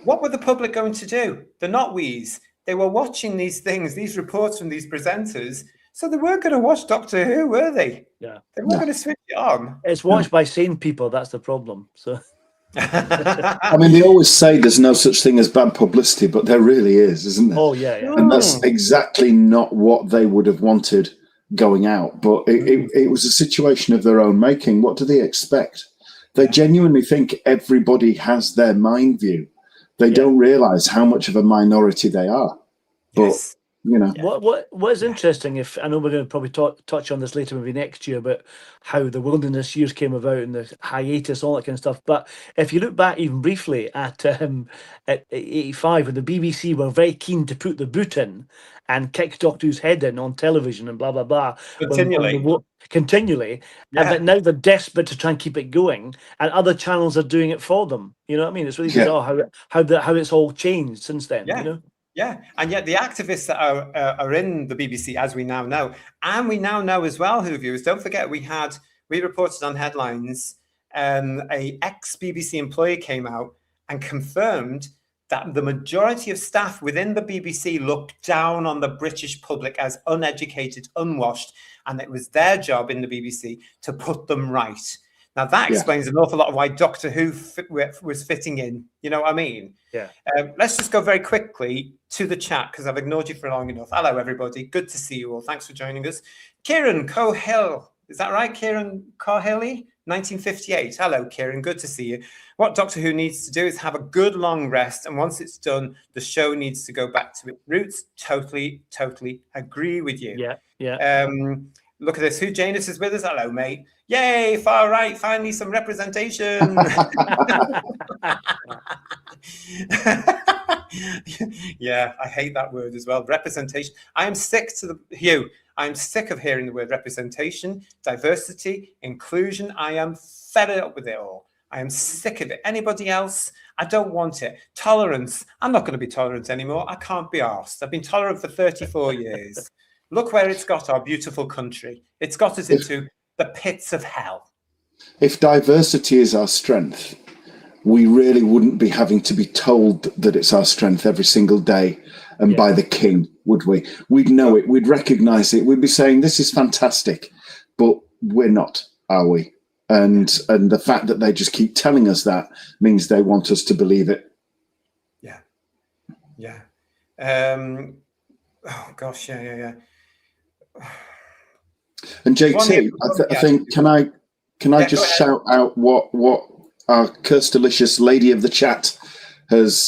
what were the public going to do? They're not we's. They were watching these things, these reports from these presenters, so they weren't going to watch Doctor Who, were they? Yeah. They weren't going to switch it on. It's watched by sane people. That's the problem. So. I mean, they always say there's no such thing as bad publicity, but there really is, isn't there? Oh yeah. And that's exactly not what they would have wanted going out. But it was a situation of their own making. What do they expect? They genuinely think everybody has their mind view. They don't realise how much of a minority they are. But you know, what is interesting, if I know we're going to probably touch on this later, maybe next year, but how the wilderness years came about and the hiatus, all that kind of stuff. But if you look back even briefly at 85, when the BBC were very keen to put the boot in and kick Doctor Who's head in on television and blah blah blah, continually, but now they're desperate to try and keep it going, and other channels are doing it for them. You know what I mean? It's really bizarre how it's all changed since then. You know. Yeah, and yet the activists that are in the BBC, as we now know, and we now know as well, Who viewers, don't forget we reported on headlines, a ex-BBC employee came out and confirmed that the majority of staff within the BBC looked down on the British public as uneducated, unwashed, and it was their job in the BBC to put them right. Now, that explains an awful lot of why Doctor Who was fitting in. You know what I mean? Yeah. Let's just go very quickly to the chat because I've ignored you for long enough. Hello, everybody. Good to see you all. Thanks for joining us. Kieran Cohill. Is that right? Kieran Cohilly? 1958. Hello, Kieran. Good to see you. What Doctor Who needs to do is have a good long rest. And once it's done, the show needs to go back to its roots. Totally agree with you. Yeah. Look at this. Who Janus is with us. Hello, mate. Yay, far right. Finally, some representation. Yeah, I hate that word as well. Representation. I am sick of hearing the word representation, diversity, inclusion. I am fed up with it all. I am sick of it. Anybody else? I don't want it. Tolerance. I'm not going to be tolerant anymore. I can't be arsed. I've been tolerant for 34 years. Look where it's got our beautiful country. It's got us into the pits of hell. If diversity is our strength, we really wouldn't be having to be told that it's our strength every single day and by the king, would we? We'd know it. We'd recognise it. We'd be saying, this is fantastic, but we're not, are we? And the fact that they just keep telling us that means they want us to believe it. Yeah. Oh gosh, yeah. And JT, I think, can I just shout out what our Kirstelicious lady of the chat has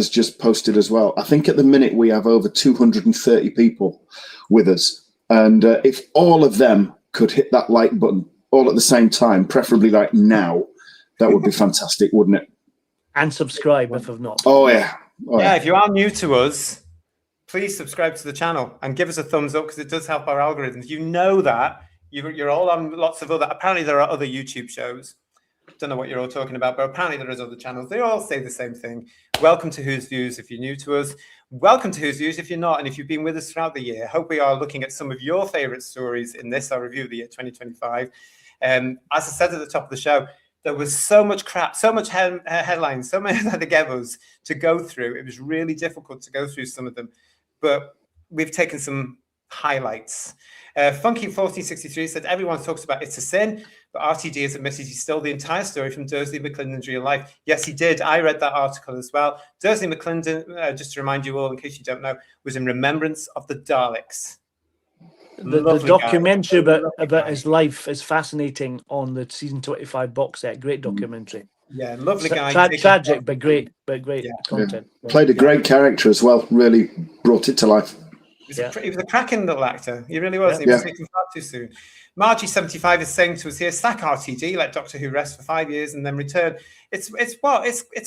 just posted as well. I think at the minute we have over 230 people with us, and if all of them could hit that like button all at the same time, preferably like now, that would be fantastic, wouldn't it? And subscribe if I've not. Oh yeah. If you are new to us, please subscribe to the channel and give us a thumbs up, because it does help our algorithms. You know that. You're all on lots of other, apparently there are other YouTube shows. Don't know what you're all talking about, but apparently there is other channels. They all say the same thing. Welcome to Who's Views if you're new to us. Welcome to Who's Views if you're not, and if you've been with us throughout the year. Hope we are looking at some of your favourite stories in this, our review of the year 2025. As I said at the top of the show, there was so much crap, so much headlines, so many Gevos to go through. It was really difficult to go through some of them, but we've taken some highlights. Funky1463 said, everyone talks about It's a Sin, but RTD has admitted he stole the entire story from Dursley McClendon's real life. Yes, he did. I read that article as well. Dursley McClendon, just to remind you all, in case you don't know, was in Remembrance of the Daleks. The documentary about his life is fascinating on the season 25 box set. Great documentary. Yeah, lovely guy. Tragic, but great content. Yeah. Played a great character as well. Really brought it to life. He was a cracking little actor. He really was. He was taken far too soon. Margie75 is saying to us here, sack RTD, let Doctor Who rest for 5 years and then return. It's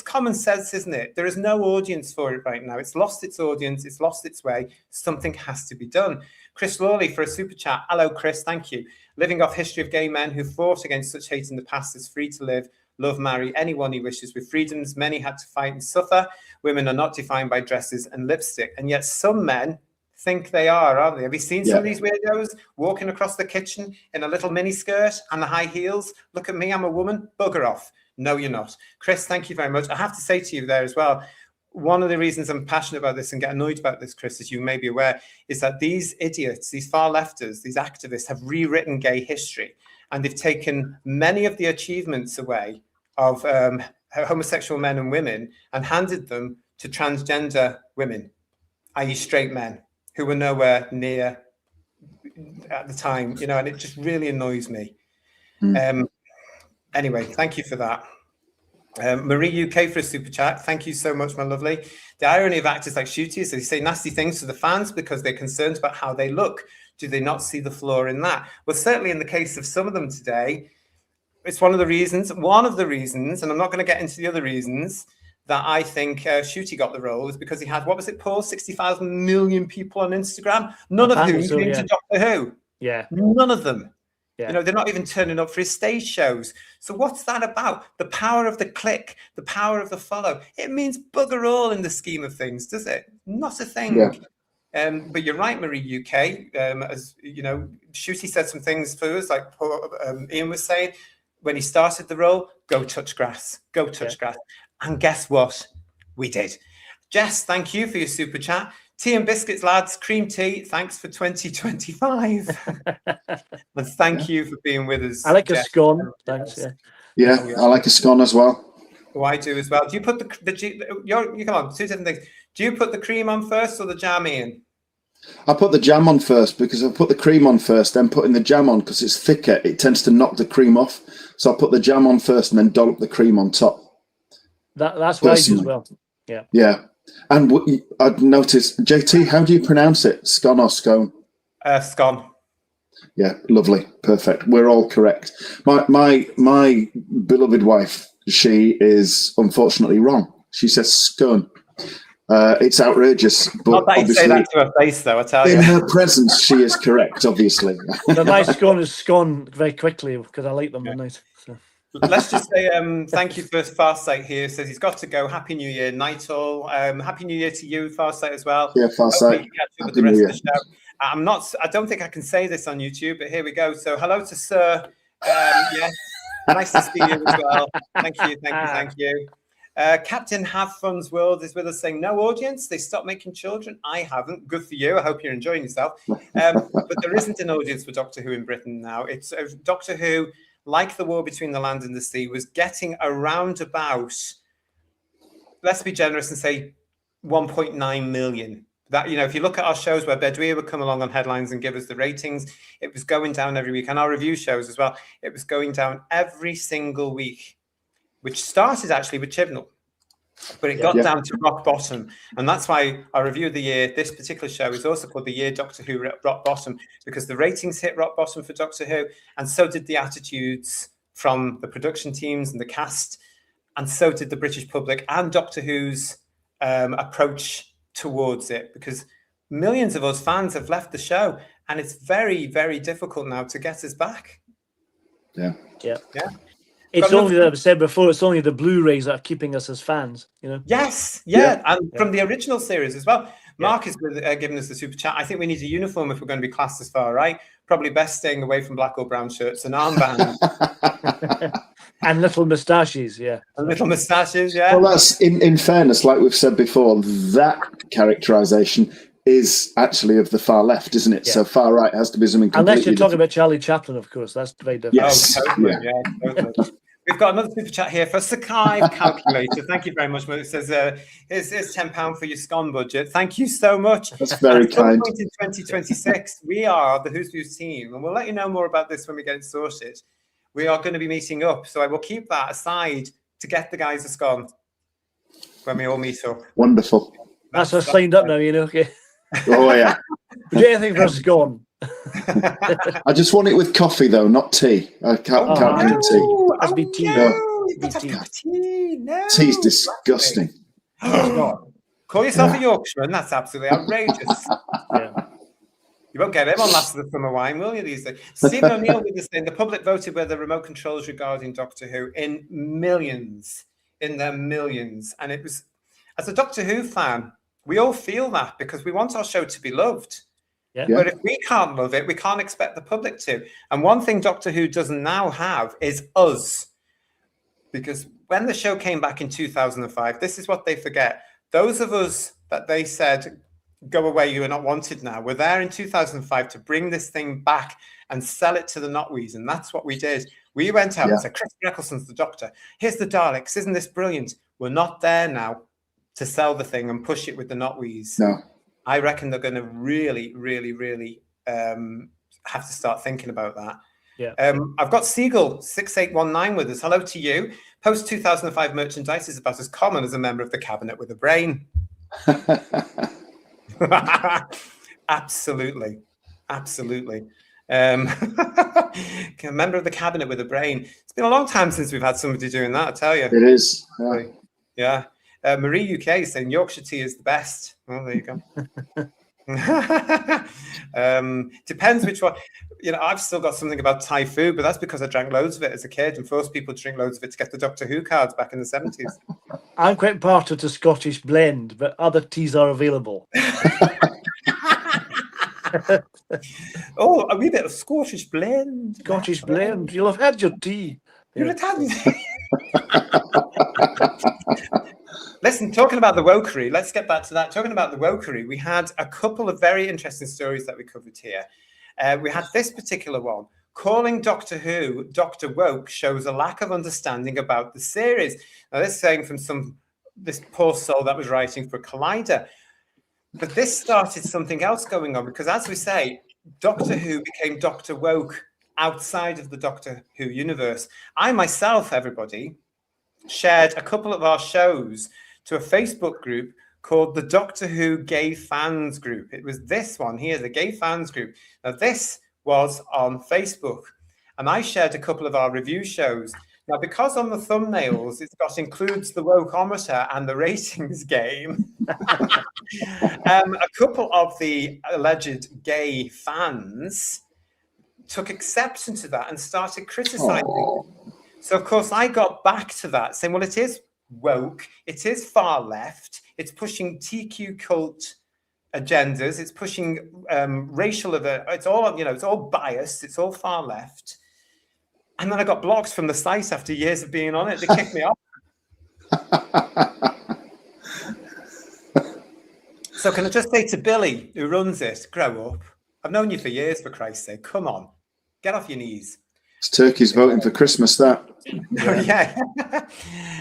common sense, isn't it? There is no audience for it right now. It's lost its audience. It's lost its way. Something has to be done. Chris Lawley for a super chat. Hello, Chris. Thank you. Living off history of gay men who fought against such hate in the past is free to live, love, marry anyone he wishes with freedoms many had to fight and suffer. Women are not defined by dresses and lipstick. And yet some men think they are, aren't they? Have you seen some of these weirdos walking across the kitchen in a little mini skirt and the high heels? Look at me, I'm a woman. Bugger off. No, you're not. Chris, thank you very much. I have to say to you there as well, one of the reasons I'm passionate about this and get annoyed about this, Chris, as you may be aware, is that these idiots, these far lefters, these activists have rewritten gay history, and they've taken many of the achievements away of homosexual men and women and handed them to transgender women, i.e. straight men, who were nowhere near at the time, and it just really annoys me. Anyway, thank you for that. Marie UK for a super chat. Thank you so much, my lovely. The irony of actors like Shooty is they say nasty things to the fans because they're concerned about how they look. Do they not see the flaw in that? Well, certainly in the case of some of them today, it's one of the reasons, and I'm not going to get into the other reasons, that I think Shooty got the role is because he had, what was it, Paul? 65 million people on Instagram, none of whom came to Doctor Who. Yeah. None of them. Yeah. They're not even turning up for his stage shows. So what's that about? The power of the click, the power of the follow. It means bugger all in the scheme of things, does it? Not a thing. Yeah. But you're right, Marie UK. As you know, Shooty said some things for us, like Ian was saying, when he started the role, go touch grass, grass. And guess what? We did. Jess, thank you for your super chat. Tea and biscuits, lads. Cream tea. Thanks for 2025. And thank you for being with us. I like Jess. a scone. Thanks. Yeah, I like a scone as well. Oh, I do as well. Do you put you come on, two different things. Do you put the cream on first or the jam in? I put the jam on first because I put the cream on first, then putting the jam on because it's thicker. It tends to knock the cream off. So I put the jam on first and then dollop the cream on top. That's right as well. Yeah. Yeah. And I'd noticed, JT, how do you pronounce it? Scone or scone? Scone. Yeah, lovely. Perfect. We're all correct. My beloved wife, she is unfortunately wrong. She says scone. It's outrageous. But not that you say that to her face, though, I tell you. In her presence, she is correct, obviously. The nice scone is scone very quickly because I like them at night. So. Let's just say thank you for Farsight here. Says he's got to go. Happy New Year, Nightal. Happy New Year to you, Farsight, as well. Yeah, Farsight. Happy New Year. Of the show. I don't think I can say this on YouTube, but here we go. So hello to Sir. Yes. Nice to see you as well. Thank you. Captain Have Fun's World is with us saying, no audience, they stopped making children. I haven't. Good for you. I hope you're enjoying yourself. But there isn't an audience for Doctor Who in Britain now. It's Doctor Who, like the war between the land and the sea, was getting around about, let's be generous and say 1.9 million. That, you know, if you look at our shows where Bedouin would come along on headlines and give us the ratings, it was going down every week. And our review shows as well, it was going down every single week, which started actually with Chibnall. But it got down to rock bottom. And that's why our review of the year, this particular show, is also called The Year Doctor Who Rock Bottom, because the ratings hit rock bottom for Doctor Who, and so did the attitudes from the production teams and the cast, and so did the British public and Doctor Who's approach towards it, because millions of us fans have left the show, and it's very, very difficult now to get us back. Yeah. It's only, that I've said before, it's only the Blu-rays that are keeping us as fans, you know? Yes, and from the original series as well. Mark is giving us the super chat. I think we need a uniform if we're going to be classed as far right. Probably best staying away from black or brown shirts and armbands. And little moustaches, And little moustaches, Well, that's, in fairness, like we've said before, that characterization is actually of the far left, isn't it? So far right has to be something completely unless you're talking about Charlie Chaplin, of course. That's very different. Yes. Totally. Totally. We've got another super chat here for Sakai Calculator. Thank you very much. It says, here's £10 for your scone budget. Thank you so much. That's very kind. In 2026, we are the Who's Views team, and we'll let you know more about this when we get it sorted. We are going to be meeting up, so I will keep that aside to get the guys a scone when we all meet up. Wonderful. That's us signed up now, you know. Okay. Oh, yeah. Do anything for a scone. I just want it with coffee, though, not tea. I can't drink tea. Must be tea. No. Tea's disgusting. Call yourself a Yorkshireman? That's absolutely outrageous. You won't get him on Last of the Summer Wine, will you, these days? Stephen O'Neill with this thing. The public voted with the remote controls regarding Doctor Who in millions. And it was, as a Doctor Who fan, we all feel that because we want our show to be loved. But if we can't love it, we can't expect the public to. And one thing Doctor Who doesn't now have is us. Because when the show came back in 2005, this is what they forget. Those of us that they said, go away, you are not wanted now, were there in 2005 to bring this thing back and sell it to the Notwees. And that's what we did. We went out and said, Chris Eccleston's the Doctor. Here's the Daleks. Isn't this brilliant? We're not there now to sell the thing and push it with the Notwees. No. I reckon they're going to really, really, really have to start thinking about that. I've got Siegel 6819 with us. Hello to you. Post 2005 merchandise is about as common as a member of the cabinet with a brain. Absolutely. A member of the cabinet with a brain. It's been a long time since we've had somebody doing that, I tell you. It is. Yeah. Marie UK is saying Yorkshire tea is the best. Well, there you go. Depends which one. You know, I've still got something about Thai food, but that's because I drank loads of it as a kid and forced people to drink loads of it to get the Doctor Who cards back in the 70s. I'm quite part of the Scottish blend, but other teas are available. Oh, a wee bit of Scottish blend. Scottish blend. You'll have had your tea. You'll have had Listen, talking about the wokery, let's get back to that. Talking about the wokery, we had a couple of very interesting stories that we covered here. We had this particular one. Calling Doctor Who Dr. Woke shows a lack of understanding about the series. Now, this is saying from this poor soul that was writing for Collider. But this started something else going on because, as we say, Doctor Who became Dr. Woke outside of the Doctor Who universe. I myself, everybody, shared a couple of our shows to a Facebook group called the Doctor Who Gay Fans Group. It was this one here, the Gay Fans Group. Now, this was on Facebook, and I shared a couple of our review shows. Now, because on the thumbnails, includes the wokeometer and the ratings game, a couple of the alleged gay fans took exception to that and started criticizing it. So, of course, I got back to that, saying, well, it is woke, it is far left, it's pushing TQ cult agendas, it's pushing racial, it's all, it's all biased, it's all far left. And then I got blocked from the site after years of being on it. They kicked me off. So can I just say to Billy, who runs it, grow up. I've known you for years, for Christ's sake. Come on, get off your knees. It's turkeys voting for Christmas, that. Yeah.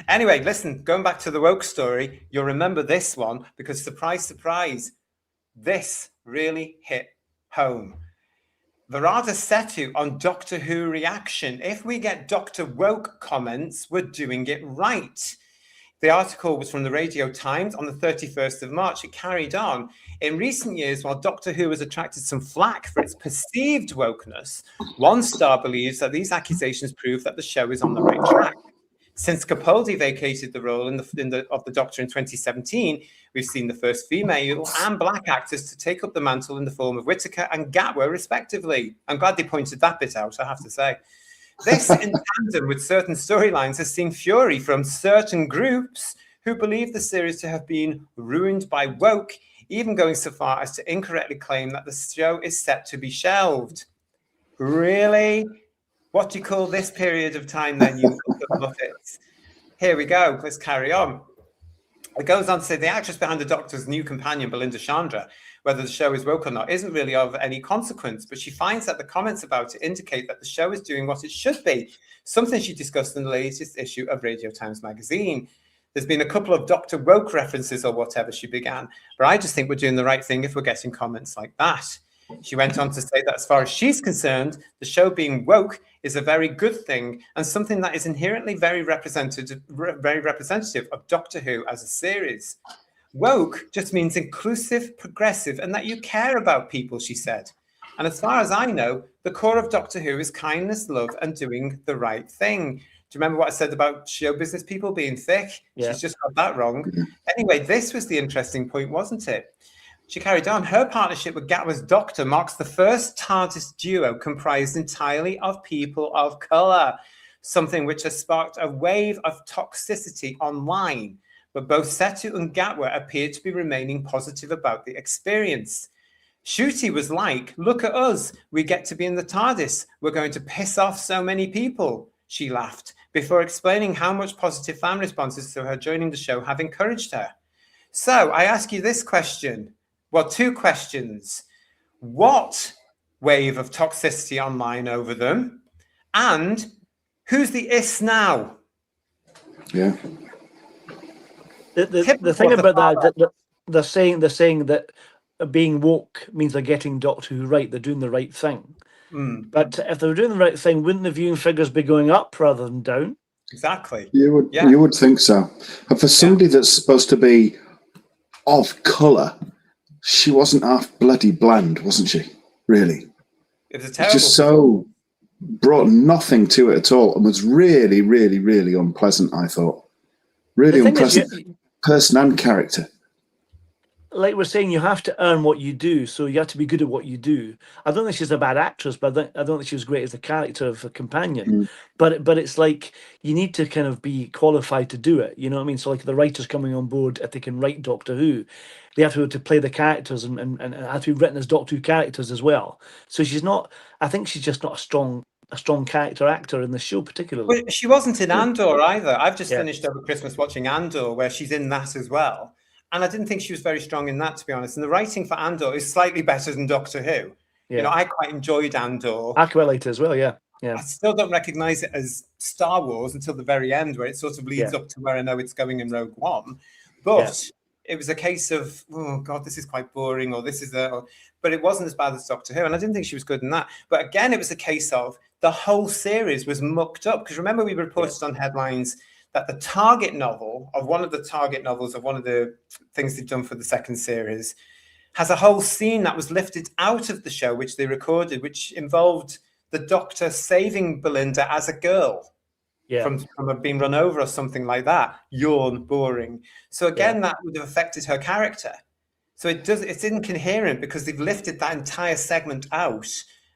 Anyway, listen, going back to the woke story, you'll remember this one because surprise, surprise, this really hit home. Virada Setu on Doctor Who reaction. If we get Dr. Woke comments, we're doing it right. The article was from the Radio Times on the 31st of March. It carried on. In recent years, while Doctor Who has attracted some flack for its perceived wokeness, one star believes that these accusations prove that the show is on the right track. Since Capaldi vacated the role of the Doctor in 2017, we've seen the first female and black actors to take up the mantle in the form of Whittaker and Gatwa, respectively. I'm glad they pointed that bit out, I have to say. This, in tandem with certain storylines, has seen fury from certain groups who believe the series to have been ruined by woke, even going so far as to incorrectly claim that the show is set to be shelved. Really? What do you call this period of time then, you Muppets? Here we go. Let's carry on. It goes on to say the actress behind the Doctor's new companion, Belinda Chandra, whether the show is woke or not, isn't really of any consequence, but she finds that the comments about it indicate that the show is doing what it should be, something she discussed in the latest issue of Radio Times magazine. There's been a couple of Dr. Woke references or whatever, she began, but I just think we're doing the right thing if we're getting comments like that. She went on to say that as far as she's concerned, the show being woke is a very good thing and something that is inherently very representative of Doctor Who as a series. Woke just means inclusive, progressive, and that you care about people, she said. And as far as I know, the core of Doctor Who is kindness, love, and doing the right thing. Do you remember what I said about show business people being thick? Yeah. She's just got that wrong. Anyway, this was the interesting point, wasn't it? She carried on. Her partnership with Gatwa's Doctor marks the first TARDIS duo comprised entirely of people of colour, something which has sparked a wave of toxicity online. But both Setu and Gatwa appeared to be remaining positive about the experience. Ncuti was like, look at us, we get to be in the TARDIS. We're going to piss off so many people, she laughed, before explaining how much positive fan responses to her joining the show have encouraged her. So I ask you this question. Well, two questions. What wave of toxicity online over them? And who's the is now? Yeah. The thing about that they're saying that being woke means they're getting Doctor Who right, they're doing the right thing. But if they were doing the right thing, wouldn't the viewing figures be going up rather than down? Exactly. You would think so. And for somebody that's supposed to be of colour, she wasn't half bloody bland, wasn't she? Really? It was a terrible. Just so brought nothing to it at all and was really, really, really unpleasant, I thought. Really unpleasant person and character. Like we're saying, you have to earn what you do, so you have to be good at what you do. I don't think she's a bad actress, but I don't think she was great as the character of a companion. But it's like you need to kind of be qualified to do it. You know what I mean? So like the writers coming on board, if they can write Doctor Who, they have to be able to play the characters and have to be written as Doctor Who characters as well. So she's not. I think she's just not a strong character actor in the show particularly. Well, she wasn't in Andor either. I've just finished over Christmas watching Andor, where she's in that as well. And I didn't think she was very strong in that, to be honest. And the writing for Andor is slightly better than Doctor Who. Yeah. You know, I quite enjoyed Andor. I quite liked it as well, yeah. I still don't recognise it as Star Wars until the very end, where it sort of leads up to where I know it's going in Rogue One. But it was a case of, oh, God, this is quite boring, or this is but it wasn't as bad as Doctor Who. And I didn't think she was good in that. But again, it was a case of the whole series was mucked up. Because remember, we reported on headlines that the target novel of one of the things they've done for the second series has a whole scene that was lifted out of the show, which they recorded, which involved the Doctor saving Belinda as a girl from being run over or something like that. Yawn, boring. So again, that would have affected her character. So it's incoherent because they've lifted that entire segment out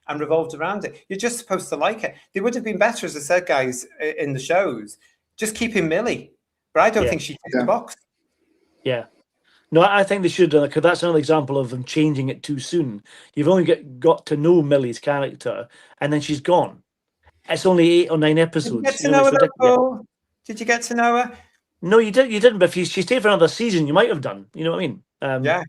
and revolved around it. You're just supposed to like it. They would have been better, as I said, guys, in the shows, just keeping Millie. But I don't think she ticked the box. Yeah. No, I think they should have done it, because that's another example of them changing it too soon. You've only got to know Millie's character, and then she's gone. it's only 8 or 9 Did you episodes. get to You know, know her, it's though, ridiculous. Paul? Did you get to know her? No, you didn't. But if she stayed for another season, you might have done. You know what I mean? Yeah.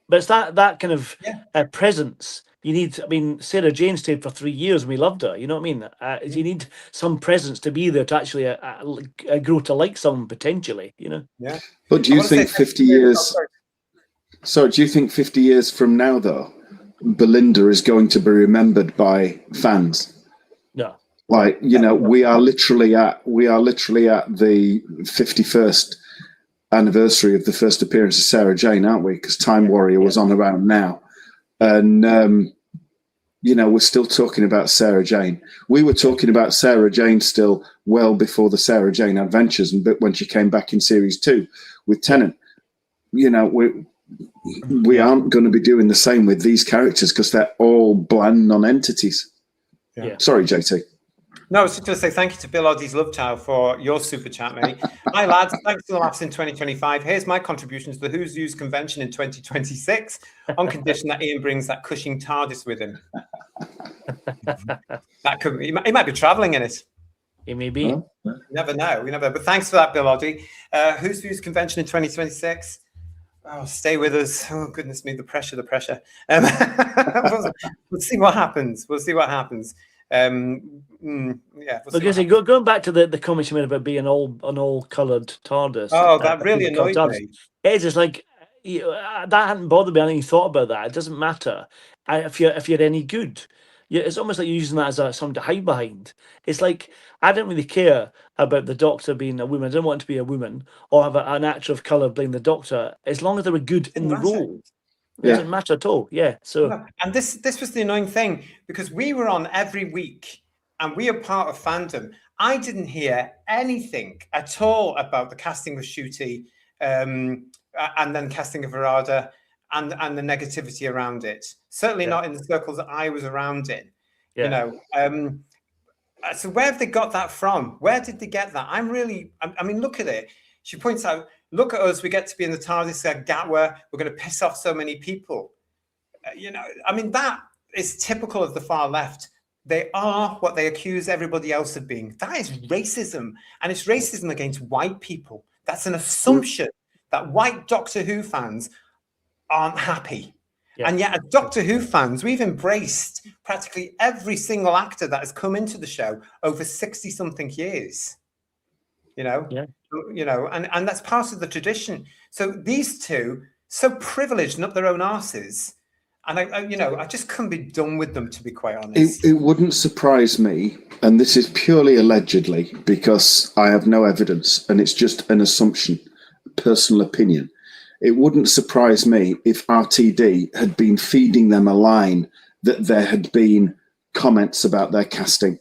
But it's that kind of Yeah. presence you need. I mean, Sarah Jane stayed for 3 years and we loved her. You know what I mean? You need some presence to be there to actually grow to like someone potentially. You know? Yeah. But do I you wanna say think thank you 50 to- years? oh, sorry. So do you think 50 years from now, though, Belinda is going to be remembered by fans? No. Like, you know, we are literally at the 51st anniversary of the first appearance of Sarah Jane, aren't we? Because Time Warrior was on around now, and you know, we're still talking about Sarah Jane. We were talking about Sarah Jane still well before the Sarah Jane Adventures, and when she came back in series 2 with Tennant. You know, we aren't going to be doing the same with these characters because they're all bland non-entities. Yeah. Sorry, JT. No, I was just going to say thank you to Bill Oddie's Love Child for your super chat, mate. Hi, lads. Thanks for the laughs in 2025. Here's my contribution to the Who's Views convention in 2026, on condition that Ian brings that Cushing TARDIS with him. That could he might be travelling in it. It may be. You never know. We never. But thanks for that, Bill Oddie. Who's Views convention in 2026. Oh, stay with us. Oh, goodness me, the pressure. We'll see what happens. Yeah. Going back to the comment you made about being an all coloured TARDIS. Oh, that really annoyed me. It's just like that hadn't bothered me. I hadn't even thought about that. It doesn't matter if you're any good. It's almost like you're using that as something to hide behind. It's like I didn't really care about the Doctor being a woman. I didn't want to be a woman or have an actor of colour playing the Doctor, as long as they were good in the role. It doesn't matter at all. Yeah. So and this was the annoying thing, because we were on every week and we are part of fandom. I didn't hear anything at all about the casting of Ncuti and then casting of Harada and the negativity around it. Certainly not in the circles that I was around in. You know. So where have they got that from? Where did they get that? I mean, look at it. She points out, look at us. We get to be in the TARDIS at Gatwa. We're going to piss off so many people. You know, I mean, that is typical of the far left. They are what they accuse everybody else of being. That is racism. And it's racism against white people. That's an assumption that white Doctor Who fans aren't happy. Yeah. And yet, as Doctor Who fans, we've embraced practically every single actor that has come into the show over 60-something years. You know, and that's part of the tradition. So these two, so privileged and up their own arses, and I just couldn't be done with them, to be quite honest. It wouldn't surprise me, and this is purely allegedly because I have no evidence, and it's just an assumption, personal opinion. It wouldn't surprise me if RTD had been feeding them a line that there had been comments about their casting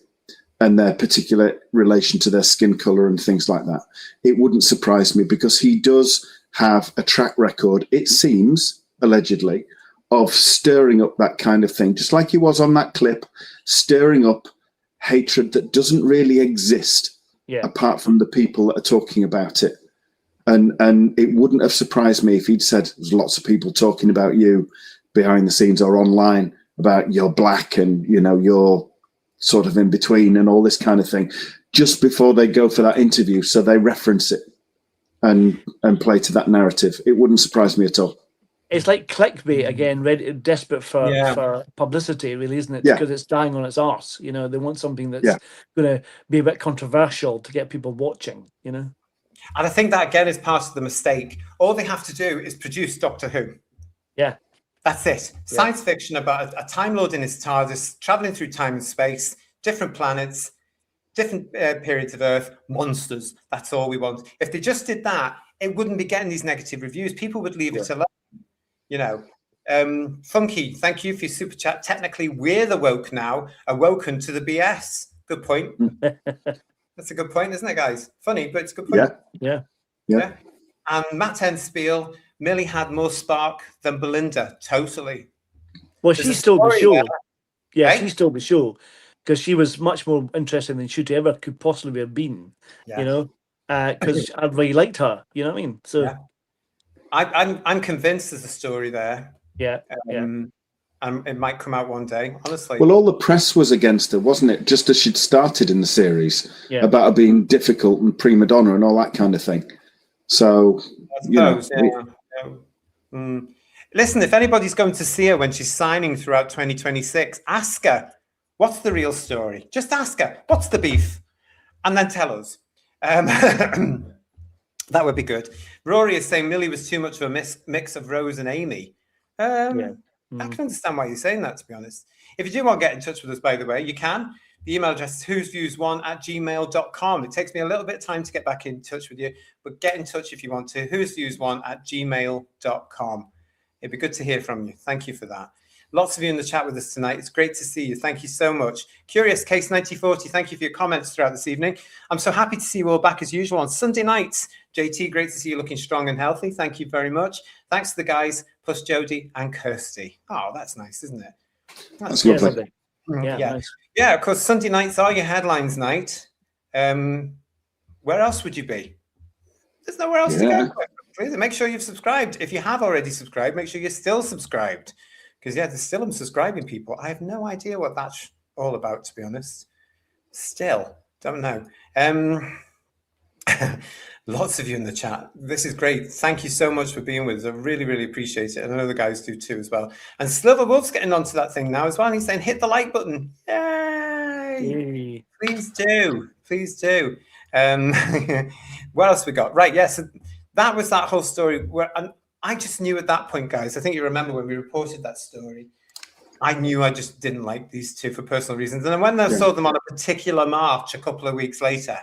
and their particular relation to their skin color and things like that. It wouldn't surprise me because he does have a track record, it seems, allegedly, of stirring up that kind of thing, just like he was on that clip, stirring up hatred that doesn't really exist apart from the people that are talking about it. And it wouldn't have surprised me if he'd said there's lots of people talking about you behind the scenes or online about you're black and, you know, you're sort of in between and all this kind of thing just before they go for that interview. So they reference it and play to that narrative. It wouldn't surprise me at all. It's like clickbait again, desperate for publicity, really, isn't it? Because it's dying on its arse. You know, they want something that's going to be a bit controversial to get people watching, you know? And I think that, again, is part of the mistake. All they have to do is produce Doctor Who. Yeah. That's it. Science fiction about a Time Lord in his TARDIS, traveling through time and space, different planets, different periods of Earth, monsters. That's all we want. If they just did that, it wouldn't be getting these negative reviews. People would leave it alone. You know, Funky, thank you for your super chat. Technically, we're the woke now, awoken to the BS. Good point. That's a good point, isn't it, guys? Funny, but it's a good point. Yeah. And Matt Enspiel, Millie had more spark than Belinda. Totally. Well, she stole the show. There. She stole the show because she was much more interesting than Ncuti ever could possibly have been. You know, because I really liked her. You know what I mean? So I'm convinced there's a story there. and it might come out one day. Honestly, Well, all the press was against her, wasn't it? Just as she'd started in the series, about her being difficult and prima donna and all that kind of thing. So, Listen, if anybody's going to see her when she's signing throughout 2026, ask her, what's the real story? Just ask her, what's the beef? And then tell us. That would be good. Rory is saying Millie was too much of a mix of Rose and Amy. I can understand why you're saying that, to be honest. If you do want to get in touch with us, by the way, you can. The email address is whosviews1@gmail.com. It takes me a little bit of time to get back in touch with you, but get in touch if you want to. whosviews1@gmail.com. It'd be good to hear from you. Thank you for that. Lots of you in the chat with us tonight. It's great to see you. Thank you so much. Curious Case 9040, thank you for your comments throughout this evening. I'm so happy to see you all back as usual on Sunday nights. JT, great to see you looking strong and healthy. Thank you very much. Thanks to the guys, plus Jodie and Kirsty. Oh, that's nice, isn't it? That's lovely. Nice. Yeah, of course, Sunday nights are your headlines night. Where else would you be? There's nowhere else to go. Please make sure you've subscribed. If you have already subscribed, make sure you're still subscribed. Because, there's still unsubscribing people. I have no idea what that's all about, to be honest. Still, don't know. Lots of you in the chat. This is great. Thank you so much for being with us. I really, really appreciate it. And I know the guys do too as well. And Sliver Wolf's getting onto that thing now as well. And he's saying, hit the like button. Yay! Please do. Please do. What else we got? Right, yes. That was that whole story where I just knew at that point, guys, I think you remember when we reported that story, I knew I just didn't like these two for personal reasons. And then when I saw them on a particular march a couple of weeks later,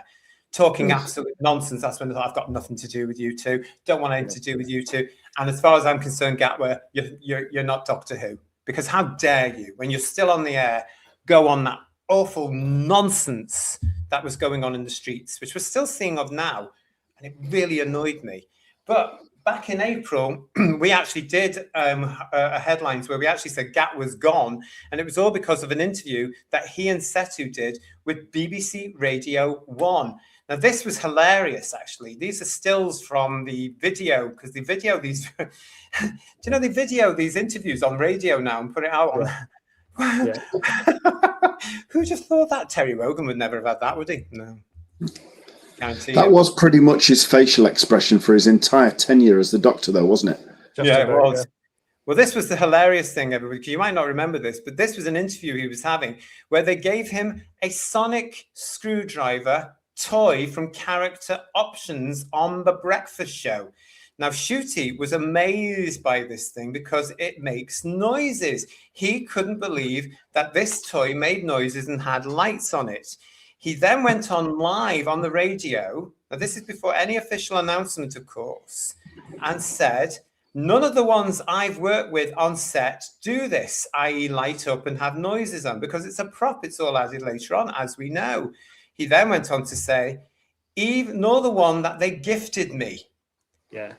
talking absolute nonsense, that's when I thought, I've got nothing to do with you two. Don't want anything to do with you two. And as far as I'm concerned, Gatwa, you're not Doctor Who. Because how dare you, when you're still on the air, go on that awful nonsense that was going on in the streets, which we're still seeing of now. And it really annoyed me. But back in April, we actually did headlines where we actually said Gat was gone. And it was all because of an interview that he and Setu did with BBC Radio 1. Now, this was hilarious, actually. These are stills from the video, because the video, do you know, they video these interviews on radio now and put it out on. Who just thought that? Terry Wogan would never have had that, would he? No. That was pretty much his facial expression for his entire tenure as the Doctor, though, wasn't it? It was. Yeah. Well, this was the hilarious thing, everybody. You might not remember this, but this was an interview he was having where they gave him a sonic screwdriver toy from Character Options on The Breakfast Show. Now, Shooty was amazed by this thing because it makes noises. He couldn't believe that this toy made noises and had lights on it. He then went on live on the radio. Now, this is before any official announcement, of course, and said, none of the ones I've worked with on set do this, i.e. light up and have noises on, because it's a prop. It's all added later on, as we know. He then went on to say, nor the one that they gifted me. Yeah.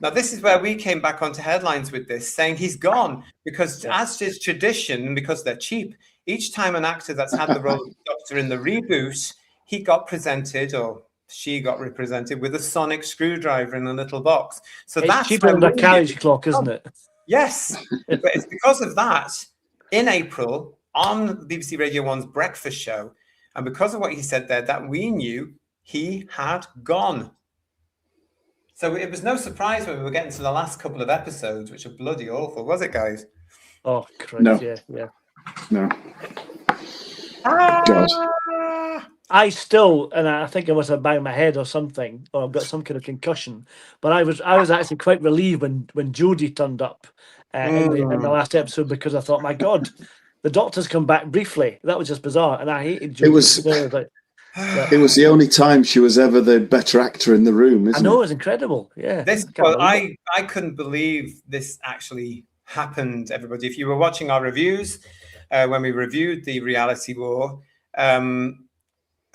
Now, this is where we came back onto headlines with this, saying he's gone, because as is tradition, and because they're cheap, each time an actor that's had the role of Doctor in the reboot, he got presented, or she got represented with a sonic screwdriver in a little box. So that's cheaper than a carriage clock, isn't it? Yes, but it's because of that, in April, on BBC Radio 1's Breakfast Show, and because of what he said there, that we knew he had gone. So it was no surprise when we were getting to the last couple of episodes, which are bloody awful, was it, guys? Oh, Christ, no. Yeah. No. God. I still, and I think I must have banged my head or something, or I've got some kind of concussion. But I was actually quite relieved when Jodie turned up in the last episode, because I thought, my God, the Doctor's come back briefly. That was just bizarre, and I hated Jodie. It was the only time she was ever the better actor in the room, isn't it? I know, it was incredible. Yeah. I couldn't believe this actually happened, everybody. If you were watching our reviews, when we reviewed the Reality War, I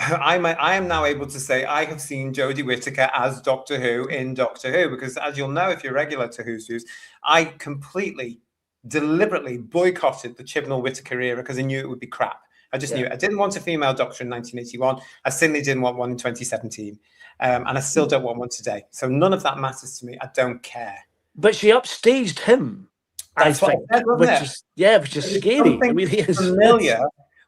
am now able to say I have seen Jodie Whittaker as Doctor Who in Doctor Who, because as you'll know if you're regular to Who's Views, I completely, deliberately boycotted the Chibnall Whittaker era because I knew it would be crap. I just knew it. I didn't want a female Doctor in 1981. I certainly didn't want one in 2017. And I still don't want one today. So none of that matters to me. I don't care. But she upstaged him. That's what I said, wasn't it? Which is scary. It Something really is. familiar.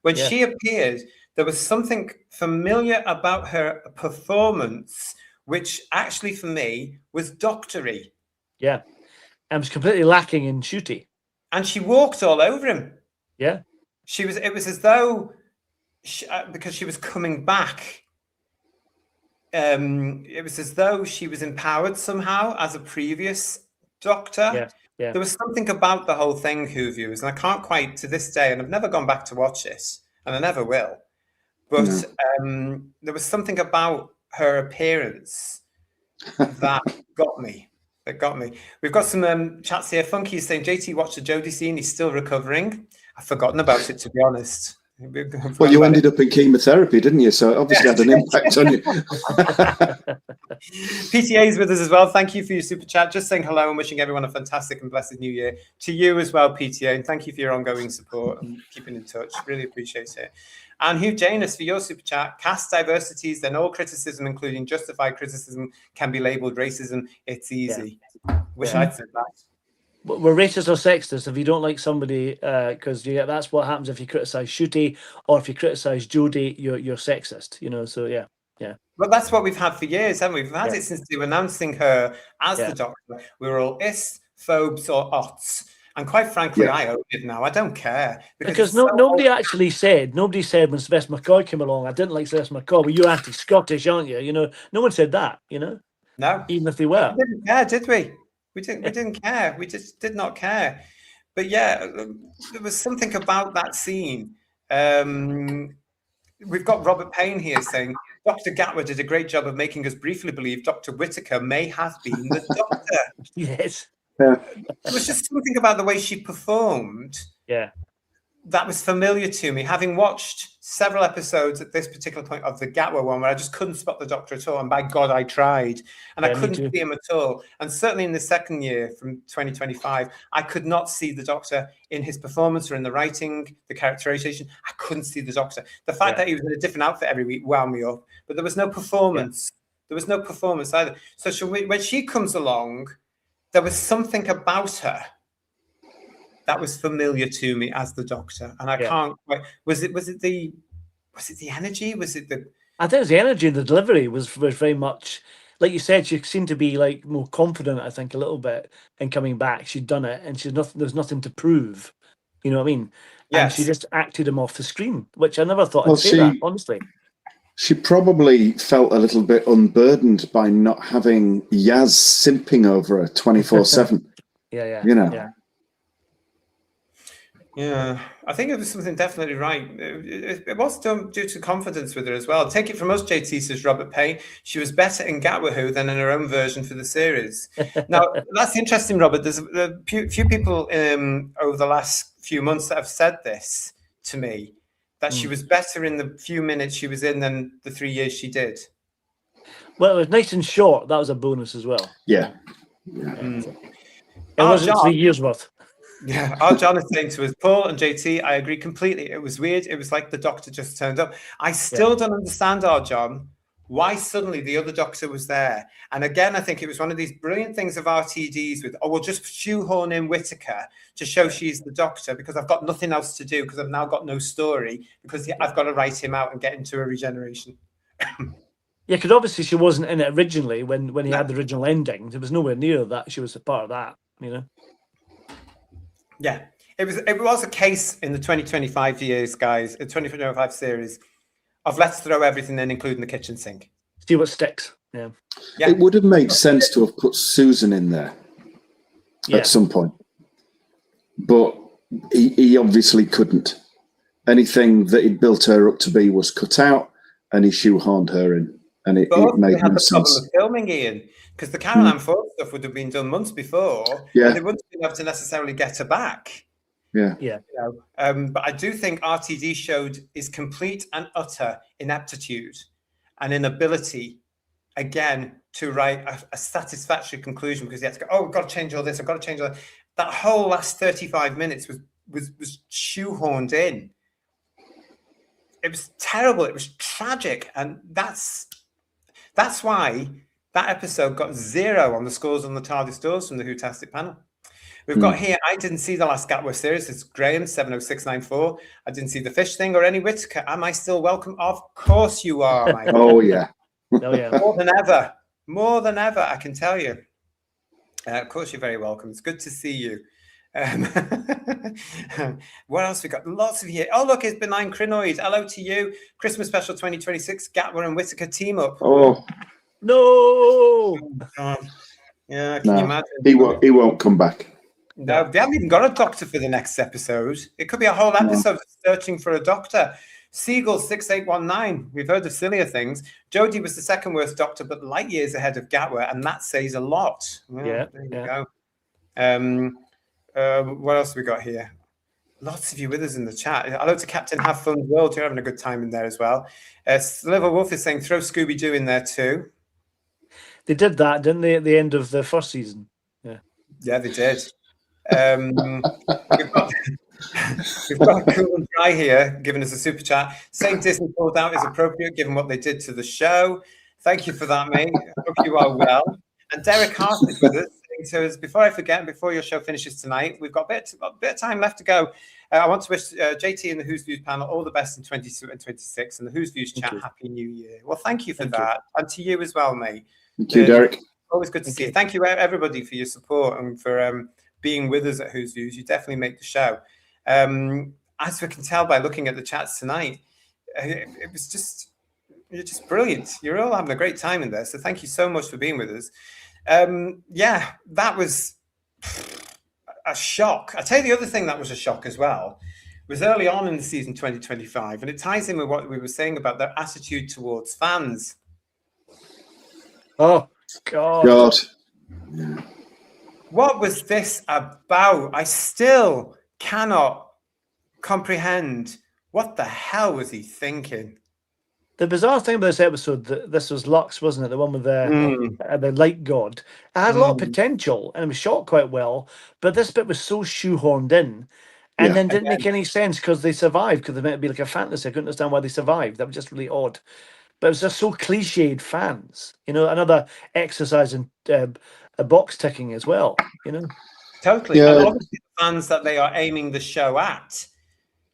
When Yeah. she appeared, there was something familiar about her performance, which actually for me was doctory. Yeah. And was completely lacking in Shooty. And she walked all over him. Yeah. It was as though, because she was coming back, it was as though she was empowered somehow as a previous doctor. Yeah. Yeah. There was something about the whole thing, Who Views, and I can't quite to this day, and I've never gone back to watch it, and I never will. But there was something about her appearance that got me. We've got some chats here. Funky is saying JT watched the Jodie scene. He's still recovering. I've forgotten about it, to be honest. Well, you ended up in chemotherapy, didn't you? So it obviously had an impact on you. PTA is with us as well. Thank you for your super chat. Just saying hello and wishing everyone a fantastic and blessed new year. To you as well, PTA, and thank you for your ongoing support and keeping in touch. Really appreciate it. And Hugh Janus for your super chat. Cast diversities, then all criticism, including justified criticism, can be labelled racism. It's easy. Wish I'd said that. We're racist or sexist if you don't like somebody, because that's what happens if you criticise Shooty, or if you criticise Jodie, you're sexist. So yeah. Well, that's what we've had for years, haven't we? We've had it since they were announcing her as the doctor. We were all is, phobes, or ots. And quite frankly, I own it now. I don't care. Because nobody actually said, nobody said when Sylvester McCoy came along, I didn't like Sylvester McCoy, well, you're anti-Scottish, aren't you? No one said that, No. Even if they were. We didn't care, did we? We didn't care. We just did not care. But yeah, there was something about that scene. We've got Robert Payne here saying, Dr. Gatwa did a great job of making us briefly believe Dr. Whittaker may have been the doctor. Yes. Yeah. There was just something about the way she performed. Yeah. That was familiar to me, having watched several episodes at this particular point of the Gatwa one where I just couldn't spot the doctor at all. And by God, I tried. And I couldn't see him at all. And certainly in the second year from 2025, I could not see the doctor in his performance or in the writing, the characterization. I couldn't see the doctor. The fact that he was in a different outfit every week wound me up. But there was no performance. There was no performance either. So when she comes along, there was something about her that was familiar to me as the doctor, and I can't quite. Was it the energy? Was it the? I think it was the energy and the delivery was very much like you said. She seemed to be like more confident. I think a little bit in coming back. She'd done it, and there's nothing to prove. You know what I mean? Yes. And she just acted him off the screen, which I never thought I'd say that, honestly. She probably felt a little bit unburdened by not having Yaz simping over her 24/7. Yeah. Yeah, I think it was something definitely right. It was done due to confidence with her as well. Take it from us, JT, says Robert Payne. She was better in Gatwa Who than in her own version for the series. Now, that's interesting, Robert. There's a few people over the last few months that have said this to me, that she was better in the few minutes she was in than the 3 years she did. Well, it was nice and short. That was a bonus as well. Yeah. It wasn't 3 years worth. Yeah, our John is saying to us, Paul and JT, I agree completely. It was weird. It was like the doctor just turned up. I still don't understand, our John, why suddenly the other doctor was there. And again, I think it was one of these brilliant things of RTDs with, we'll just shoehorn in Whittaker to show she's the doctor because I've got nothing else to do because I've now got no story because I've got to write him out and get into a regeneration. Yeah, because obviously she wasn't in it originally when he had the original ending. There was nowhere near that. She was a part of that, Yeah, it was a case in the 2025 years, guys, 2025 series of let's throw everything in, including the kitchen sink. See what sticks. Yeah. It would have made sense to have put Susan in there at some point, but he obviously couldn't. Anything that he'd built her up to be was cut out, and he shoehorned her in, and it made no sense. Of filming, Ian, because the Caroline Ford stuff would have been done months before, and they wouldn't have been able to necessarily get her back. Yeah. But I do think RTD showed his complete and utter ineptitude and inability, again, to write a satisfactory conclusion because he had to go, I've got to change all this, I've got to change all that. That whole last 35 minutes was shoehorned in. It was terrible. It was tragic. And that's why that episode got 0 on the scores on the TARDIS doors from the Whotastic panel. We've got here, I didn't see the last Gatworth series. It's Graham, 70694. I didn't see the fish thing or any Whittaker. Am I still welcome? Of course you are, Mike. Oh, yeah. Oh yeah. More than ever. More than ever, I can tell you. Of course, you're very welcome. It's good to see you. What else we got? Lots of here. Oh, look, it's Benign Crinoid. Hello to you. Christmas special 2026. Gatworth and Whittaker team up. Oh, No. Yeah, can you no. imagine? He won't come back. No, they haven't even got a doctor for the next episode. It could be a whole episode searching for a doctor. Seagull 6819. We've heard of sillier things. Jodie was the second worst doctor, but light years ahead of Gatworth, and that says a lot. Well, Yeah, there you yeah. go. What else have we got here? Lots of you with us in the chat. Hello to Captain Have Fun World. You're having a good time in there as well. Sliver Wolf is saying throw Scooby Doo in there too. They did that, didn't they, at the end of the first season? Yeah, they did. We've got Cool and Dry here giving us a super chat. Saying Disney pulled out is appropriate given what they did to the show. Thank you for that, mate. I hope you are well. And Derek Hart is with us. Saying to us, before I forget, and before your show finishes tonight, we've got a bit of time left to go. I want to wish JT and the Who's Views panel all the best in 2022 and 2026, and the Who's Views chat Happy New Year. Well, thank you for that, and to you as well, mate. Thank you, Derek. Always good to see you. Thank you, everybody, for your support and for being with us at Who's Views. You definitely make the show. As we can tell by looking at the chats tonight, it was just, you're just brilliant. You're all having a great time in there. So thank you so much for being with us. Yeah, that was a shock. I tell you, the other thing that was a shock as well was early on in the season 2025, and it ties in with what we were saying about their attitude towards fans. Oh, God. What was this about? I still cannot comprehend. What the hell was he thinking? The bizarre thing about this episode, this was Lux, wasn't it? The one with the light god. It had a lot of potential and it was shot quite well, but this bit was so shoehorned in and then didn't make any sense because they survived, because they meant to be like a fantasy. I couldn't understand why they survived. That was just really odd. But it was just so cliched fans, you know, another exercise in a box ticking as well, you know. Totally. Yeah. And obviously the fans that they are aiming the show at,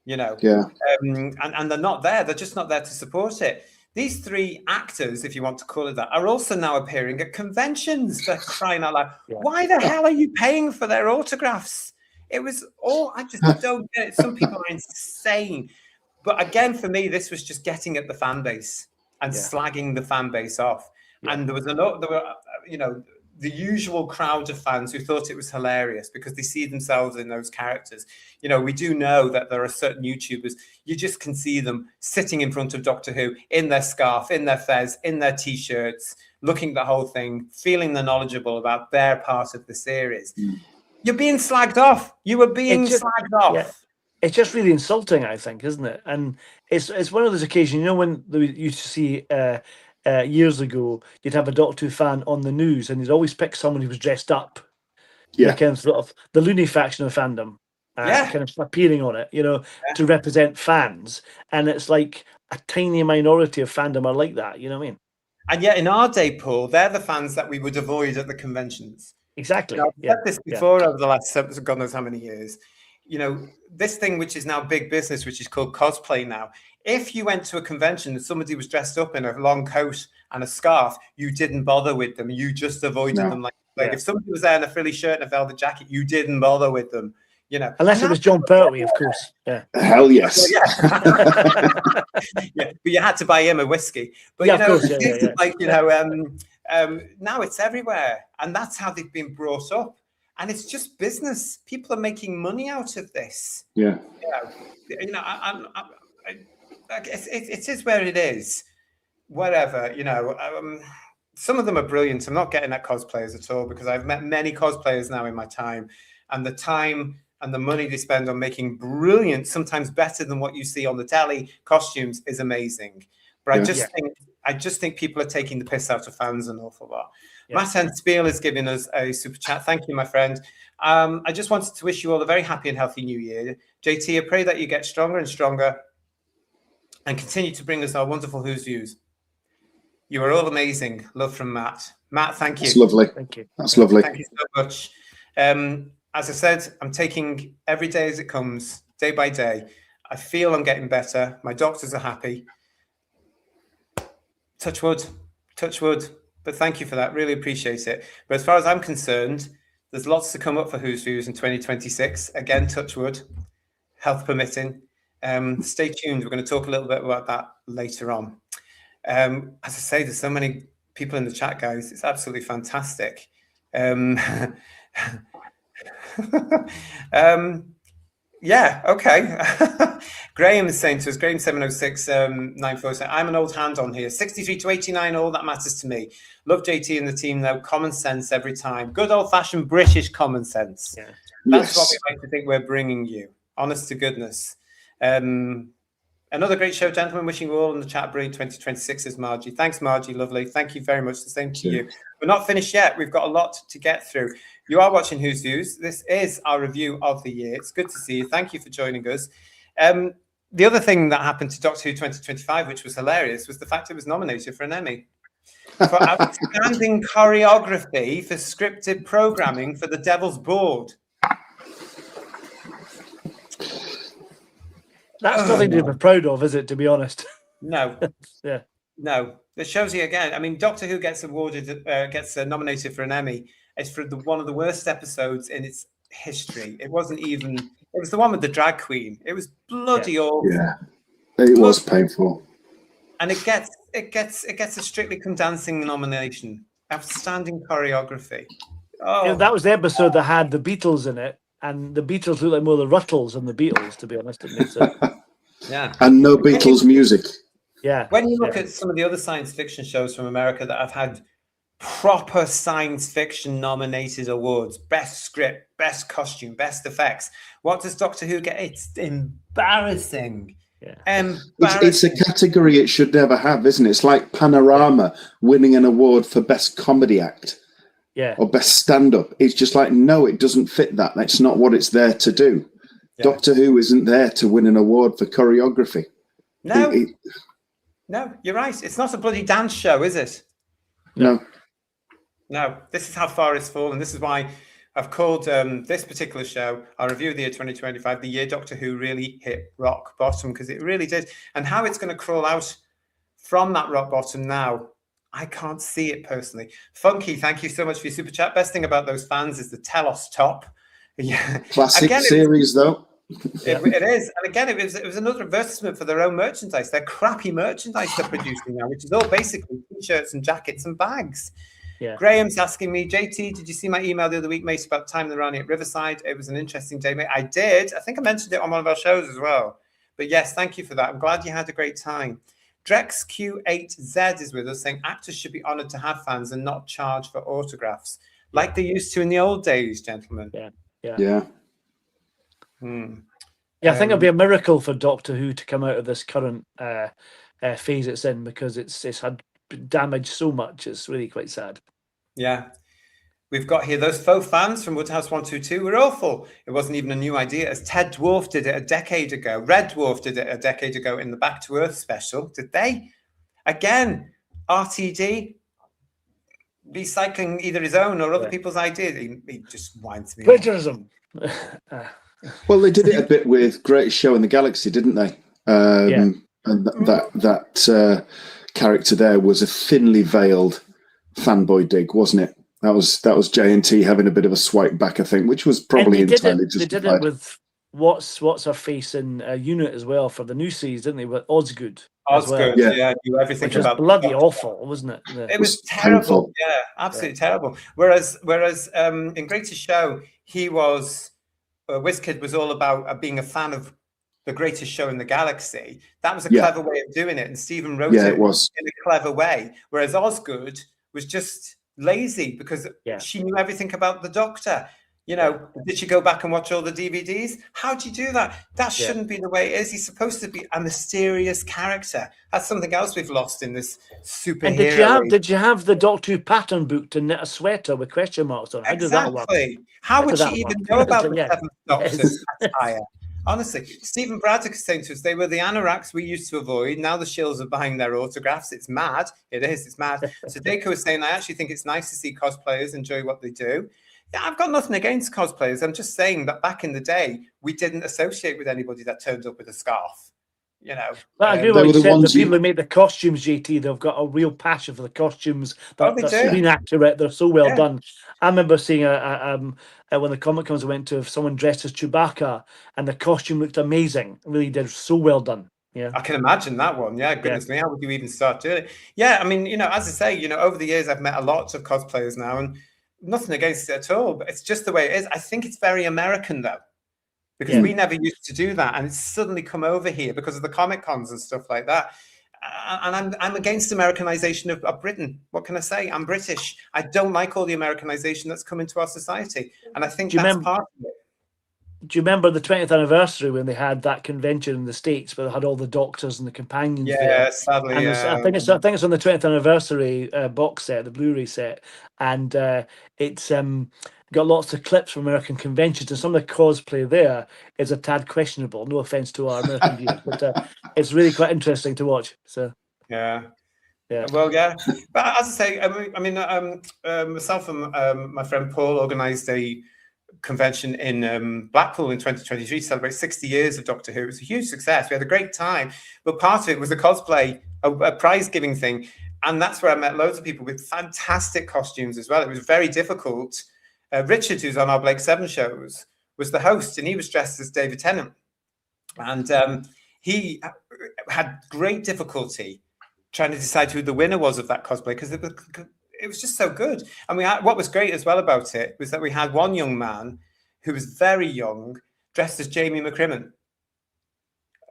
you know, and they're not there. They're just not there to support it. These three actors, if you want to call it that, are also now appearing at conventions. For crying out loud. Yeah. Why the hell are you paying for their autographs? It was all, I just don't get it. Some people are insane. But again, for me, this was just getting at the fan base and slagging the fan base off. Yeah. And there were, you know, the usual crowd of fans who thought it was hilarious because they see themselves in those characters. You know, we do know that there are certain YouTubers, you just can see them sitting in front of Doctor Who in their scarf, in their fez, in their T-shirts, looking at the whole thing, feeling they're knowledgeable about their part of the series. You're being slagged off. You were being slagged off. Yeah. It's just really insulting, I think, isn't it? And it's one of those occasions, you know, when you used to see years ago, you'd have a Doctor Who fan on the news and you'd always pick someone who was dressed up. Yeah. Kind of sort of the loony faction of fandom. Kind of appearing on it, you know, to represent fans. And it's like a tiny minority of fandom are like that, you know what I mean? And yet in our day, Paul, they're the fans that we would avoid at the conventions. Exactly. Now, I've said this before over the last God knows how many years. You know, this thing which is now big business, which is called cosplay now. If you went to a convention and somebody was dressed up in a long coat and a scarf, you didn't bother with them. You just avoided them. Like if somebody was there in a frilly shirt and a velvet jacket, you didn't bother with them. You know, unless it was John Pertwee, of course. Yeah. Hell yes. But you had to buy him a whiskey. But you know, like you know, now it's everywhere, and that's how they've been brought up. And it's just business. People are making money out of this. Yeah. You know, it is where it is. Whatever, you know. Some of them are brilliant. I'm not getting at cosplayers at all because I've met many cosplayers now in my time, and the time and the money they spend on making brilliant, sometimes better than what you see on the telly costumes is amazing. But I just think people are taking the piss out of fans an awful lot. Yeah. Matt and Spiel is giving us a super chat. Thank you, my friend. I just wanted to wish you all a very happy and healthy new year. JT, I pray that you get stronger and stronger and continue to bring us our wonderful Who's Views. You are all amazing. Love from Matt. Matt, thank you. That's lovely. Thank you. That's lovely. Thank you so much. as I said, I'm taking every day as it comes, day by day. I feel I'm getting better. My doctors are happy. Touch wood, touch wood. But thank you for that. Really appreciate it. But as far as I'm concerned, there's lots to come up for Who's Views in 2026. Again, touch wood, health permitting. Stay tuned. We're going to talk a little bit about that later on. As I say, there's so many people in the chat, guys. It's absolutely fantastic. Yeah, okay. Graham is saying to us, Graham 70694 saying, I'm an old hand on here. 63 to 89, all that matters to me. Love JT and the team, though. Common sense every time. Good old-fashioned British common sense. Yeah. That's what we like to think we're bringing you. Honest to goodness. Another great show, gentlemen. Wishing you all in the chat brilliant 2026 is Margie. Thanks, Margie. Lovely. Thank you very much. The same to you. We're not finished yet. We've got a lot to get through. You are watching Who's Views. This is our review of the year. It's good to see you. Thank you for joining us. The other thing that happened to Doctor Who 2025, which was hilarious, was the fact it was nominated for an Emmy for outstanding choreography for scripted programming for The Devil's Board. That's nothing to be proud of, is it, to be honest? No. Yeah. No. It shows you again. I mean, Doctor Who gets nominated for an Emmy. It's for one of the worst episodes in its history. It wasn't even. It was the one with the drag queen. It was bloody awful. Yeah, it was painful. And it gets a Strictly Come Dancing nomination. Outstanding choreography. Oh, Yeah, that was the episode that had the Beatles in it, and the Beatles look like more the Ruttles than the Beatles, to be honest. Didn't they? So, yeah. And no Beatles music. yeah. When you look at some of the other science fiction shows from America that have had proper science fiction nominated awards, best script, best costume, best effects, what does Doctor Who get? It's embarrassing. Yeah. It's a category it should never have, isn't it? It's like Panorama winning an award for best comedy act. Yeah. Or best stand-up. It's just like, no, it doesn't fit that. That's not what it's there to do. Yeah. Doctor Who isn't there to win an award for choreography. No. No, you're right. It's not a bloody dance show, is it? No. No. This is how far it's fallen. This is why I've called this particular show, our review of the year 2025, the year Doctor Who really hit rock bottom, because it really did. And how it's going to crawl out from that rock bottom now, I can't see it personally. Funky, thank you so much for your super chat. Best thing about those fans is the Telos top. Yeah. Classic again, series, though. It is. And again, it was another advertisement for their own merchandise. Their crappy merchandise they're producing now, which is all basically t-shirts and jackets and bags. Yeah. Graham's asking me, JT, did you see my email the other week, mate, about Time in the Rani at Riverside? It was an interesting day, mate. I did. I think I mentioned it on one of our shows as well. But yes, thank you for that. I'm glad you had a great time. Drex Q8Z is with us saying actors should be honoured to have fans and not charge for autographs, like they used to in the old days, gentlemen. Yeah. Yeah. Yeah, I think it'd be a miracle for Doctor Who to come out of this current phase it's in, because it's had damaged so much. It's really quite sad. Yeah. We've got here those faux fans from Woodhouse 122 were awful. It wasn't even a new idea, as Ted Dwarf did it a decade ago. Red Dwarf did it a decade ago in the Back to Earth special. Did they? Again, RTD recycling either his own or other people's ideas. He just winds me. Plagiarism. Well, they did it a bit with Greatest Show in the Galaxy, didn't they? And that character there was a thinly veiled fanboy dig, wasn't it? That was JNT having a bit of a swipe back, I think, which was probably entirely justified. They did it with what's her face in Unit as well for the new series, didn't they? With Osgood. Osgood, well. knew everything which was about bloody awful, wasn't it? It was terrible. Painful. Yeah, absolutely terrible. Whereas in Greatest Show, he was WizKid was all about being a fan of the Greatest Show in the Galaxy. That was a clever way of doing it, and Stephen wrote it in a clever way. Whereas Osgood was just lazy because she knew everything about the Doctor. You know, did she go back and watch all the DVDs? How do you do that? That shouldn't be the way it is. He's supposed to be a mysterious character. That's something else we've lost in this superhero. And did you have the Doctor Who pattern book to knit a sweater with question marks on? How did that work? How would she even know about the Seventh Doctor's attire? Honestly, Stephen Braddock is saying to us, they were the anoraks we used to avoid. Now the shills are buying their autographs. It's mad. It is. It's mad. So Deco is saying, I actually think it's nice to see cosplayers enjoy what they do. Yeah, I've got nothing against cosplayers. I'm just saying that back in the day, we didn't associate with anybody that turned up with a scarf. You know, But I agree They with were what the you said. The ones you- people who make the costumes, JT, they've got a real passion for the costumes. Oh, they They're do. screen accurate. They're so well Yeah. done. I remember seeing when the Comic Cons I went to, someone dressed as Chewbacca, and the costume looked amazing. It really did, so well done. Yeah, I can imagine that one. Yeah, goodness me, how would you even start doing it? Yeah, I mean, as I say, over the years, I've met a lot of cosplayers now, and nothing against it at all, but it's just the way it is. I think it's very American, though, because we never used to do that, and it's suddenly come over here because of the Comic Cons and stuff like that. And I'm against Americanization of Britain. What can I say? I'm British. I don't like all the Americanization that's come into our society, and I think that's part of it. Do you remember the 20th anniversary when they had that convention in the States where they had all the doctors and the companions there? Yeah, sadly. And I think it's on the 20th anniversary box set, the Blu-ray set, and it's got lots of clips from American conventions, and some of the cosplay there is a tad questionable. No offense to our American viewers, but it's really quite interesting to watch. So yeah. Yeah. Well, yeah, but as I say, I mean, myself and my friend Paul organised a convention in Blackpool in 2023 to celebrate 60 years of Doctor Who. It was a huge success. We had a great time, but part of it was a cosplay, a prize giving thing, and that's where I met loads of people with fantastic costumes as well. It was very difficult. Richard, who's on our Blake 7 shows, was the host, and he was dressed as David Tennant, and he had great difficulty trying to decide who the winner was of that cosplay because it was just so good. And what was great as well about it was that we had one young man who was very young, dressed as Jamie McCrimmon.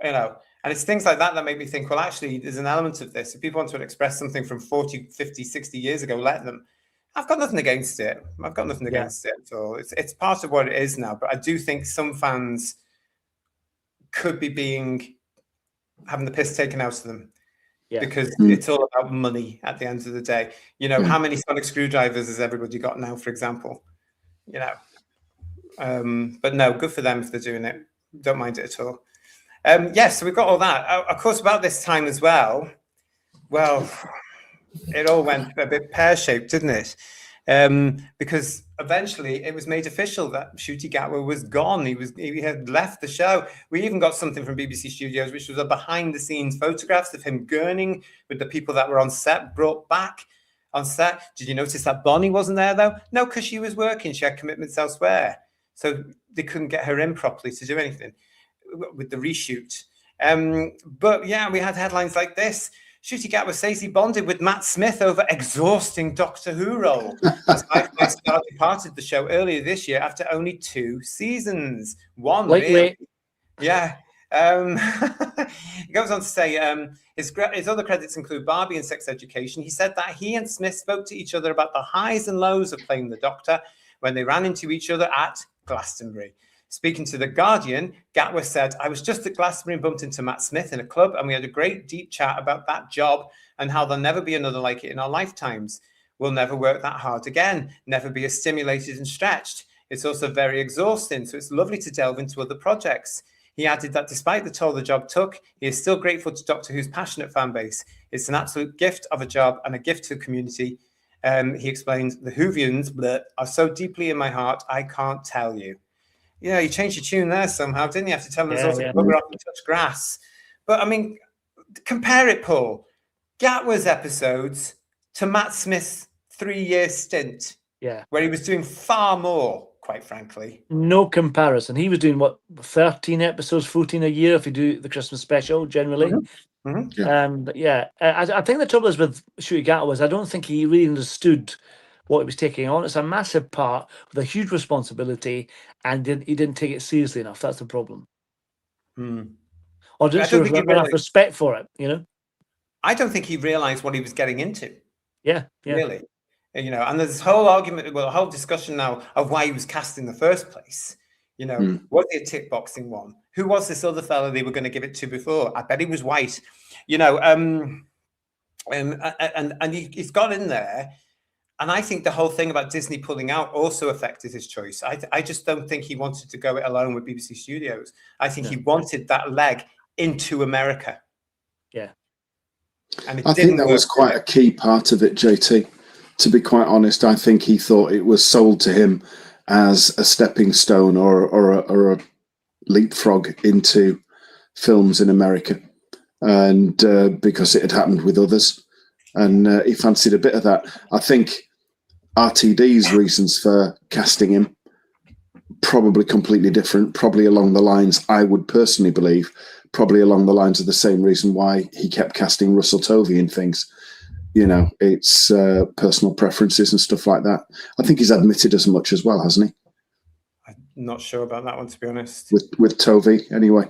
And it's things like that that make me think, well, actually, there's an element of this. If people want to express something from 40, 50, 60 years ago, let them. I've got nothing against it. I've got nothing against it at all. It's part of what it is now. But I do think some fans could be having the piss taken out of them. Yeah. Because it's all about money at the end of the day. How many sonic screwdrivers has everybody got now, for example? But no, good for them if they're doing it. Don't mind it at all. So we've got all that. Of course, about this time as well, it all went a bit pear-shaped, didn't it? Because eventually it was made official that Ncuti Gatwa was gone. He had left the show. We even got something from BBC Studios, which was a behind-the-scenes photographs of him gurning with the people that were on set, brought back on set. Did you notice that Bonnie wasn't there, though? No, because she was working. She had commitments elsewhere. So they couldn't get her in properly to do anything with the reshoot. But yeah, we had headlines like this. Ncuti Gatwa says he bonded with Matt Smith over exhausting Doctor Who role. Sci-Fi Star departed the show earlier this year after only 2 seasons. One, really. Yeah. He goes on to say his other credits include Barbie and Sex Education. He said that he and Smith spoke to each other about the highs and lows of playing the Doctor when they ran into each other at Glastonbury. Speaking to The Guardian, Gatwa said, I was just at Glastonbury and bumped into Matt Smith in a club, and we had a great deep chat about that job and how there'll never be another like it in our lifetimes. We'll never work that hard again, never be as stimulated and stretched. It's also very exhausting, so it's lovely to delve into other projects. He added that despite the toll the job took, he is still grateful to Doctor Who's passionate fan base. It's an absolute gift of a job and a gift to the community. He explained, the Whovians are so deeply in my heart, I can't tell you. Yeah, you changed your tune there somehow, didn't you? Have to tell us all to bugger off and touch grass. But I mean, compare it, Paul. Gatwa's episodes to Matt Smith's 3-year stint, where he was doing far more, quite frankly. No comparison. He was doing, 13 episodes, 14 a year if you do the Christmas special, generally. But I think the trouble is with Ncuti Gatwa is I don't think he really understood what he was taking on. It's a massive part with a huge responsibility, and he didn't take it seriously enough. That's the problem. Or didn't show enough respect for it, I don't think he realized what he was getting into. Yeah. Really. And there's this whole argument, a whole discussion now of why he was cast in the first place. Was he a tick boxing one? Who was this other fella they were going to give it to before? I bet he was white. And he's got in there. And I think the whole thing about Disney pulling out also affected his choice. I just don't think he wanted to go it alone with BBC Studios. I think he wanted that leg into America. Yeah. And I think that was quite a key part of it, JT. To be quite honest, I think he thought it was sold to him as a stepping stone or a leapfrog into films in America, and because it had happened with others, and he fancied a bit of that. I think RTD's reasons for casting him probably completely different, probably along the lines, I would personally believe, probably along the lines of the same reason why he kept casting Russell Tovey in things. You know, it's personal preferences and stuff like that. I think he's admitted as much as well, hasn't he? I'm not sure about that one, to be honest. With Tovey, anyway.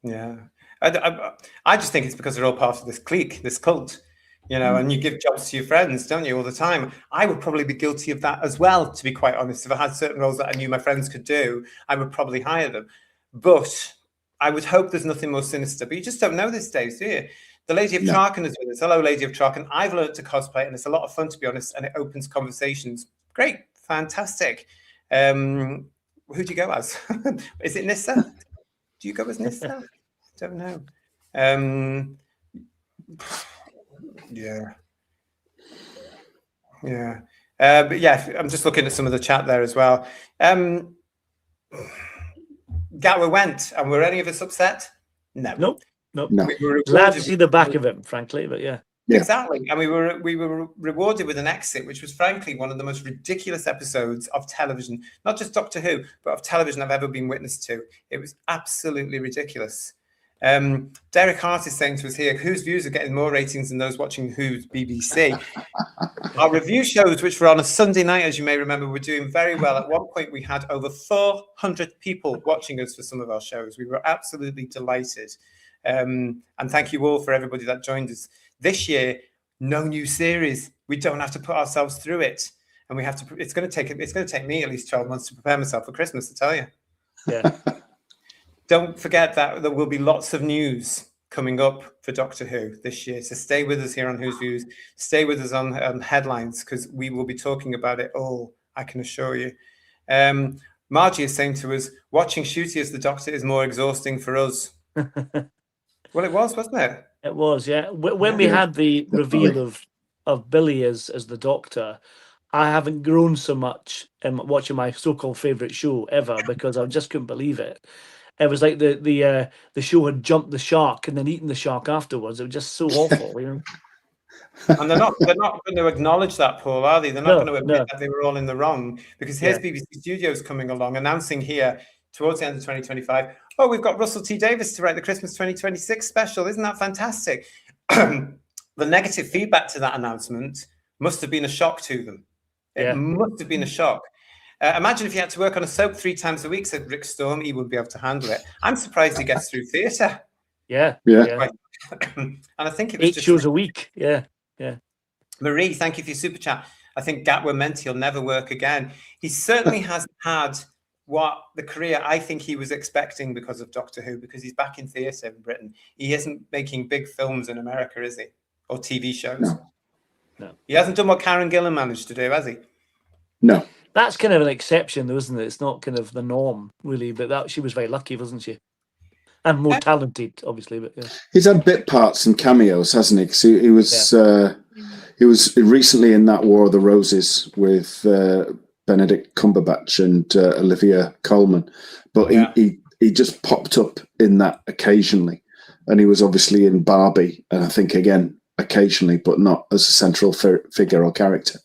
Yeah. I just think it's because they're all part of this clique, this cult, you know, and you give jobs to your friends, don't you, all the time? I would probably be guilty of that as well, to be quite honest. If I had certain roles that I knew my friends could do, I would probably hire them. But I would hope there's nothing more sinister. But you just don't know these days, do you? The Lady of Traken is with us. Hello, Lady of Traken. I've learned to cosplay, and it's a lot of fun, to be honest, and it opens conversations. Great. Fantastic. Who do you go as? Is it Nissa? Do you go as Nissa? I don't know. Yeah. But yeah, I'm just looking at some of the chat there as well. Gatwa went, and were any of us upset? No. Nope. No. We were Glad to see the back of him, frankly, but yeah. Exactly. And we were rewarded with an exit, which was frankly one of the most ridiculous episodes of television, not just Doctor Who, but of television I've ever been witness to. It was absolutely ridiculous. Derek Hart is saying to us here, whose views are getting more ratings than those watching Who's BBC? Our review shows, which were on a Sunday night, as you may remember, were doing very well. At one point, we had over 400 people watching us for some of our shows. We were absolutely delighted. And thank you all for everybody that joined us. This year, no new series. We don't have to put ourselves through it. And we have to, it's going to take me at least 12 months to prepare myself for Christmas, I tell you. Yeah. Don't forget that there will be lots of news coming up for Doctor Who this year. So stay with us here on Who's Views. Stay with us on Headlines, because we will be talking about it all, I can assure you. Margie is saying to us, watching Shooty as the Doctor is more exhausting for us. Well, it was, wasn't it? It was, yeah. When we had the reveal of Billy as the Doctor, I haven't grown so much in watching my so-called favourite show ever, because I just couldn't believe it. It was like the show had jumped the shark and then eaten the shark afterwards. It was just so awful, you know. And they're not going to acknowledge that, Paul, are they? They're not going to admit that they were all in the wrong, because here's BBC Studios coming along announcing here towards the end of 2025, oh, we've got Russell T Davies to write the Christmas 2026 special. Isn't that fantastic? The negative feedback to that announcement must have been a shock to them. It must have been a shock. Imagine if you had to work on a soap 3 times a week, said Rick Storm, he would be able to handle it. I'm surprised he gets through theatre. Yeah. And I think it was 8 shows a week. Yeah. Marie, thank you for your super chat. I think Gatwa meant he'll never work again. He certainly hasn't had what the career I think he was expecting because of Doctor Who, because he's back in theatre in Britain. He isn't making big films in America, is he? Or TV shows? No. He hasn't done what Karen Gillan managed to do, has he? No. That's kind of an exception, though, isn't it? It's not kind of the norm, really. But she was very lucky, wasn't she? And more talented, obviously. But yeah. He's had bit parts and cameos, hasn't he? 'Cause he was recently in that War of the Roses with Benedict Cumberbatch and Olivia Colman, but he just popped up in that occasionally, and he was obviously in Barbie, and I think again occasionally, but not as a central figure or character.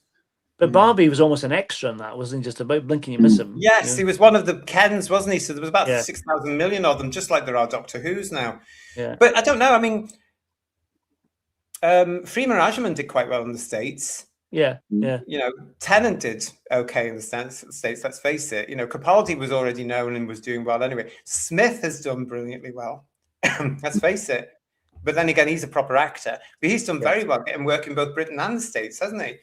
But Barbie was almost an extra in that, wasn't it? Just about blinking you miss him. Yes, he was one of the Kens, wasn't he? So there was about 6,000 million of them, just like there are Doctor Who's now. Yeah. But I don't know. I mean, Freema Agyeman did quite well in the States. Yeah. You know, Tennant did okay in the States, let's face it. You know, Capaldi was already known and was doing well anyway. Smith has done brilliantly well. Let's face it. But then again, he's a proper actor. But he's done very well getting work in both Britain and the States, hasn't he?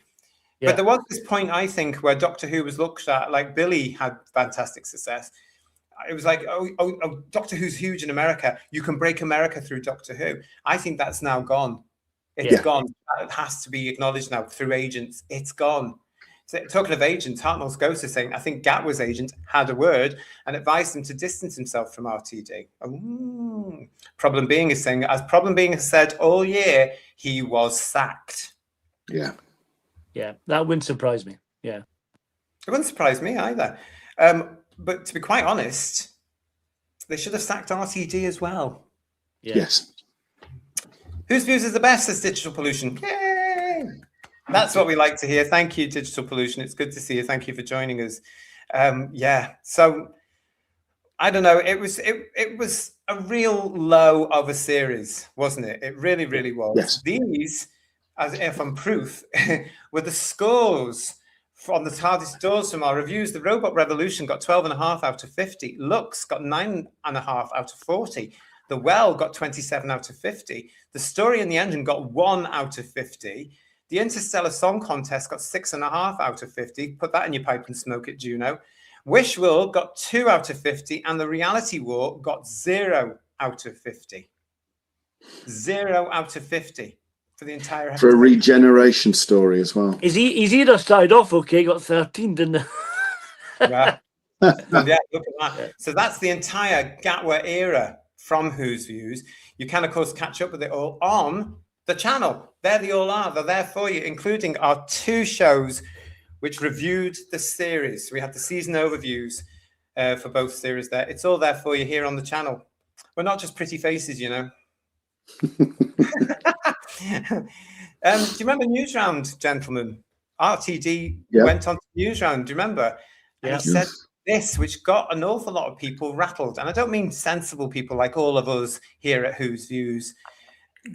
Yeah. But there was this point, I think, where Doctor Who was looked at, like Billy had fantastic success. It was like, oh, Doctor Who's huge in America. You can break America through Doctor Who. I think that's now gone. It's gone. It has to be acknowledged now through agents. It's gone. So, talking of agents, Hartnell's Ghost is saying, I think Gatwa's agent had a word and advised him to distance himself from RTD. Problem Being is saying, as Problem Being has said all year, he was sacked. Yeah. Yeah, that wouldn't surprise me. Yeah. It wouldn't surprise me either. But to be quite honest, they should have sacked RTD as well. Yeah. Yes. Whose Views is the best, says Digital Pollution. Yay! That's what we like to hear. Thank you, Digital Pollution. It's good to see you. Thank you for joining us. Yeah. So I don't know. It was a real low of a series, wasn't it? It really, really was. Yes. These, as if I'm proof, were the scores from the TARDIS doors from our reviews. The Robot Revolution got 12.5 out of 50. Lux got 9.5 out of 40. The Well got 27 out of 50. The Story and the Engine got 1 out of 50. The Interstellar Song Contest got 6.5 out of 50. Put that in your pipe and smoke it, Juno. Wish World got 2 out of 50. And The Reality War got 0 out of 50. 0 out of 50 for the entire episode. For a regeneration story as well. His era started off okay, got 13, didn't it? Yeah. Yeah, look at that. So that's the entire Gatwa era from Whose Views. You can, of course, catch up with it all on the channel. There they all are. They're there for you, including our 2 shows which reviewed the series. We had the season overviews for both series there. It's all there for you here on the channel. We're not just pretty faces, you know. Do you remember Newsround, gentlemen? RTD went on to Newsround, do you remember? And he said this, which got an awful lot of people rattled. And I don't mean sensible people like all of us here at Whose Views,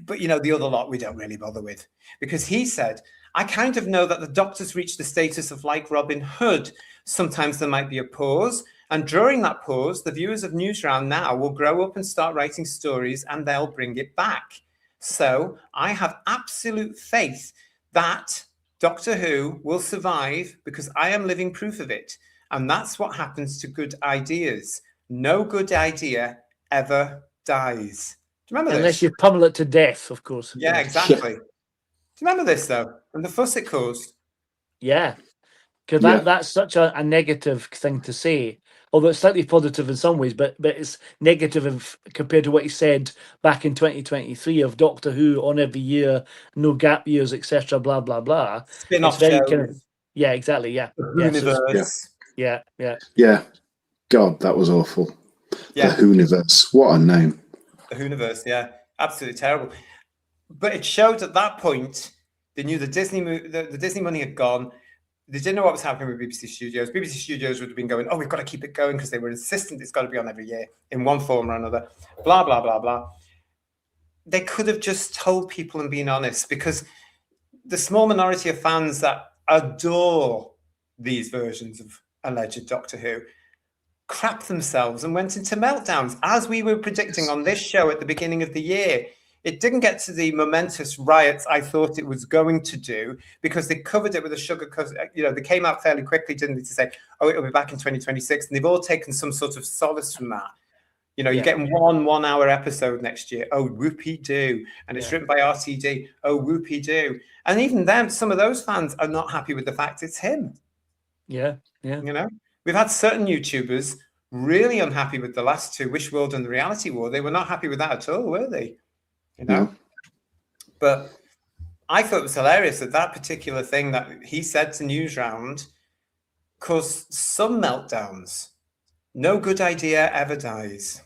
but, you know, the other lot we don't really bother with. Because he said, I kind of know that the Doctor's reached the status of like Robin Hood. Sometimes there might be a pause. And during that pause, the viewers of Newsround now will grow up and start writing stories and they'll bring it back. So I have absolute faith that Doctor Who will survive because I am living proof of it. And that's what happens to good ideas. No good idea ever dies. Do you remember this? Unless you pummel it to death, of course. Yeah, exactly. Do you remember this, though? And the fuss it caused? Yeah. Because that's such a negative thing to say. Although it's slightly positive in some ways, but it's negative compared to what he said back in 2023 of Doctor Who on every year, no gap years, etc., blah, blah, blah. Spin-off shows. Kind of, yeah, exactly, yeah. Universe. Yeah. Yeah. God, that was awful. Yeah. The Whoniverse. What a name. The Whoniverse, yeah. Absolutely terrible. But it showed at that point, they knew the Disney money had gone. They didn't know what was happening with BBC Studios. BBC Studios would have been going, oh, we've got to keep it going because they were insistent it's got to be on every year in one form or another. Blah, blah, blah, blah. They could have just told people and been honest, because the small minority of fans that adore these versions of alleged Doctor Who crap themselves and went into meltdowns, as we were predicting on this show at the beginning of the year. It didn't get to the momentous riots I thought it was going to do, because they covered it with a sugar, because they came out fairly quickly, didn't they, to say, oh, it'll be back in 2026, and they've all taken some sort of solace from that. You're getting one hour episode next year. Oh, whoopee-doo. And it's written by RTD. Oh, whoopee-doo. And even then, some of those fans are not happy with the fact it's him. Yeah. We've had certain YouTubers really unhappy with the last 2, Wish World and The Reality War. They were not happy with that at all, were they? But I thought it was hilarious that particular thing that he said to Newsround caused some meltdowns. No good idea ever dies.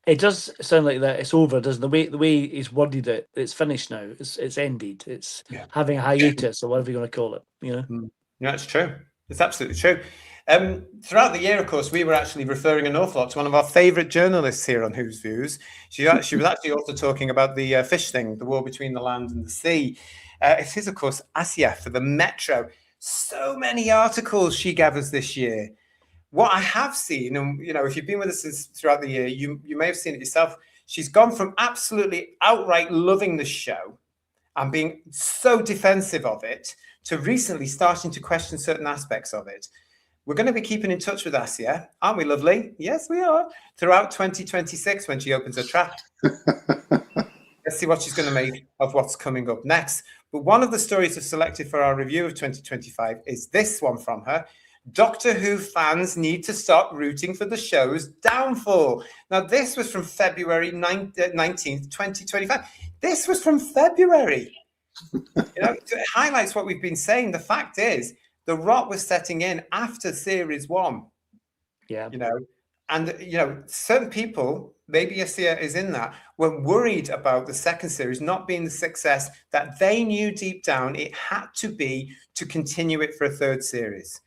It does sound like that. It's over, doesn't it? The way he's worded it, it's finished now. It's ended. It's having a hiatus or whatever you're going to call it. Yeah, it's true. It's absolutely true. Throughout the year, of course, we were actually referring an awful lot to one of our favourite journalists here on Whose Views. She was actually also talking about the fish thing, the war between the land and the sea. It is, of course, Asia for the Metro. So many articles she gave us this year. What I have seen, and if you've been with us throughout the year, you may have seen it yourself. She's gone from absolutely outright loving the show and being so defensive of it to recently starting to question certain aspects of it. We're going to be keeping in touch with Asia, aren't we, lovely? Yes, we are. Throughout 2026, when she opens her trap. Let's see what she's going to make of what's coming up next. But one of the stories I've selected for our review of 2025 is this one from her. Doctor Who fans need to stop rooting for the show's downfall. Now, this was from February 19th, 2025. This was from February. It highlights what we've been saying. The fact is, the rot was setting in after series 1. Yeah. You know, and certain people, maybe Yasir is in that, were worried about the second series not being the success that they knew deep down it had to be to continue it for a third series.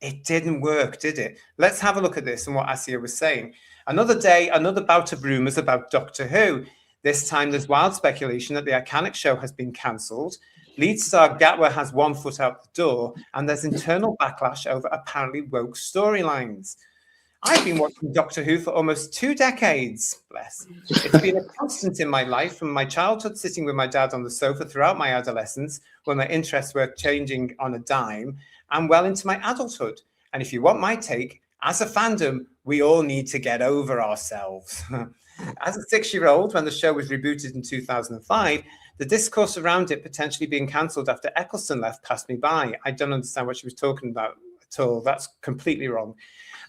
It didn't work, did it? Let's have a look at this and what Asia was saying. Another day, another bout of rumours about Doctor Who. This time there's wild speculation that the Iconic show has been cancelled. Lead star Gatwa has one foot out the door, and there's internal backlash over apparently woke storylines. I've been watching Doctor Who for almost 2 decades, bless. It's been a constant in my life, from my childhood sitting with my dad on the sofa throughout my adolescence, when my interests were changing on a dime, and well into my adulthood. And if you want my take, as a fandom, we all need to get over ourselves. As a 6-year-old, when the show was rebooted in 2005, the discourse around it potentially being cancelled after Eccleston left passed me by. I don't understand what she was talking about at all. That's completely wrong.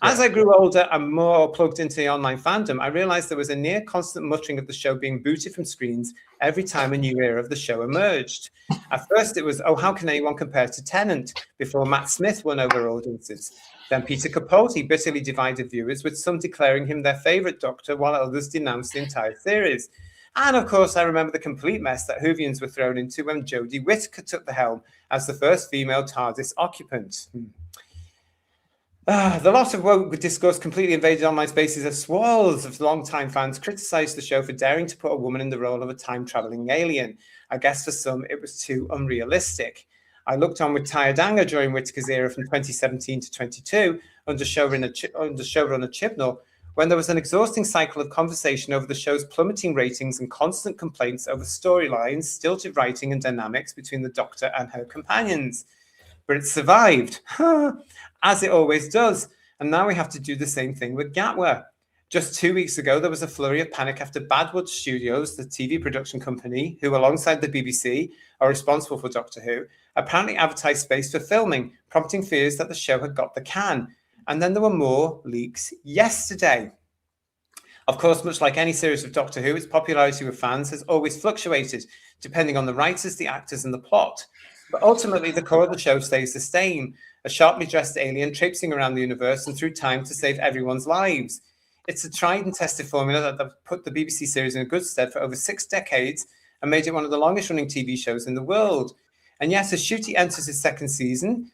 As I grew older and more plugged into the online fandom, I realized there was a near constant muttering of the show being booted from screens every time a new era of the show emerged. At first, it was, oh, how can anyone compare to Tennant, before Matt Smith won over audiences. Then Peter Capaldi bitterly divided viewers, with some declaring him their favourite Doctor, while others denounced the entire series. And of course, I remember the complete mess that Whovians were thrown into when Jodie Whittaker took the helm as the first female TARDIS occupant. The loss of woke discourse completely invaded online spaces as swirls of long-time fans criticised the show for daring to put a woman in the role of a time-travelling alien. I guess for some, it was too unrealistic. I looked on with tired anger during Whittaker's era from 2017 to 22 under showrunner Chibnall, when there was an exhausting cycle of conversation over the show's plummeting ratings and constant complaints over storylines, stilted writing and dynamics between the Doctor and her companions. But it survived, as it always does. And now we have to do the same thing with Gatwa. Just 2 weeks ago, there was a flurry of panic after Badwood Studios, the TV production company, who alongside the BBC are responsible for Doctor Who, apparently advertised space for filming, prompting fears that the show had got the can. And then there were more leaks yesterday. Of course, much like any series of Doctor Who, its popularity with fans has always fluctuated, depending on the writers, the actors, and the plot. But ultimately, the core of the show stays the same, a sharply dressed alien traipsing around the universe and through time to save everyone's lives. It's a tried and tested formula that put the BBC series in a good stead for over 6 decades and made it one of the longest running TV shows in the world. And yes, as Ncuti enters his 2nd season,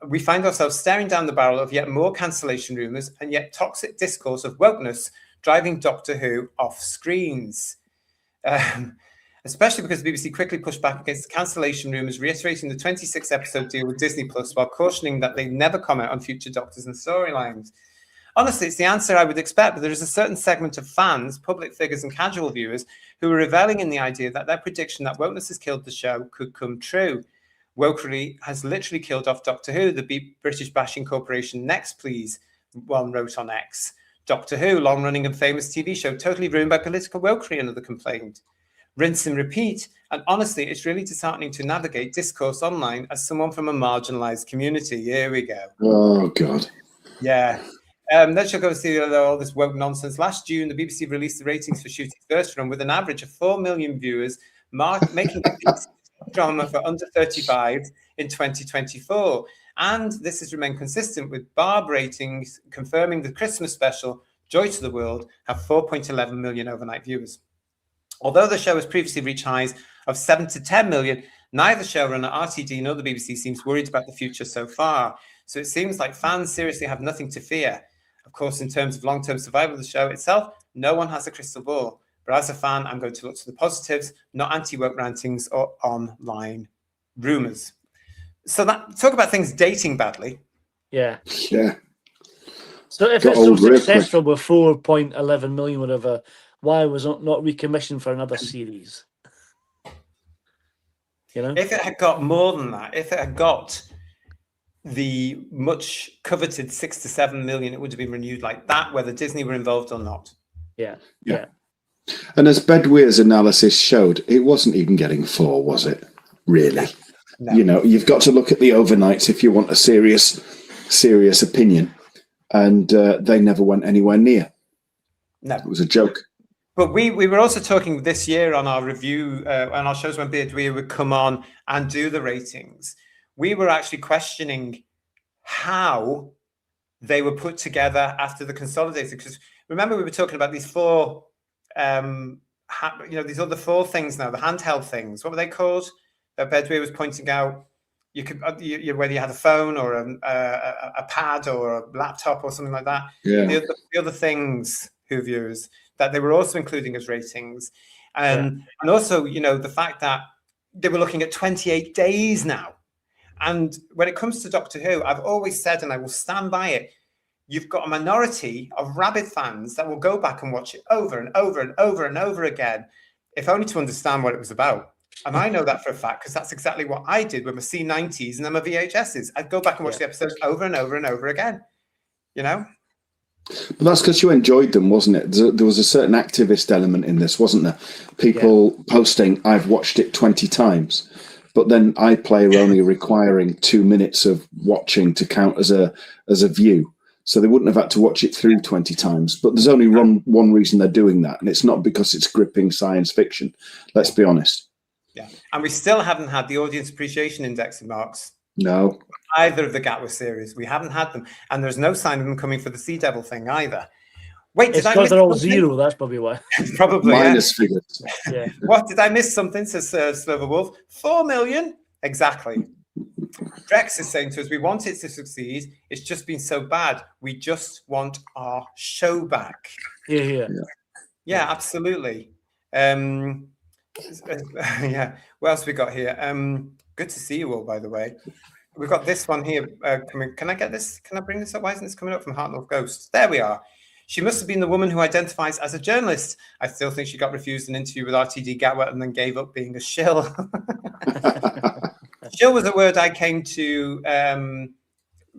we find ourselves staring down the barrel of yet more cancellation rumours and yet toxic discourse of wokeness driving Doctor Who off screens. Especially because the BBC quickly pushed back against the cancellation rumours, reiterating the 26-episode deal with Disney Plus while cautioning that they never comment on future Doctors and storylines. Honestly, it's the answer I would expect, but there is a certain segment of fans, public figures and casual viewers who are reveling in the idea that their prediction that wokeness has killed the show could come true. Wokery has literally killed off Doctor Who, the British bashing corporation. Next, please, one wrote on X. Doctor Who, long-running and famous TV show, totally ruined by political wokery, another complained. Rinse and repeat. And honestly, it's really disheartening to navigate discourse online as someone from a marginalised community. Here we go. Oh, God. Yeah. Let's go see all this woke nonsense. Last June, the BBC released the ratings for Ncuti's first run with an average of 4 million viewers, making it drama for under 35 in 2024. And this has remained consistent with Barb ratings, confirming the Christmas special, Joy to the World, have 4.11 million overnight viewers. Although the show has previously reached highs of 7 to 10 million, neither showrunner RTD nor the BBC seems worried about the future so far. So it seems like fans seriously have nothing to fear. Of course, in terms of long-term survival of the show itself, no one has a crystal ball. But as a fan, I'm going to look to the positives, not anti-woke rantings or online rumours. So talk about things dating badly. Yeah. Yeah. So if it's so successful with 4.11 million, whatever, why was it not recommissioned for another series? You know, if it had got more than that, if it had got the much coveted 6 to 7 million, it would have been renewed like that, whether Disney were involved or not. Yeah. And as Bedweir's analysis showed, it wasn't even getting 4, was it? Really? No. You know, you've got to look at the overnights if you want a serious opinion. And they never went anywhere near. No. It was a joke. But we were also talking this year on our review, on our shows when Bedweir would come on and do the ratings. we were actually questioning how they were put together after the consolidated. Because remember, we were talking about these four, these other four things now, the handheld things. What were they called? That Bedway was pointing out. You could, whether you had a phone or a pad or a laptop or something like that. Yeah. The other things, Who viewers, that they were also including as ratings. And also, the fact that they were looking at 28 days now. And when it comes to Doctor Who, I've always said, and I will stand by it, you've got a minority of rabid fans that will go back and watch it over and over and over and over again, if only to understand what it was about. And I know that for a fact, because that's exactly what I did with my C90s and then my VHSs. I'd go back and watch the episodes over and over and over again, But that's because you enjoyed them, wasn't it? There was a certain activist element in this, wasn't there? People posting, I've watched it 20 times. But then iPlayer only requiring 2 minutes of watching to count as a view. So they wouldn't have had to watch it through 20 times. But there's only one reason they're doing that. And it's not because it's gripping science fiction. Let's be honest. Yeah, and we still haven't had the audience appreciation indexing marks. No. Either of the Gatwa series. We haven't had them. And there's no sign of them coming for the Sea Devil thing either. Wait, it's because they're all zero, that's probably why. Probably. Minus figures. Yeah. What, did I miss something, says Silver Wolf? 4 million? Exactly. Drex is saying to us, we want it to succeed. It's just been so bad. We just want our show back. Yeah. Yeah, absolutely. What else we got here? Good to see you all, by the way. We've got this one here coming. Can I get this? Can I bring this up? Why isn't this coming up from Heart North Ghosts? There we are. She must have been the woman who identifies as a journalist. I still think she got refused an interview with RTD Gatwa and then gave up being a shill. Shill was a word I came to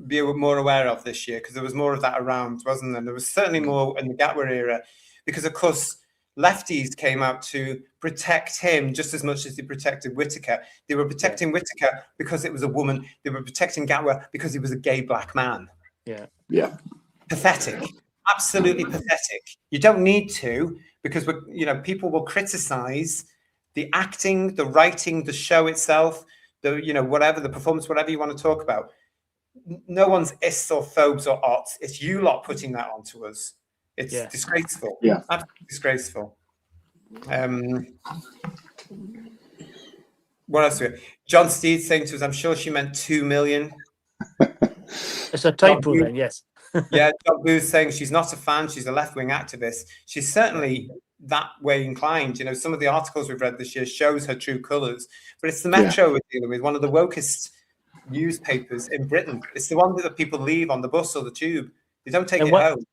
be more aware of this year because there was more of that around, wasn't there? There was certainly more in the Gatwa era because, of course, lefties came out to protect him just as much as they protected Whittaker. They were protecting Whittaker because it was a woman. They were protecting Gatwa because he was a gay black man. Yeah. Pathetic. Absolutely pathetic. You don't need to, because people will criticize the acting, the writing, the show itself, whatever, the performance, whatever you want to talk about. No one's ists or phobes or ots. It's you lot putting that onto us. It's disgraceful. Yeah. Absolutely disgraceful. What else? John Steed saying to us, I'm sure she meant 2 million. It's a typo then, yes. Yeah, John Booth saying she's not a fan, she's a left-wing activist. She's certainly that way inclined. Some of the articles we've read this year shows her true colours. But it's the Metro we're dealing with, one of the wokest newspapers in Britain. It's the one that people leave on the bus or the tube. They don't take it home.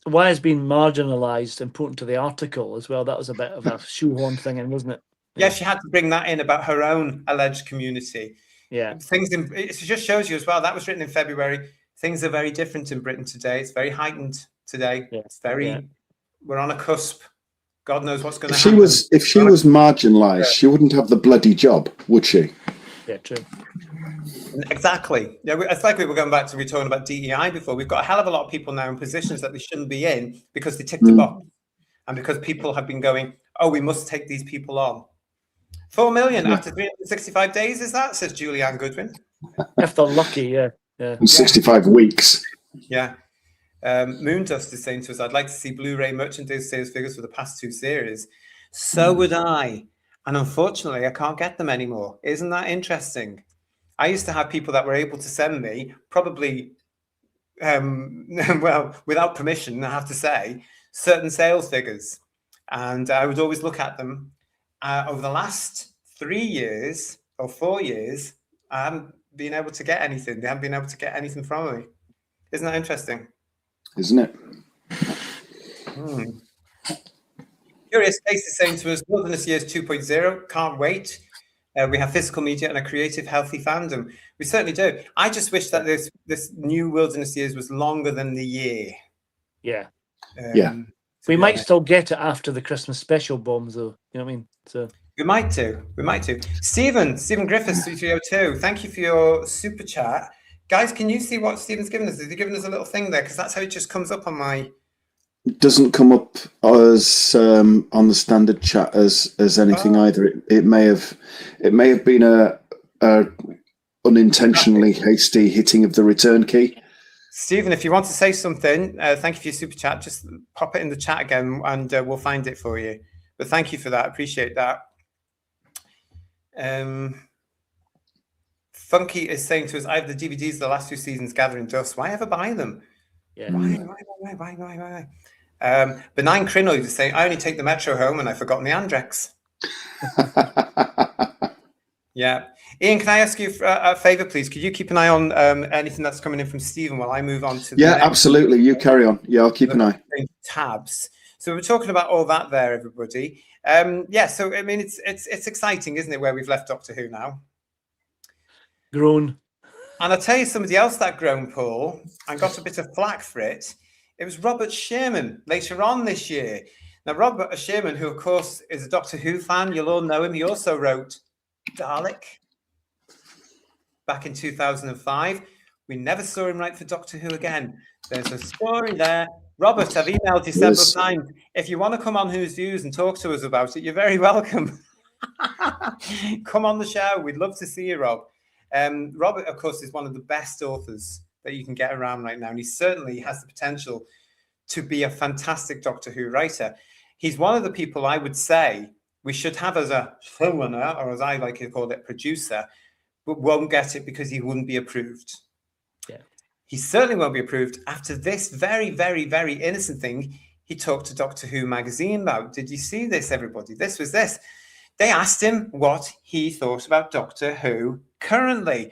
Why has been marginalised and put into the article as well? That was a bit of a shoehorn thing, wasn't it? Yeah, she had to bring that in about her own alleged community. Yeah. It just shows you as well. That was written in February. Things are very different in Britain today. It's very heightened today. Yeah. It's very, we're on a cusp. God knows what's going to happen. If she was marginalised, she wouldn't have the bloody job, would she? Yeah, true. Exactly. Yeah, it's like we were going back to talking about DEI before. We've got a hell of a lot of people now in positions that they shouldn't be in because they ticked a box, and because people have been going, "Oh, we must take these people on." 4 million after 365 days, is that? Says Julianne Goodwin. If they're lucky, yeah. And 65 weeks. Yeah. Moondust is saying to us, "I'd like to see Blu-ray merchandise sales figures for the past 2 series." So would I, and unfortunately, I can't get them anymore. Isn't that interesting? I used to have people that were able to send me, probably, without permission, I have to say, certain sales figures. And I would always look at them. Over the last 3 years or 4 years, I haven't been able to get anything. They haven't been able to get anything from me. Isn't that interesting? Isn't it? Curious Case is saying to us, Wilderness Years 2.0, can't wait. We have physical media and a creative, healthy fandom. We certainly do. I just wish that this new Wilderness Years was longer than the year. Yeah. We might still get it after the Christmas special bombs, though. You know what I mean? So we might do. Stephen Griffiths 3302. Thank you for your super chat, guys. Can you see what Stephen's given us? Has he given us a little thing there? Because that's how it just comes up on my. It doesn't come up as on the standard chat as anything either. It may have been a unintentionally hasty hitting of the return key. Stephen, if you want to say something, thank you for your super chat. Just pop it in the chat again and we'll find it for you. But thank you for that. Appreciate that. Funky is saying to us, I have the DVDs of the last 2 seasons gathering dust. Why ever buy them? Yeah. Why? Benign Crinoid is saying, I only take the Metro home and I've forgotten the Andrex. Yeah. Ian, can I ask you a favour, please? Could you keep an eye on anything that's coming in from Stephen while I move on to the Yeah, absolutely. You carry on. Yeah, I'll keep an eye. Tabs. So we're talking about all that there, everybody. So I mean, it's exciting, isn't it, where we've left Doctor Who now? Grown. And I'll tell you somebody else that grown, Paul, and got a bit of flack for it. It was Robert Sherman later on this year. Now, Robert Sherman, who, of course, is a Doctor Who fan, you'll all know him. He also wrote Dalek back in 2005. We never saw him write for Doctor Who again. There's a story there. Robert, I've emailed you several times. If you want to come on Who's Views and talk to us about it, you're very welcome. Come on the show. We'd love to see you, Rob. Robert, of course, is one of the best authors that you can get around right now. And he certainly has the potential to be a fantastic Doctor Who writer. He's one of the people I would say we should have as a showrunner, or as I like to call it, producer, but won't get it because he wouldn't be approved. Yeah. He certainly won't be approved after this very, very, very innocent thing he talked to Doctor Who magazine about. Did you see this, everybody? This was this. They asked him what he thought about Doctor Who currently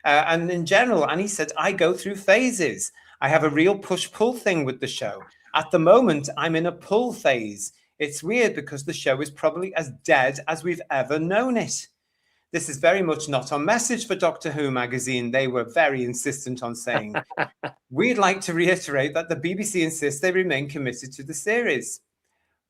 and in general. And he said, I go through phases. I have a real push-pull thing with the show. At the moment, I'm in a pull phase. It's weird because the show is probably as dead as we've ever known it. This is very much not on message for Doctor Who magazine. They were very insistent on saying, we'd like to reiterate that the BBC insists they remain committed to the series.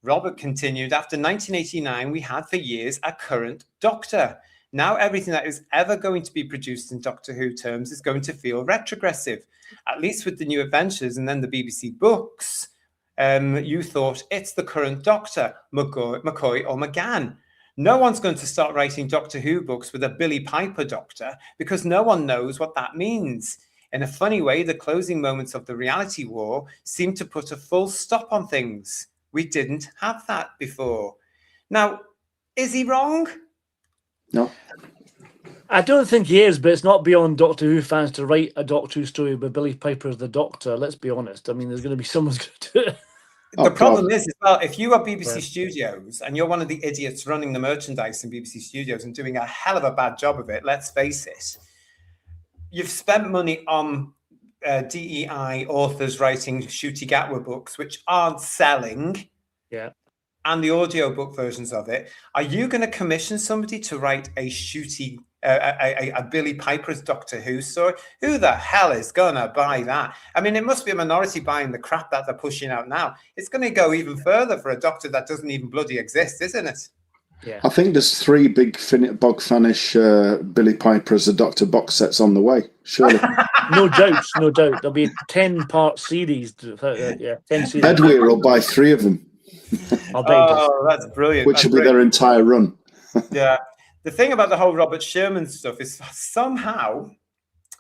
Robert continued, after 1989, we had for years a current Doctor. Now everything that is ever going to be produced in Doctor Who terms is going to feel retrogressive, at least with the new adventures and then the BBC books. You thought it's the current Doctor, McCoy or McGann. No one's going to start writing Doctor Who books with a Billy Piper Doctor because no one knows what that means. In a funny way, the closing moments of the reality war seem to put a full stop on things. We didn't have that before. Now, is he wrong? No. I don't think he is, but it's not beyond Doctor Who fans to write a Doctor Who story with Billy Piper as the Doctor. Let's be honest. I mean, there's going to be someone's going to do it. The problem is, as well, if you are BBC Studios and you're one of the idiots running the merchandise in BBC Studios and doing a hell of a bad job of it, let's face it, you've spent money on DEI authors writing Ncuti Gatwa books, which aren't selling, and the audiobook versions of it. Are you going to commission somebody to write a Billy Piper's Doctor Who story? Who the hell is going to buy that? I mean, it must be a minority buying the crap that they're pushing out now. It's going to go even further for a Doctor that doesn't even bloody exist, isn't it? Yeah. I think there's 3 big Bog Fanish Billy Piper as a Doctor box sets on the way, surely. No doubt. There'll be a 10-part series. 10 series. Bedweir will buy 3 of them. Oh, that's brilliant. Which will be their entire run. Yeah. The thing about the whole Robert Sherman stuff is somehow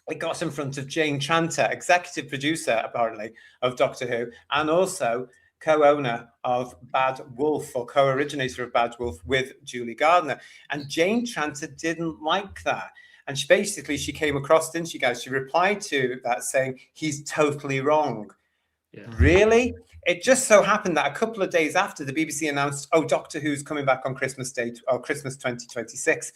it got in front of Jane Tranter, executive producer, apparently, of Doctor Who, and also co-owner of Bad Wolf, or co-originator of Bad Wolf with Julie Gardner. And Jane Tranter didn't like that. And she came across, didn't she, guys? She replied to that saying, he's totally wrong. Yeah. Really? It just so happened that a couple of days after the BBC announced, Doctor Who's coming back on Christmas Day, or Christmas 2026.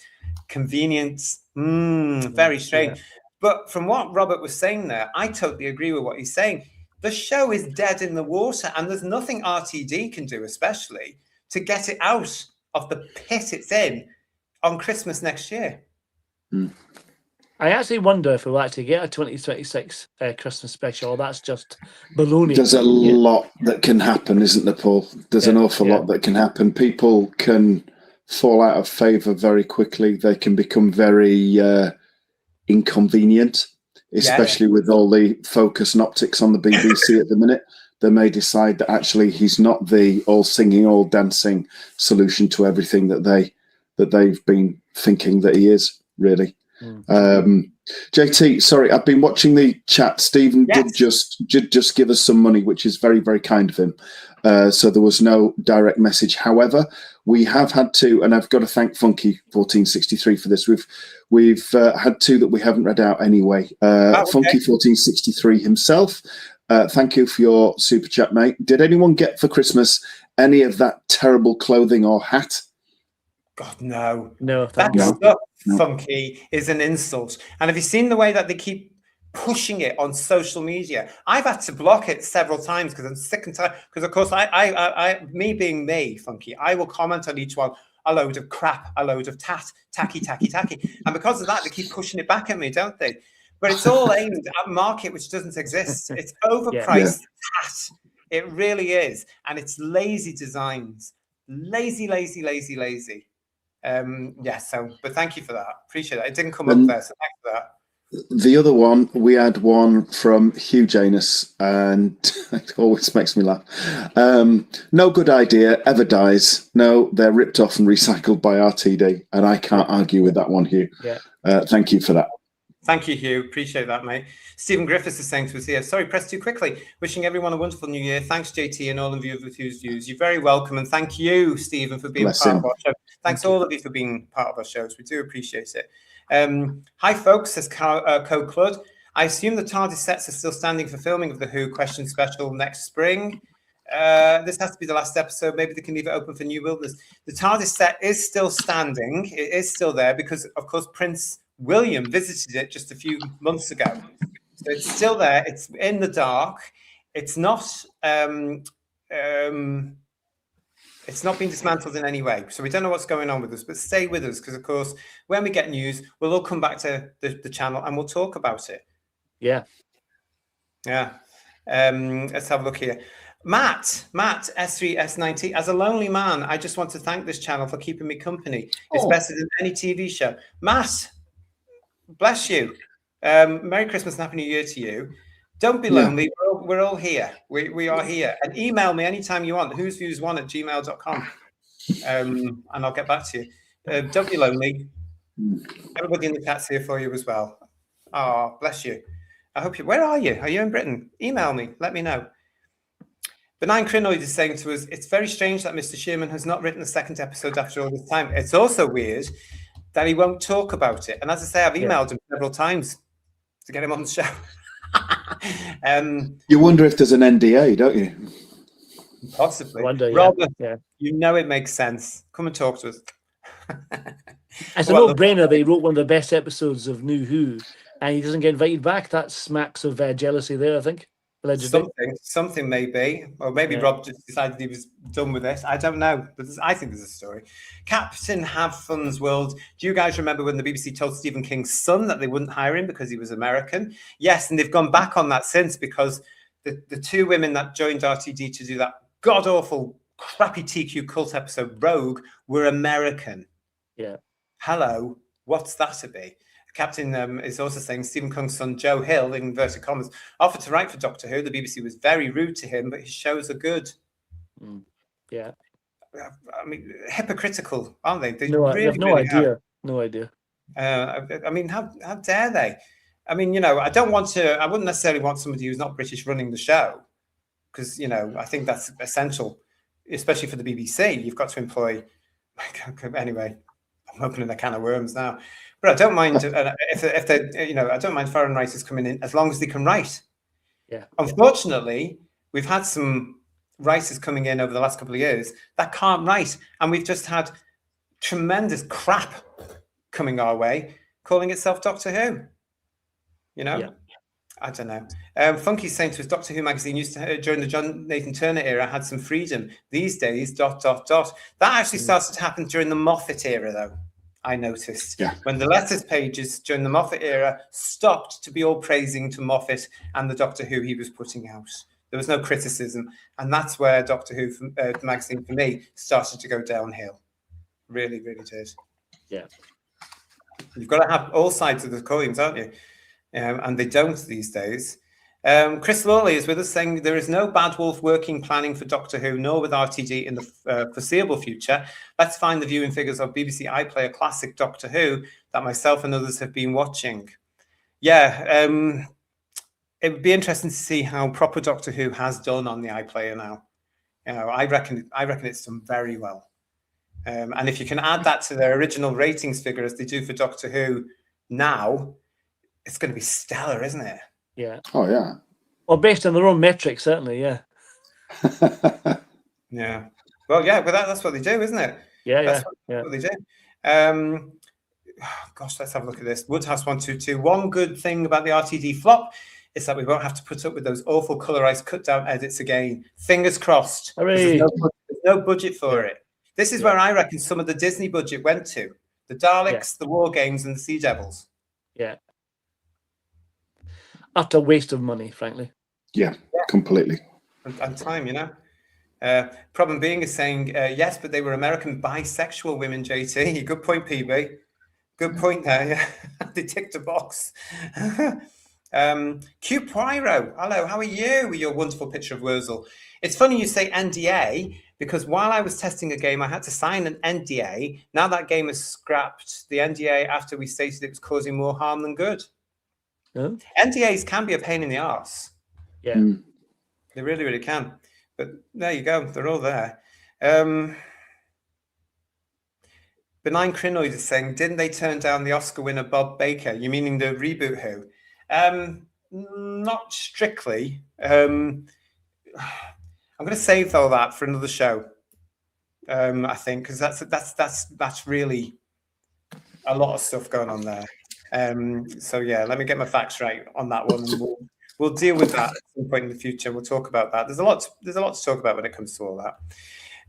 Convenience. Very strange. Yeah. But from what Robert was saying there, I totally agree with what he's saying. The show is dead in the water, and there's nothing RTD can do, especially, to get it out of the pit it's in on Christmas next year. I actually wonder if we'll actually get a 2026 Christmas special. That's just baloney. There's a lot that can happen, isn't there, Paul? There's an awful lot that can happen. People can fall out of favour very quickly. They can become very inconvenient, especially with all the focus and optics on the BBC at the minute. They may decide that actually he's not the all singing, all dancing solution to everything that they've been thinking that he is, really. JT, sorry, I've been watching the chat. Stephen Yes. did just give us some money, which is very, very kind of him. So there was no direct message. However, we have had two, and I've got to thank Funky 1463 for this. We've had two that we haven't read out anyway. Funky 1463 himself. Thank you for your super chat, mate. Did anyone get for Christmas any of that terrible clothing or hat? God, no. No, That thank you. stuff, Funky, is an insult. And have you seen the way that they keep pushing it on social media? I've had to block it several times because I'm sick and tired. Because, of course, I, me being me, Funky, I will comment on each one, a load of crap, a load of tacky. And because of that, they keep pushing it back at me, don't they? But it's all aimed at a market which doesn't exist. It's overpriced hat. It really is. And it's lazy designs. Lazy. But thank you for that. Appreciate it. It didn't come up there, so thanks for that. The other one, we had one from Hugh Janus, and it always makes me laugh. No good idea ever dies. No, they're ripped off and recycled by RTD, and I can't argue with that one, Hugh. Yeah. Thank you for that. Thank you, Hugh. Appreciate that, mate. Stephen Griffiths is saying to us here, sorry, press too quickly. Wishing everyone a wonderful new year. Thanks, JT, and all of you with Hugh's Views. You're very welcome. And thank you, Stephen, for being part of our show. Thanks all of you for being part of our shows. We do appreciate it. Hi, folks, says Code Clud. I assume the TARDIS sets are still standing for filming of the Who Question Special next spring. This has to be the last episode. Maybe they can leave it open for new builders. The TARDIS set is still standing. It is still there because, of course, Prince William visited it just a few months ago. So it's still there. It's in the dark. It's not been dismantled in any way. So we don't know what's going on with us, but stay with us because, of course, when we get news, we'll all come back to the channel and we'll talk about it. Yeah. Yeah. Let's have a look here. Matt, S3S90. As a lonely man, I just want to thank this channel for keeping me company. It's better than any TV show. Matt, bless you. Merry Christmas and Happy New Year to you. Don't be lonely. We're all here. We are here. And email me anytime you want. whosviews1@gmail.com. And I'll get back to you. Don't be lonely. Everybody in the chat's here for you as well. Oh, bless you. I hope you. Where are you? Are you in Britain? Email me. Let me know. Benign Crinoid is saying to us, it's very strange that Mr. Shearman has not written a second episode after all this time. It's also weird that he won't talk about it. And as I say, I've emailed him several times to get him on the show. You wonder if there's an NDA, don't you? Possibly. Robert, you know it makes sense. Come and talk to us. It's a no-brainer that he wrote one of the best episodes of New Who, and he doesn't get invited back. That smacks of jealousy there, I think. Something maybe, or maybe Rob just decided he was done with this. I don't know, but I think there's a story. Captain Have Fun's World. Do you guys remember when the BBC told Stephen King's son that they wouldn't hire him because he was American? Yes, and they've gone back on that since because the two women that joined RTD to do that god-awful, crappy TQ cult episode, Rogue, were American. Yeah. Hello, what's that to be? Captain is also saying Stephen King's son, Joe Hill, in inverted commas, offered to write for Doctor Who. The BBC was very rude to him, but his shows are good. Yeah. I mean, hypocritical, aren't they? They have no idea. I mean, how dare they? I mean, I wouldn't necessarily want somebody who's not British running the show because, I think that's essential, especially for the BBC. You've got to employ, anyway, I'm opening a can of worms now. But I don't mind if they, I don't mind foreign writers coming in as long as they can write. Yeah. Unfortunately, we've had some writers coming in over the last couple of years that can't write, and we've just had tremendous crap coming our way, calling itself Doctor Who. I don't know. Funky's saying to us, Doctor Who magazine used to during the John Nathan Turner era had some freedom. These days, ... That actually started to happen during the Moffat era, though. I noticed when the letters pages during the Moffat era stopped to be all praising to Moffat and the Doctor Who he was putting out. There was no criticism. And that's where Doctor Who magazine, for me, started to go downhill. Really, really did. Yeah. You've got to have all sides of the coins, aren't you? And they don't these days. Chris Lawley is with us saying there is no Bad Wolf working planning for Doctor Who, nor with RTD in the foreseeable future. Let's find the viewing figures of BBC iPlayer Classic Doctor Who that myself and others have been watching. yeah, it would be interesting to see how proper Doctor Who has done on the iPlayer now. You know, I reckon it's done very well. And if you can add that to their original ratings figure as they do for Doctor Who now, it's going to be stellar, isn't it? Yeah. Oh yeah. Well, based on their own metrics, certainly, yeah. Yeah. Well, yeah, but that's what they do, isn't it? Yeah, That's yeah. what they do. Gosh, let's have a look at this. Woodhouse 122. One good thing about the RTD flop is that we won't have to put up with those awful colorized cut down edits again. Fingers crossed. Hooray. There's no budget for it. This is where I reckon some of the Disney budget went to. The Daleks, the War Games, and the Sea Devils. Yeah. Utter waste of money, frankly. Yeah, completely. And time, you know. Problem being is saying, yes, but they were American bisexual women, JT. Good point, PB. Good point there. Yeah. They ticked a box. Q Pyro, hello, how are you with your wonderful picture of Wurzel? It's funny you say NDA, because while I was testing a game, I had to sign an NDA. Now that game has scrapped the NDA after we stated it was causing more harm than good. No? NDAs can be a pain in the arse. Yeah. They really, really can. But there you go. They're all there. Benign Crinoid is saying, didn't they turn down the Oscar winner Bob Baker? You meaning the reboot Who? Not strictly. I'm going to save all that for another show. I think because that's really a lot of stuff going on there. So yeah, let me get my facts right on that one. And we'll deal with that at some point in the future. We'll talk about that. There's a lot to talk about when it comes to all that.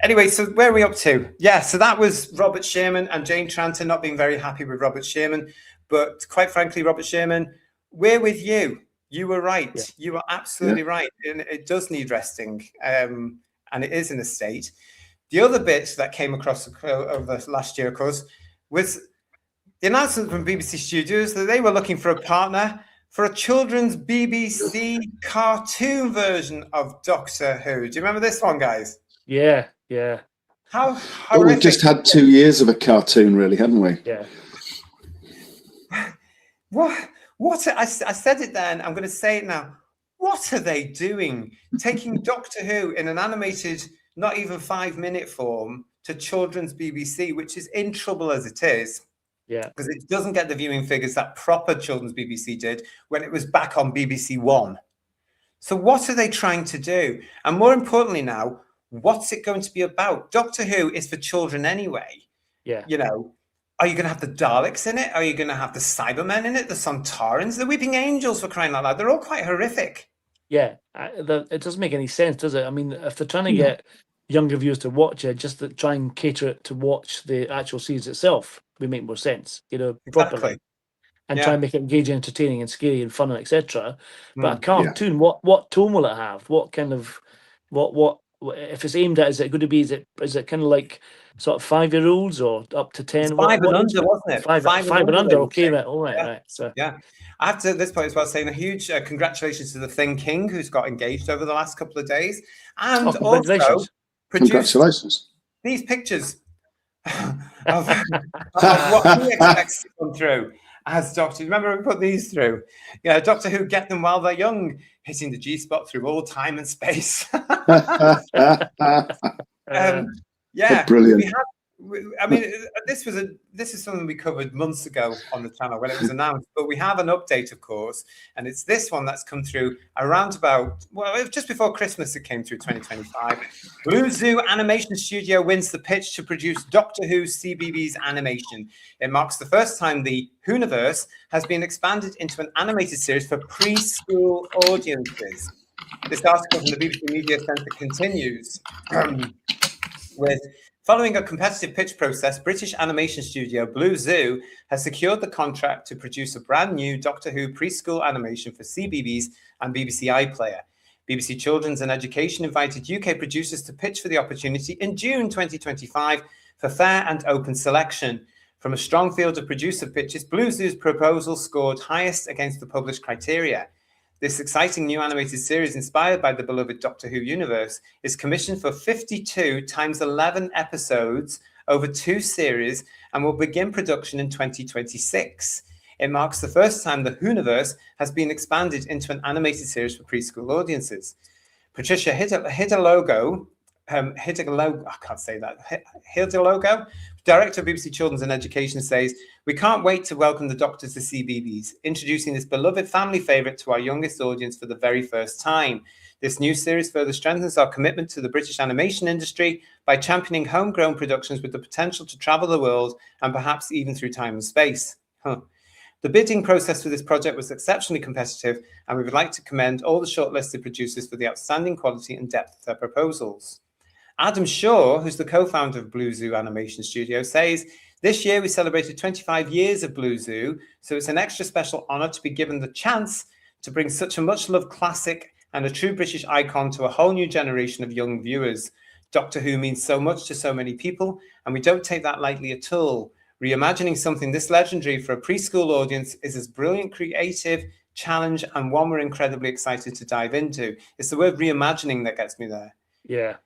Anyway, so where are we up to? Yeah, so that was Robert Sherman and Jane Tranter not being very happy with Robert Sherman. But quite frankly, Robert Sherman, we're with you. You were right. Yeah. You are absolutely right. And it does need resting. And it is in a state. The other bit that came across over last year, of course, was the announcement from BBC Studios that they were looking for a partner for a children's BBC cartoon version of Doctor Who. Do you remember this one, guys? Yeah, yeah. How well, we've just had 2 years of a cartoon, really, haven't we? Yeah. What? I said it then. I'm going to say it now. What are they doing? Taking Doctor Who in an animated, not even 5-minute form to children's BBC, which is in trouble as it is. Yeah. Because it doesn't get the viewing figures that proper children's BBC did when it was back on BBC One. So what are they trying to do? And more importantly now, what's it going to be about? Doctor Who is for children anyway. Yeah. You know, are you going to have the Daleks in it? Are you going to have the Cybermen in it? The Sontarans? The Weeping Angels, for crying out loud. They're all quite horrific. Yeah. It doesn't make any sense, does it? I mean, if they're trying to get younger viewers to watch it, just to try and cater it to watch the actual series itself would make more sense, you know, properly. And try and make it engaging, entertaining and scary and fun, etc. But a cartoon, what tone will it have? What kind of what if it's aimed at, is it going to be, is it kind of like sort of 5-year-olds or up to 10? It's 5 and under, wasn't it? Five and under. Okay, right, all right, right. So yeah, I have to at this point as well saying a huge congratulations to the Thing King, who's got engaged over the last couple of days, and also congratulations. These pictures of what he expects to come through as Doctor. Remember we put these through? Yeah, Doctor Who, get them while they're young, hitting the G-spot through all time and space. Yeah, brilliant. I mean, this is something we covered months ago on the channel when it was announced, but we have an update, of course, and it's this one that's come through around about, well, just before Christmas it came through 2025. Blue Zoo Animation Studio wins the pitch to produce Doctor Who CBeebies animation. It marks the first time the Whoniverse has been expanded into an animated series for preschool audiences. This article from the BBC Media Centre continues with, following a competitive pitch process, British animation studio Blue Zoo has secured the contract to produce a brand new Doctor Who preschool animation for CBeebies and BBC iPlayer. BBC Children's and Education invited UK producers to pitch for the opportunity in June 2025 for fair and open selection. From a strong field of producer pitches, Blue Zoo's proposal scored highest against the published criteria. This exciting new animated series, inspired by the beloved Doctor Who universe, is commissioned for 52 times 11 episodes over 2 series and will begin production in 2026. It marks the first time the Whoniverse has been expanded into an animated series for preschool audiences. Patricia Hidalgo, I can't say that, Hidalgo, director of BBC Children's and Education, says, "We can't wait to welcome the Doctors to CBeebies, introducing this beloved family favourite to our youngest audience for the very first time. This new series further strengthens our commitment to the British animation industry by championing homegrown productions with the potential to travel the world and perhaps even through time and space." The bidding process for this project was exceptionally competitive, and we would like to commend all the shortlisted producers for the outstanding quality and depth of their proposals. Adam Shaw, who's the co-founder of Blue Zoo Animation Studio, says, "This year we celebrated 25 years of Blue Zoo, so it's an extra special honour to be given the chance to bring such a much-loved classic and a true British icon to a whole new generation of young viewers. Doctor Who means so much to so many people, and we don't take that lightly at all. Reimagining something this legendary for a preschool audience is a brilliant, creative challenge and one we're incredibly excited to dive into." It's the word reimagining that gets me there. Yeah.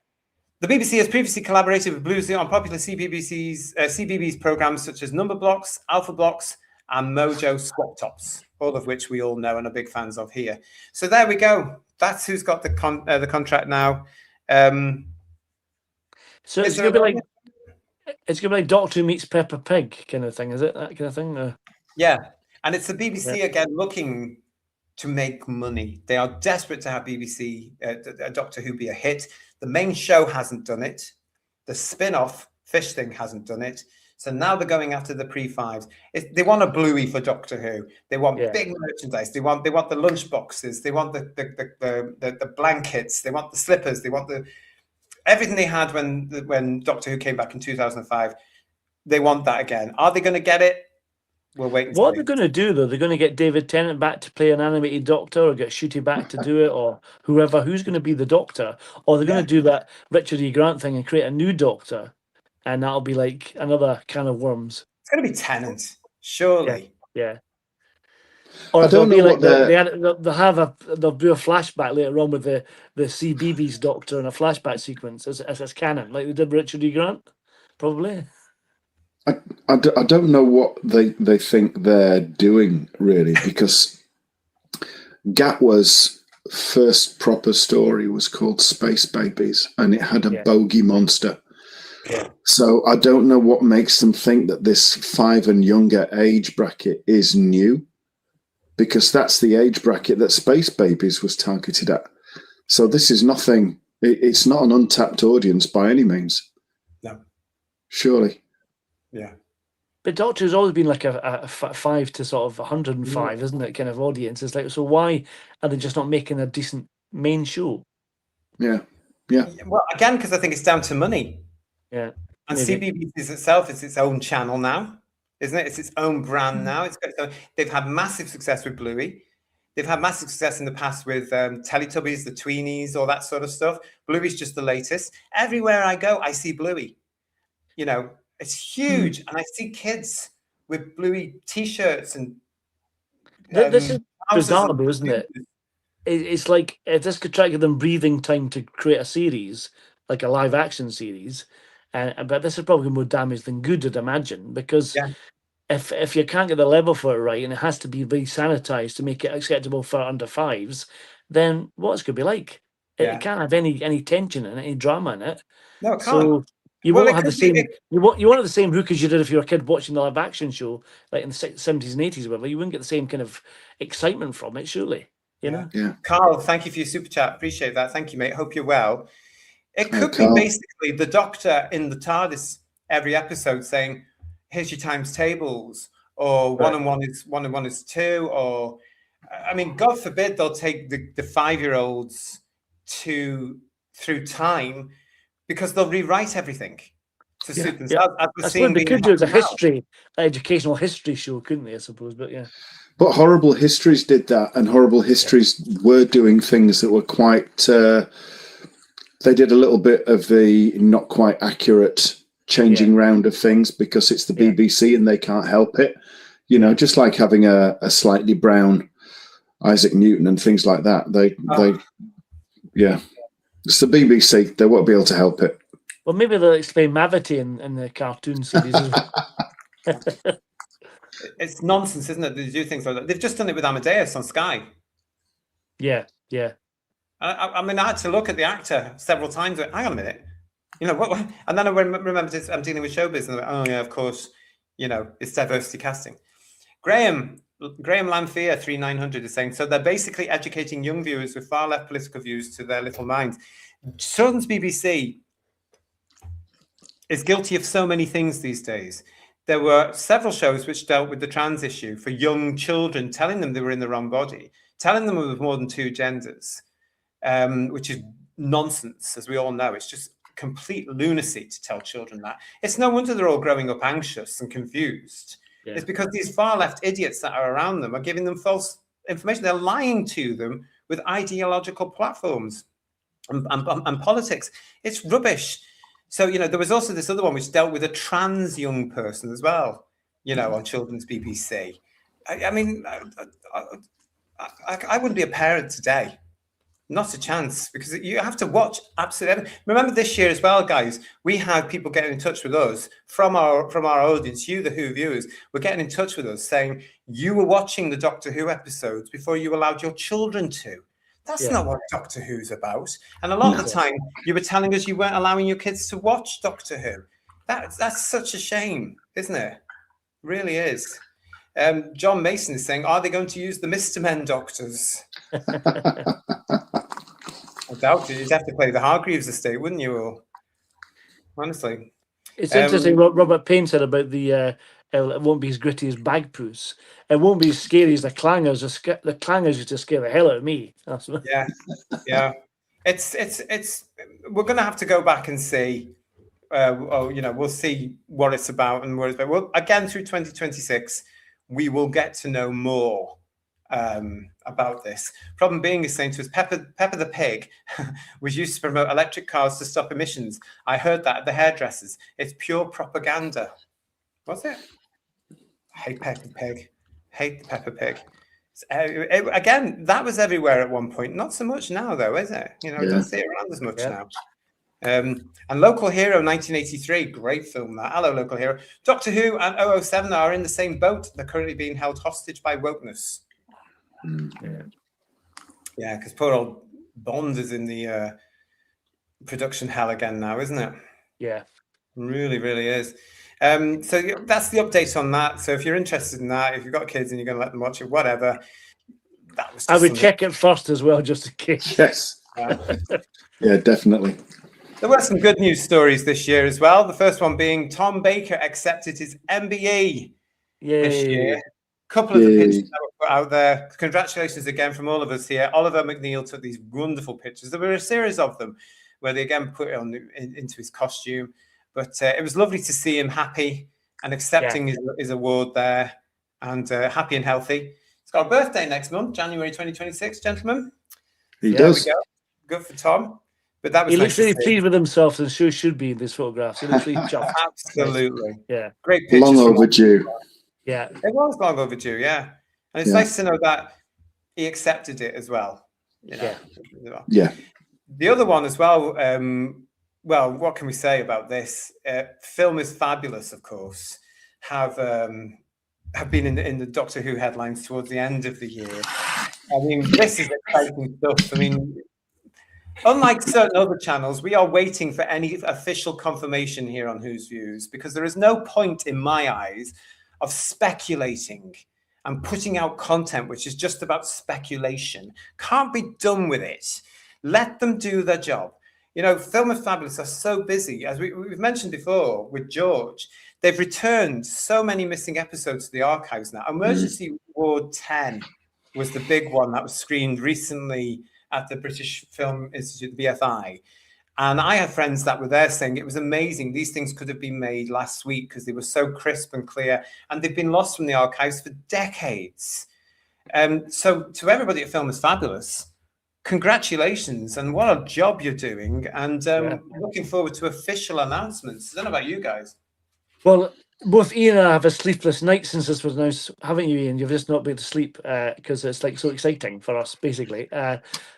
The BBC has previously collaborated with Blue Zoo on popular CBeebies programmes such as Number Blocks, Alpha Blocks, and Mojo Swap Tops, all of which we all know and are big fans of here. So there we go. That's who's got the contract now. So it's going to be like Doctor Who meets Peppa Pig kind of thing, is it? That kind of thing? Yeah, and it's the BBC again looking to make money. They are desperate to have BBC Doctor Who be a hit. The main show hasn't done it. The spin-off Fish Thing hasn't done it. So now they're going after the pre-5s. They want a Bluey for Doctor Who. They want big merchandise. They want the lunch boxes. They want the blankets. They want the slippers. They want everything they had when Doctor Who came back in 2005. They want that again. Are they going to get it? We'll wait and see. What they're going to do, though, they're going to get David Tennant back to play an animated Doctor, or get Shooty back to do it, or whoever. Who's going to be the Doctor? Or they're going to do that Richard E. Grant thing and create a new Doctor, and that'll be like another can of worms. It's going to be Tennant, surely. Yeah. Or they'll be like they'll do a flashback later on with the CBeebies Doctor and a flashback sequence as canon, like they did Richard E. Grant, probably. I don't know what they think they're doing, really, because Gatwa's first proper story was called Space Babies, and it had a bogey monster. Yeah. So I don't know what makes them think that this 5 and younger age bracket is new, because that's the age bracket that Space Babies was targeted at. So this is nothing. It's not an untapped audience by any means. No. Surely. Yeah. But Doctor Who's always been like a 5 to sort of 105, isn't it? Kind of audience. It's like, so why are they just not making a decent main show? Yeah. Well, again, because I think it's down to money. Yeah. And CBeebies itself is its own channel now, isn't it? It's its own brand now. They've had massive success with Bluey. They've had massive success in the past with Teletubbies, the Tweenies, all that sort of stuff. Bluey's just the latest. Everywhere I go, I see Bluey. You know, it's huge. And I see kids with Bluey T-shirts and... this is bizarre, isn't it? It's like if this could try to give them breathing time to create a series, like a live action series, but this is probably more damage than good, I'd imagine, because if you can't get the level for it right and it has to be very sanitized to make it acceptable for under 5s, then what's it going to be like? It can't have any tension and any drama in it. No, it can't. So you won't have the same. You won't have the same hook as you did if you were a kid watching the live action show, like in the 70s and 80s or whatever. You wouldn't get the same kind of excitement from it, surely. You know? Yeah. Carl, thank you for your super chat. Appreciate that. Thank you, mate. Hope you're well. It could be basically the Doctor in the TARDIS every episode saying, "Here's your times tables," or one and one is 2, or I mean, God forbid they'll take the 5-year-olds through time, because they'll rewrite everything to suit themselves. That's what they could do as a educational history show, couldn't they? I suppose, but yeah. But Horrible Histories did that, and Horrible Histories were doing things that were quite. They did a little bit of the not quite accurate changing round of things because it's the BBC and they can't help it. You know, just like having a slightly brown Isaac Newton and things like that. It's the BBC. They won't be able to help it. Well, maybe they'll explain Mavity in the cartoon series as well. it's nonsense, isn't it? They do things like that. They've just done it with Amadeus on Sky. Yeah. I mean, I had to look at the actor several times. Hang on a minute, what? And then I remembered I'm dealing with showbiz, and I went, oh yeah, of course, it's diversity casting. Graham Lanfear 3900 is saying, so they're basically educating young viewers with far left political views to their little minds. Children's BBC is guilty of so many things these days. There were several shows which dealt with the trans issue for young children, telling them they were in the wrong body, telling them there was more than two genders, which is nonsense, as we all know. It's just complete lunacy to tell children that. It's no wonder they're all growing up anxious and confused. Yeah. It's because these far left idiots that are around them are giving them false information. They're lying to them with ideological platforms and politics. It's rubbish. So, there was also this other one which dealt with a trans young person as well, on Children's BBC. I mean, I wouldn't be a parent today. Not a chance, because you have to watch absolutely everything. Remember this year as well, guys, we had people getting in touch with us from our audience, you, the Who viewers, were getting in touch with us saying you were watching the Doctor Who episodes before you allowed your children to. That's not what Doctor Who's about. And a lot of the time, you were telling us you weren't allowing your kids to watch Doctor Who. That's such a shame, isn't it? It really is. John Mason is saying, are they going to use the Mr. Men doctors? I doubt it. You'd have to play the Hargreaves estate, wouldn't you? All? Honestly. It's interesting what Robert Payne said about the it won't be as gritty as Bagpoos. It won't be as scary as the Clangers. The Clangers used to scare the hell out of me. Yeah. It's we're going to have to go back and see. We'll see what it's about and what it's about. Well, again, through 2026, we will get to know more about this. Problem being, is saying to us, Pepper the Pig was used to promote electric cars to stop emissions. I heard that at the hairdressers. It's pure propaganda. Was it? I hate Peppa Pig. Hate the Peppa Pig. Again, that was everywhere at one point. Not so much now, though, is it? I don't see it around as much now. And Local Hero 1983, great film that. Hello, Local Hero. Doctor Who and 007 are in the same boat. They're currently being held hostage by wokeness. Yeah, because poor old Bond is in the production hell again now, isn't it? Yeah. Really, really is. So that's the update on that. So if you're interested in that, if you've got kids and you're going to let them watch it, whatever. That was. I would check it first as well, just in case. Yes. Yeah, definitely. There were some good news stories this year as well. The first one being Tom Baker accepted his MBE this year. A couple of the pictures that were put out there. Congratulations again from all of us here. Oliver McNeil took these wonderful pictures. There were a series of them where they again put it on into his costume. But it was lovely to see him happy and accepting his award there, and happy and healthy. He's got a birthday next month, January 2026, gentlemen. He does. There we go. Good for Tom. But that was he looks really pleased with himself, and so should be in this photograph. He looks really chuffed. Absolutely. Yeah. Great pictures. Long overdue. Yeah. It was long overdue, yeah. And it's nice to know that he accepted it as well. Yeah. The other one as well, well, what can we say about this? Film is Fabulous, of course, have been in the Doctor Who headlines towards the end of the year. I mean, this is exciting stuff. I mean, unlike certain other channels, we are waiting for any official confirmation here on Who's Views, because there is no point, in my eyes, of speculating and putting out content which is just about speculation. Can't be done with it. Let them do their job. Film and Fabulous are so busy, as we've mentioned before with George. They've returned so many missing episodes to the archives now. Emergency Ward 10 was the big one that was screened recently at the British Film Institute, the BFI. And I had friends that were there saying it was amazing. These things could have been made last week because they were so crisp and clear, and they've been lost from the archives for decades. So to everybody at Film is Fabulous, congratulations, and what a job you're doing, and looking forward to official announcements. I don't know about you guys. Well, both Ian and I have a sleepless night since this was announced, haven't you, Ian? You've just not been able to sleep because it's like so exciting for us, basically.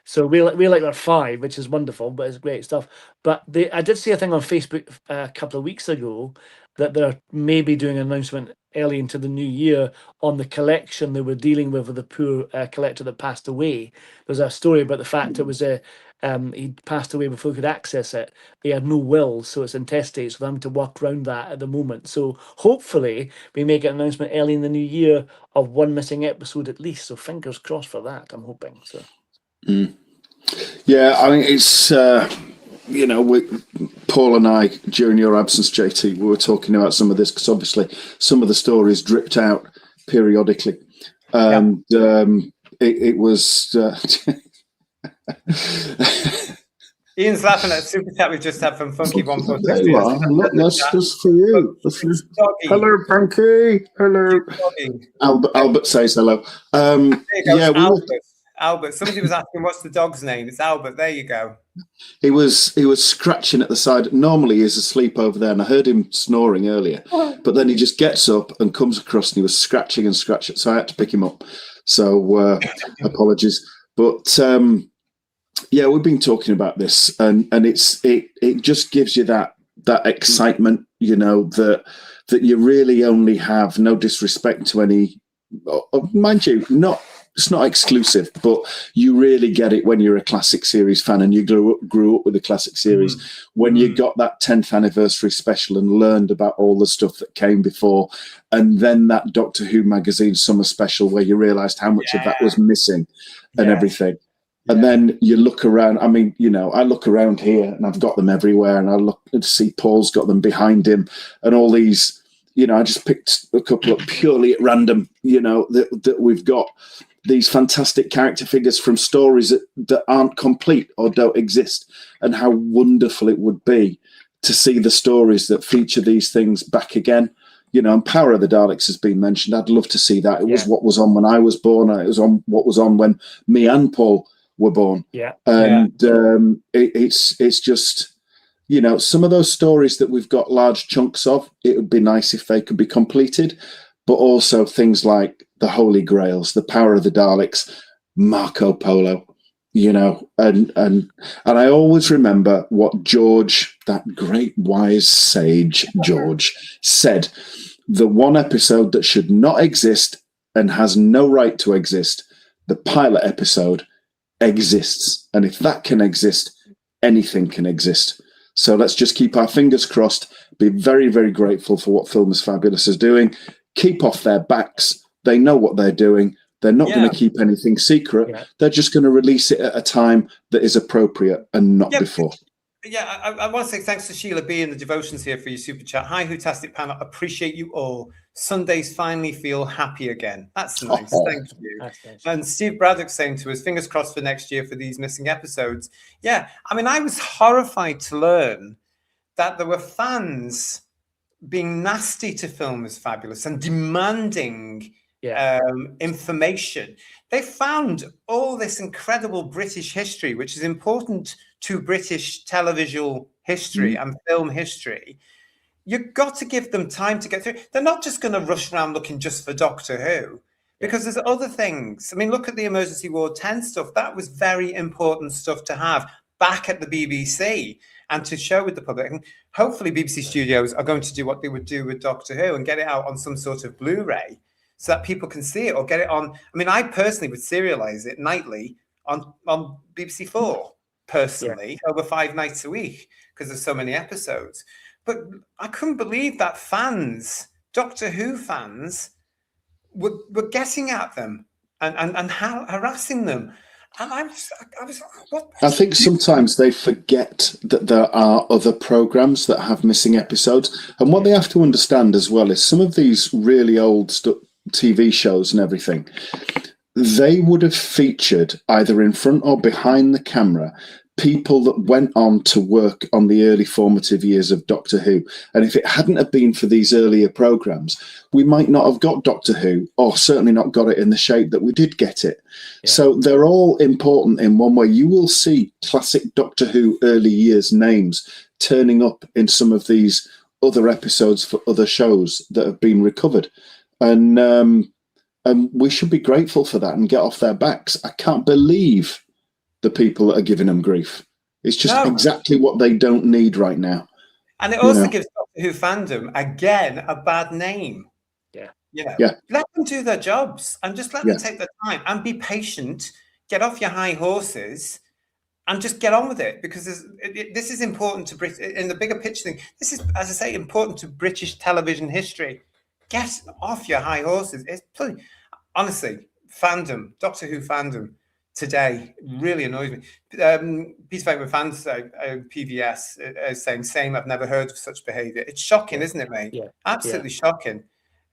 So we like our 5, which is wonderful, but it's great stuff. But I did see a thing on Facebook a couple of weeks ago that they're maybe doing an announcement early into the new year on the collection they were dealing with the poor collector that passed away. There's a story about the fact it was he passed away before he could access it. He had no will, so it's intestate, so they're having to work around that at the moment. So hopefully we make an announcement early in the new year of one missing episode at least. So fingers crossed for that, I'm hoping. So. Yeah, I mean, it's, Paul and I, during your absence, JT, we were talking about some of this because obviously some of the stories dripped out periodically. And it was... Ian's laughing at a super chat we've just had from Funky 146. There you are. That's just for you. Hello, Funky. Hello. Albert says hello. Albert. Somebody was asking, what's the dog's name? It's Albert. There you go. He was scratching at the side. Normally he's asleep over there, and I heard him snoring earlier. But then he just gets up and comes across, and he was scratching and scratching. So I had to pick him up. So apologies. But we've been talking about this, and it just gives you that excitement, that you really only have. No disrespect to any, mind you, it's not exclusive, but you really get it when you're a classic series fan and you grew up with the classic series. When you got that 10th anniversary special and learned about all the stuff that came before, and then that Doctor Who magazine summer special where you realised how much of that was missing and everything. And then you look around. I mean, I look around here and I've got them everywhere, and I look to see Paul's got them behind him, and all these. I just picked a couple up purely at random. That we've got these fantastic character figures from stories that aren't complete or don't exist, and how wonderful it would be to see the stories that feature these things back again. And Power of the Daleks has been mentioned. I'd love to see that. It was what was on when I was born. It was on what was on when me and Paul were born. It's just, some of those stories that we've got large chunks of, it would be nice if they could be completed, but also things like the Holy Grails, the Power of the Daleks, Marco Polo, and I always remember what George, that great wise sage George, said. The one episode that should not exist and has no right to exist, the pilot episode, exists. And if that can exist, anything can exist. So let's just keep our fingers crossed, be very, very grateful for what Film is Fabulous is doing. Keep off their backs. They know what they're doing. They're not going to keep anything secret. They're just going to release it at a time that is appropriate and not before. I want to say thanks to Sheila B and the devotions here for your super chat. Hi, Hootastic panel. Appreciate you all. Sundays finally feel happy again. That's nice. Thank you. Nice. And Steve Braddock saying to us, fingers crossed for next year for these missing episodes. Yeah, I mean, I was horrified to learn that there were fans being nasty to Film is Fabulous and demanding information. They found all this incredible British history, which is important to British televisual history and film history. You've got to give them time to get through. They're not just going to rush around looking just for Doctor Who, because there's other things. I mean, look at the Emergency Ward 10 stuff. That was very important stuff to have back at the BBC and to show with the public. And hopefully BBC Studios are going to do what they would do with Doctor Who and get it out on some sort of Blu-ray so that people can see it, or get it on. I mean, I personally would serialize it nightly on BBC 4, personally, over 5 nights a week, because there's so many episodes. But I couldn't believe that fans, Doctor Who fans, were getting at them and harassing them. And I was what? I think sometimes they forget that there are other programs that have missing episodes. And what they have to understand as well is some of these really old TV shows and everything, they would have featured either in front or behind the camera people that went on to work on the early formative years of Doctor Who. And if it hadn't have been for these earlier programs, we might not have got Doctor Who, or certainly not got it in the shape that we did get it. So they're all important in one way. You will see classic Doctor Who early years names turning up in some of these other episodes for other shows that have been recovered. And we should be grateful for that and get off their backs. I can't believe the people that are giving them grief. It's just exactly what they don't need right now. And it also gives Doctor Who fandom, again, a bad name. Yeah. Yeah. Let them do their jobs and just let them take their time and be patient. Get off your high horses and just get on with it, because this is important to in the bigger picture thing. This is, as I say, important to British television history. Get off your high horses. It's honestly, fandom, Doctor Who fandom today really annoys me. Peace Fight with Fans, PVS, is saying, same, I've never heard of such behaviour. It's shocking, isn't it, mate? Yeah. Absolutely shocking.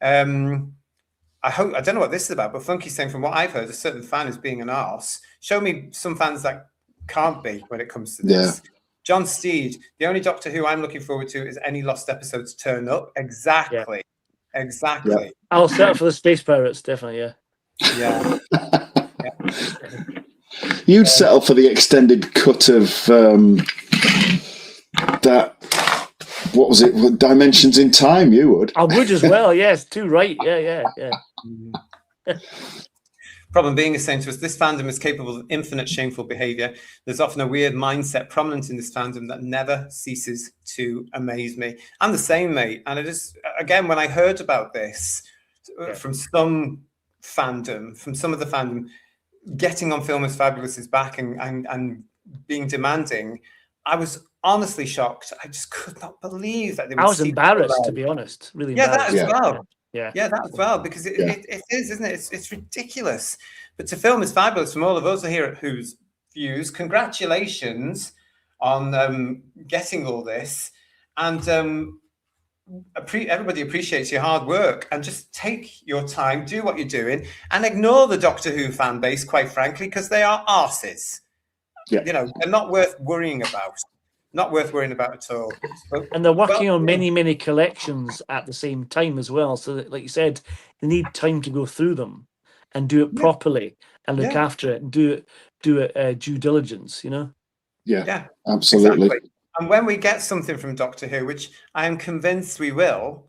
I don't know what this is about, but Funky's saying, from what I've heard, a certain fan is being an arse. Show me some fans that can't be when it comes to this. John Steed, the only Doctor Who I'm looking forward to is any lost episodes turn up. Exactly. I'll settle for the Space Pirates, definitely. Yeah. You'd settle for the extended cut of that. What was it? Dimensions in Time. You would. I would as well. Yes, too right. Yeah. Problem being is saying to us, this fandom is capable of infinite shameful behavior. There's often a weird mindset prominent in this fandom that never ceases to amaze me. I'm the same, mate. And it is, again, when I heard about this from some fandom, from some of the fandom, getting on Film is Fabulous' back and being demanding, I was honestly shocked. I just could not believe that they would. I was embarrassed, to be honest. Really embarrassed. That as well. Yeah, that as well, because it is, isn't it? It's ridiculous. But to Film is Fabulous, from all of us here at Who's Views, congratulations on getting all this. And everybody appreciates your hard work, and just take your time, do what you're doing, and ignore the Doctor Who fan base, quite frankly, because they are arses. Yeah. They're not worth worrying about. Not worth worrying about at all. And they're working on many collections at the same time as well. So that, like you said, they need time to go through them and do it properly and look after it and do it due diligence, Yeah, absolutely. Exactly. And when we get something from Doctor Who, which I am convinced we will,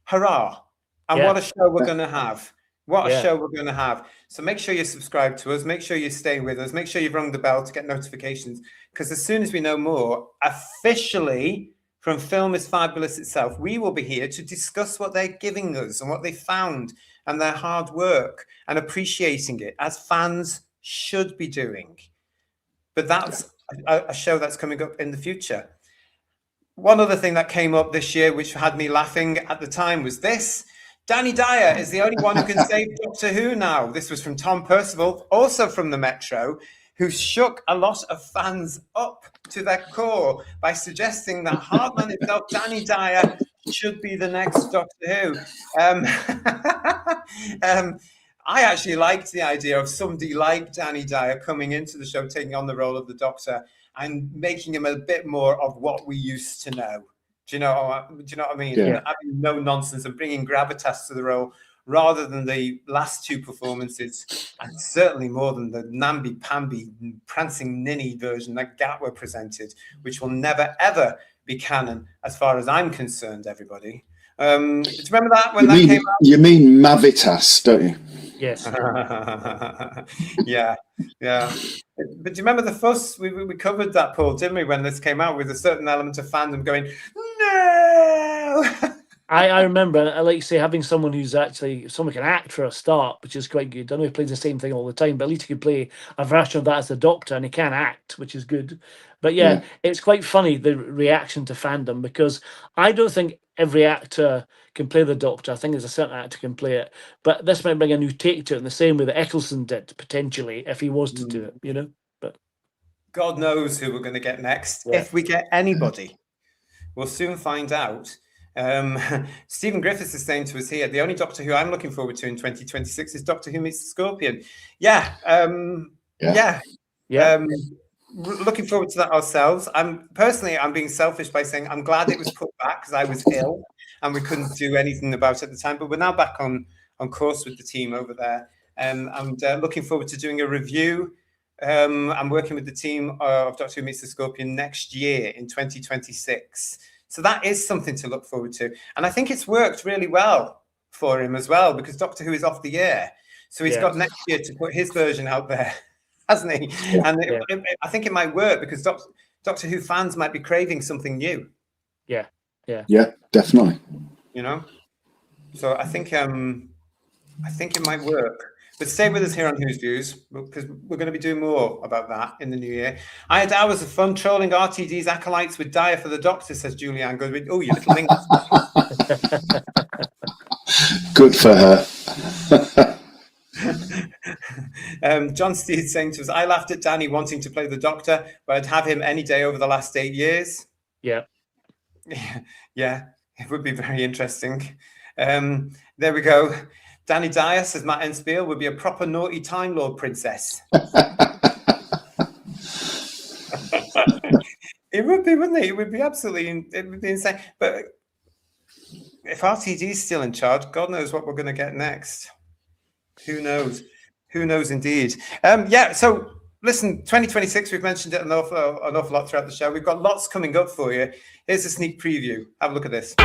hurrah. And what a show we're going to have. What a show we're going to have. So make sure you subscribe to us. Make sure you stay with us. Make sure you've rung the bell to get notifications. Because as soon as we know more, officially from Film is Fabulous itself, we will be here to discuss what they're giving us and what they found and their hard work and appreciating it, as fans should be doing. But that's a show that's coming up in the future. One other thing that came up this year, which had me laughing at the time, was this. Danny Dyer is the only one who can save Doctor Who now. This was from Tom Percival, also from the Metro, who shook a lot of fans up to their core by suggesting that Hartman himself, Danny Dyer, should be the next Doctor Who. I actually liked the idea of somebody like Danny Dyer coming into the show, taking on the role of the Doctor and making him a bit more of what we used to know. Do you know what I mean? Yeah. Having no nonsense and bringing gravitas to the role, rather than the last two performances, and certainly more than the namby-pamby, prancing ninny version that Gatwa presented, which will never, ever be canon as far as I'm concerned, everybody. Do you remember that when that came out? You mean Mavitas, don't you? Yes. yeah. But do you remember the fuss? We covered that, Paul, didn't we, when this came out, with a certain element of fandom going, no! I remember, I like to say, having someone who's actually, someone can act for a start, which is quite good. I know he plays the same thing all the time, but at least he can play a version of that as the Doctor, and he can act, which is good. But yeah, it's quite funny, the reaction to fandom, because I don't think every actor can play the Doctor. I think there's a certain actor can play it. But this might bring a new take to it in the same way that Eccleston did, potentially, if he was to do it, But God knows who we're going to get next. If we get anybody, we'll soon find out. Stephen Griffiths is saying to us here, the only Doctor Who I'm looking forward to in 2026 is Doctor Who Meets the Scorpion. Looking forward to that ourselves. I'm being selfish by saying I'm glad it was put back, because I was ill and we couldn't do anything about it at the time, but we're now back on course with the team over there. I'm looking forward to doing a review. I'm working with the team of Doctor Who Meets the Scorpion next year in 2026. So that is something to look forward to. And I think it's worked really well for him as well, because Doctor Who is off the air. So he's got next year to put his version out there, hasn't he? Yeah. And I think it might work, because Doctor Who fans might be craving something new. Yeah, Yeah, definitely. You know, so I think it might work. But stay with us here on Who's Views, because we're going to be doing more about that in the new year. I had hours of fun trolling RTD's acolytes with Dyer for the Doctor, says Julianne Goodwin. Oh, you little minx. Good for her. John Steed saying to us, I laughed at Danny wanting to play the Doctor, but I'd have him any day over the last 8 years. Yeah. Yeah, it would be very interesting. There we go. Danny Dyer says Matt Enspiel would be a proper naughty Time Lord princess. It would be, wouldn't it? It would be absolutely, it would be insane. But if RTD's still in charge, God knows what we're going to get next. Who knows? Who knows indeed? Yeah, so listen, 2026, we've mentioned it an awful lot throughout the show. We've got lots coming up for you. Here's a sneak preview. Have a look at this.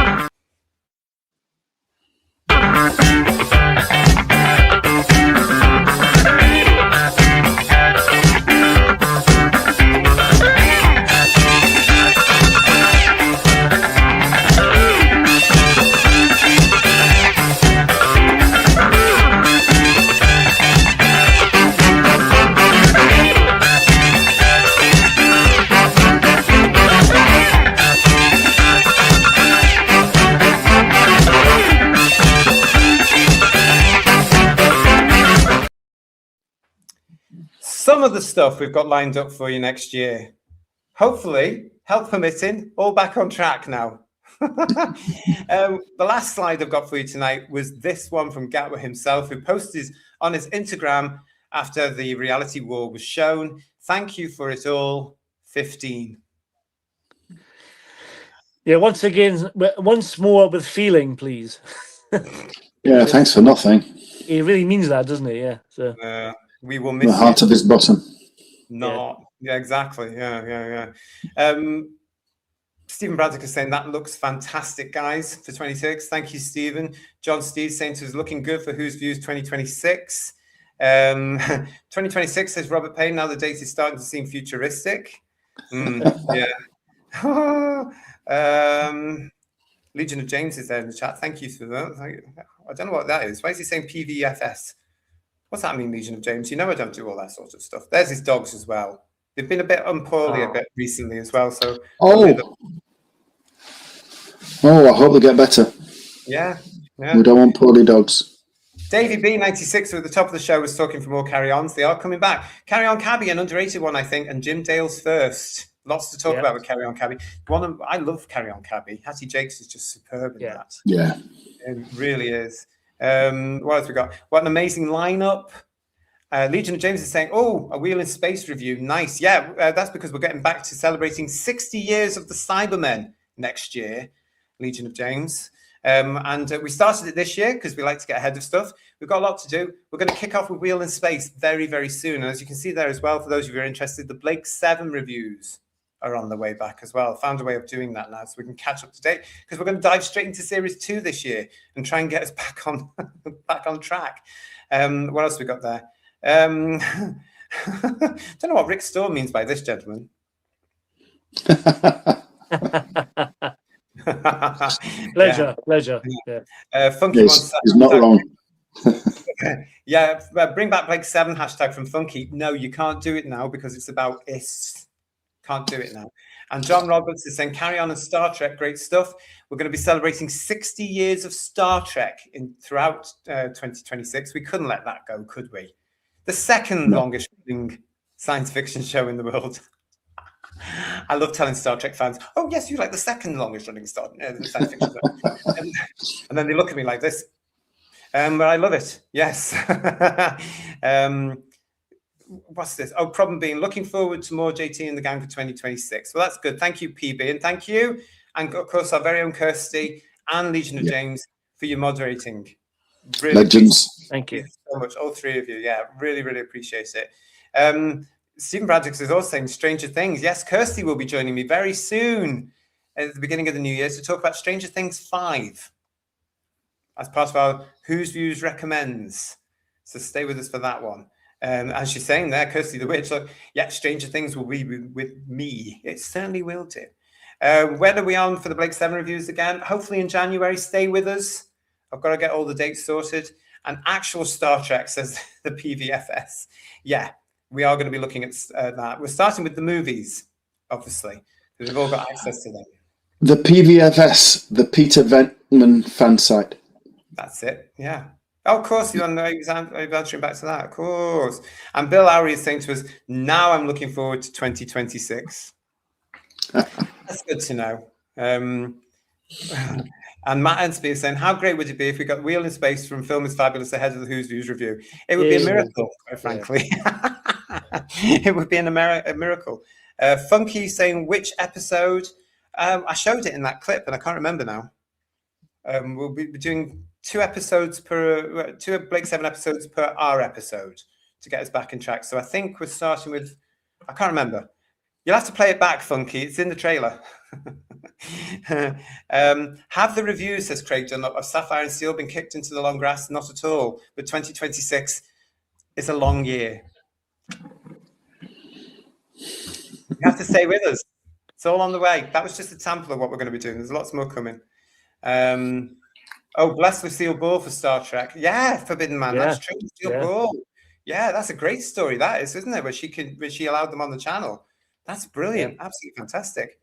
Some of the stuff we've got lined up for you next year. Hopefully, health permitting, all back on track now. The last slide I've got for you tonight was this one from Gatwa himself, who posted on his Instagram after the reality war was shown. Thank you for it all, 15. Yeah, once again, once more with feeling, please. Yeah, thanks for nothing. He really means that, doesn't he? Yeah. So we will miss the heart of his bottom. Yeah, exactly. Yeah. Stephen Braddock is saying that looks fantastic, guys, for 26. Thank you, Stephen. John Steed saying to us, looking good for Who's Views 2026. 2026 says Robert Payne. Now the date is starting to seem futuristic. Yeah. Legion of James is there in the chat. Thank you for that. I don't know what that is. Why is he saying PVFS? What's that mean, Legion of James? You know I don't do all that sort of stuff. There's his dogs as well. They've been a bit unpoorly a bit recently as well. So I hope they get better. Yeah. We don't want poorly dogs. Davey B96, who at the top of the show was talking for more carry-ons. They are coming back. Carry On Cabby, an underrated one, I think, and Jim Dale's first. Lots to talk about with Carry On Cabby. I love Carry On Cabby. Hattie Jakes is just superb in that. Yeah. It really is. What else we got? What an amazing lineup. Legion of James is saying, a Wheel in Space review. Nice. Yeah, that's because we're getting back to celebrating 60 years of the Cybermen next year, Legion of James. And we started it this year because we like to get ahead of stuff. We've got a lot to do. We're going to kick off with Wheel in Space very, very soon. And as you can see there as well, for those of you who are interested, the Blake 7 reviews are on the way back as well. Found a way of doing that now so we can catch up to date, because we're going to dive straight into Series 2 this year and try and get us back on track. What else we got there? Don't know what Rick Storm means by this, gentleman. Pleasure. Yeah. Funky yes, he's not wrong. Yeah, bring back Blake 7 hashtag from Funky. No, you can't do it now because it's about is. Can't do it now. And John Roberts is saying, carry on and Star Trek, great stuff. We're going to be celebrating 60 years of Star Trek throughout 2026. We couldn't let that go, could we? The second longest running science fiction show in the world. I love telling Star Trek fans, oh, yes, you like the second longest running science fiction show. And then they look at me like this. But I love it. Yes. What's this? Problem being, looking forward to more JT and the gang for 2026. Well, that's good. Thank you, PB. And thank you. And of course, our very own Kirsty and Legion of James for your moderating. Really Legends. Thank you so much, all three of you. Yeah, really, really appreciate it. Stephen Braddock is also saying Stranger Things. Yes, Kirsty will be joining me very soon at the beginning of the new year to talk about Stranger Things 5 as part of our Who's Views Recommends. So stay with us for that one. As she's saying there, Kirsty the Witch, look, Stranger Things will be with me. It certainly will do. When are we on for the Blake 7 reviews again? Hopefully in January. Stay with us. I've got to get all the dates sorted. And actual Star Trek, says the PVFS. Yeah, we are going to be looking at that. We're starting with the movies, obviously. We've all got access to them. The PVFS, the Peter Venkman fan site. That's it, yeah. Oh, of course, you're answering back to that, of course. And Bill Lowry is saying to us, now I'm looking forward to 2026. That's good to know. And Matt Ensby is saying, how great would it be if we got Wheel in Space from Film is Fabulous ahead of the Who's Views review? It would be a miracle, quite frankly. It would be a miracle. Funky saying, which episode? I showed it in that clip, and I can't remember now. We'll be doing two Blake 7 episodes per our episode to get us back in track. So I think we're starting with, I can't remember. You'll have to play it back, Funky. It's in the trailer. Have the reviews, says Craig Dunlop, of Sapphire and Steel been kicked into the long grass? Not at all. But 2026 is a long year. You have to stay with us. It's all on the way. That was just a sample of what we're going to be doing. There's lots more coming. Bless Lucille Ball for Star Trek. Yeah, Forbidden Man. Yeah. That's true. Lucille Ball. Yeah, that's a great story. That is, isn't it? Where she allowed them on the channel. That's brilliant. Yeah. Absolutely fantastic.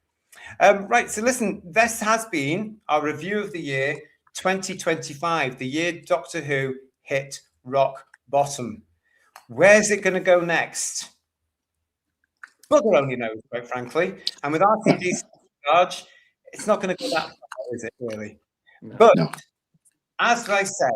Right. So listen, this has been our review of the year 2025, the year Doctor Who hit rock bottom. Where's it going to go next? Bugger only knows, quite frankly. And with RTD charge, it's not going to go that far, is it, really? No. But as I say,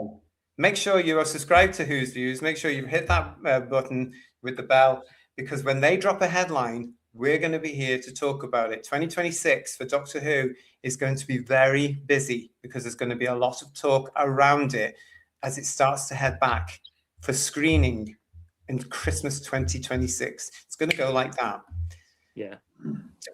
make sure you are subscribed to Who's Views. Make sure you hit that button with the bell, because when they drop a headline, we're going to be here to talk about it. 2026 for Doctor Who is going to be very busy, because there's going to be a lot of talk around it as it starts to head back for screening in Christmas 2026. It's going to go like that. Yeah.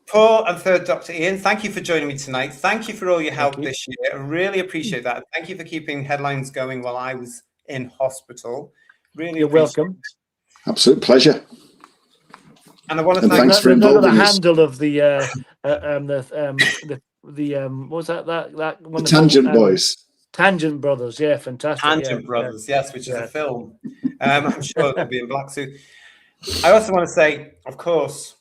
Paul and Third Doctor Ian, thank you for joining me tonight. Thank you for all your help this year. I really appreciate that. Thank you for keeping headlines going while I was in hospital. Really, you're welcome. Absolute pleasure. And I want to thanks for involving us. The handle of the what was that one? The Tangent Boys. Tangent Brothers, yeah, fantastic. Tangent Brothers, yes, which is a film. I'm sure it'll be in black suit. I also want to say, of course,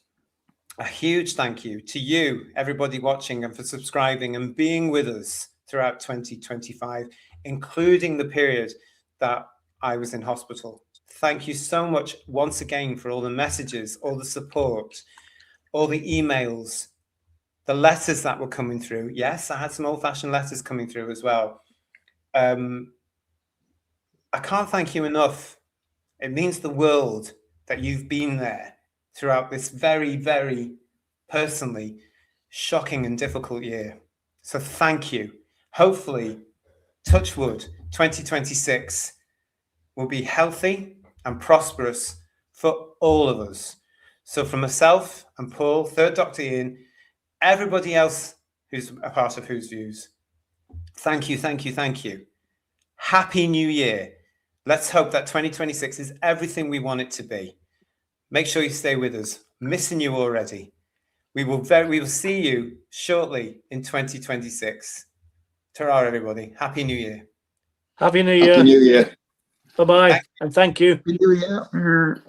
a huge thank you to you, everybody watching, and for subscribing and being with us throughout 2025, including the period that I was in hospital. Thank you so much once again for all the messages, all the support, all the emails, the letters that were coming through. Yes, I had some old-fashioned letters coming through as well. I can't thank you enough. It means the world that you've been there throughout this very, very personally shocking and difficult year. So thank you. Hopefully, touch wood, 2026 will be healthy and prosperous for all of us. So from myself and Paul, Third Doctor Ian, everybody else who's a part of Who's Views, thank you, thank you, thank you. Happy New Year. Let's hope that 2026 is everything we want it to be. Make sure you stay with us. Missing you already. We will see you shortly in 2026. Ta-ra, everybody. Happy New Year. Happy New Year. Happy New Year. Bye-bye. And thank you. Happy New Year.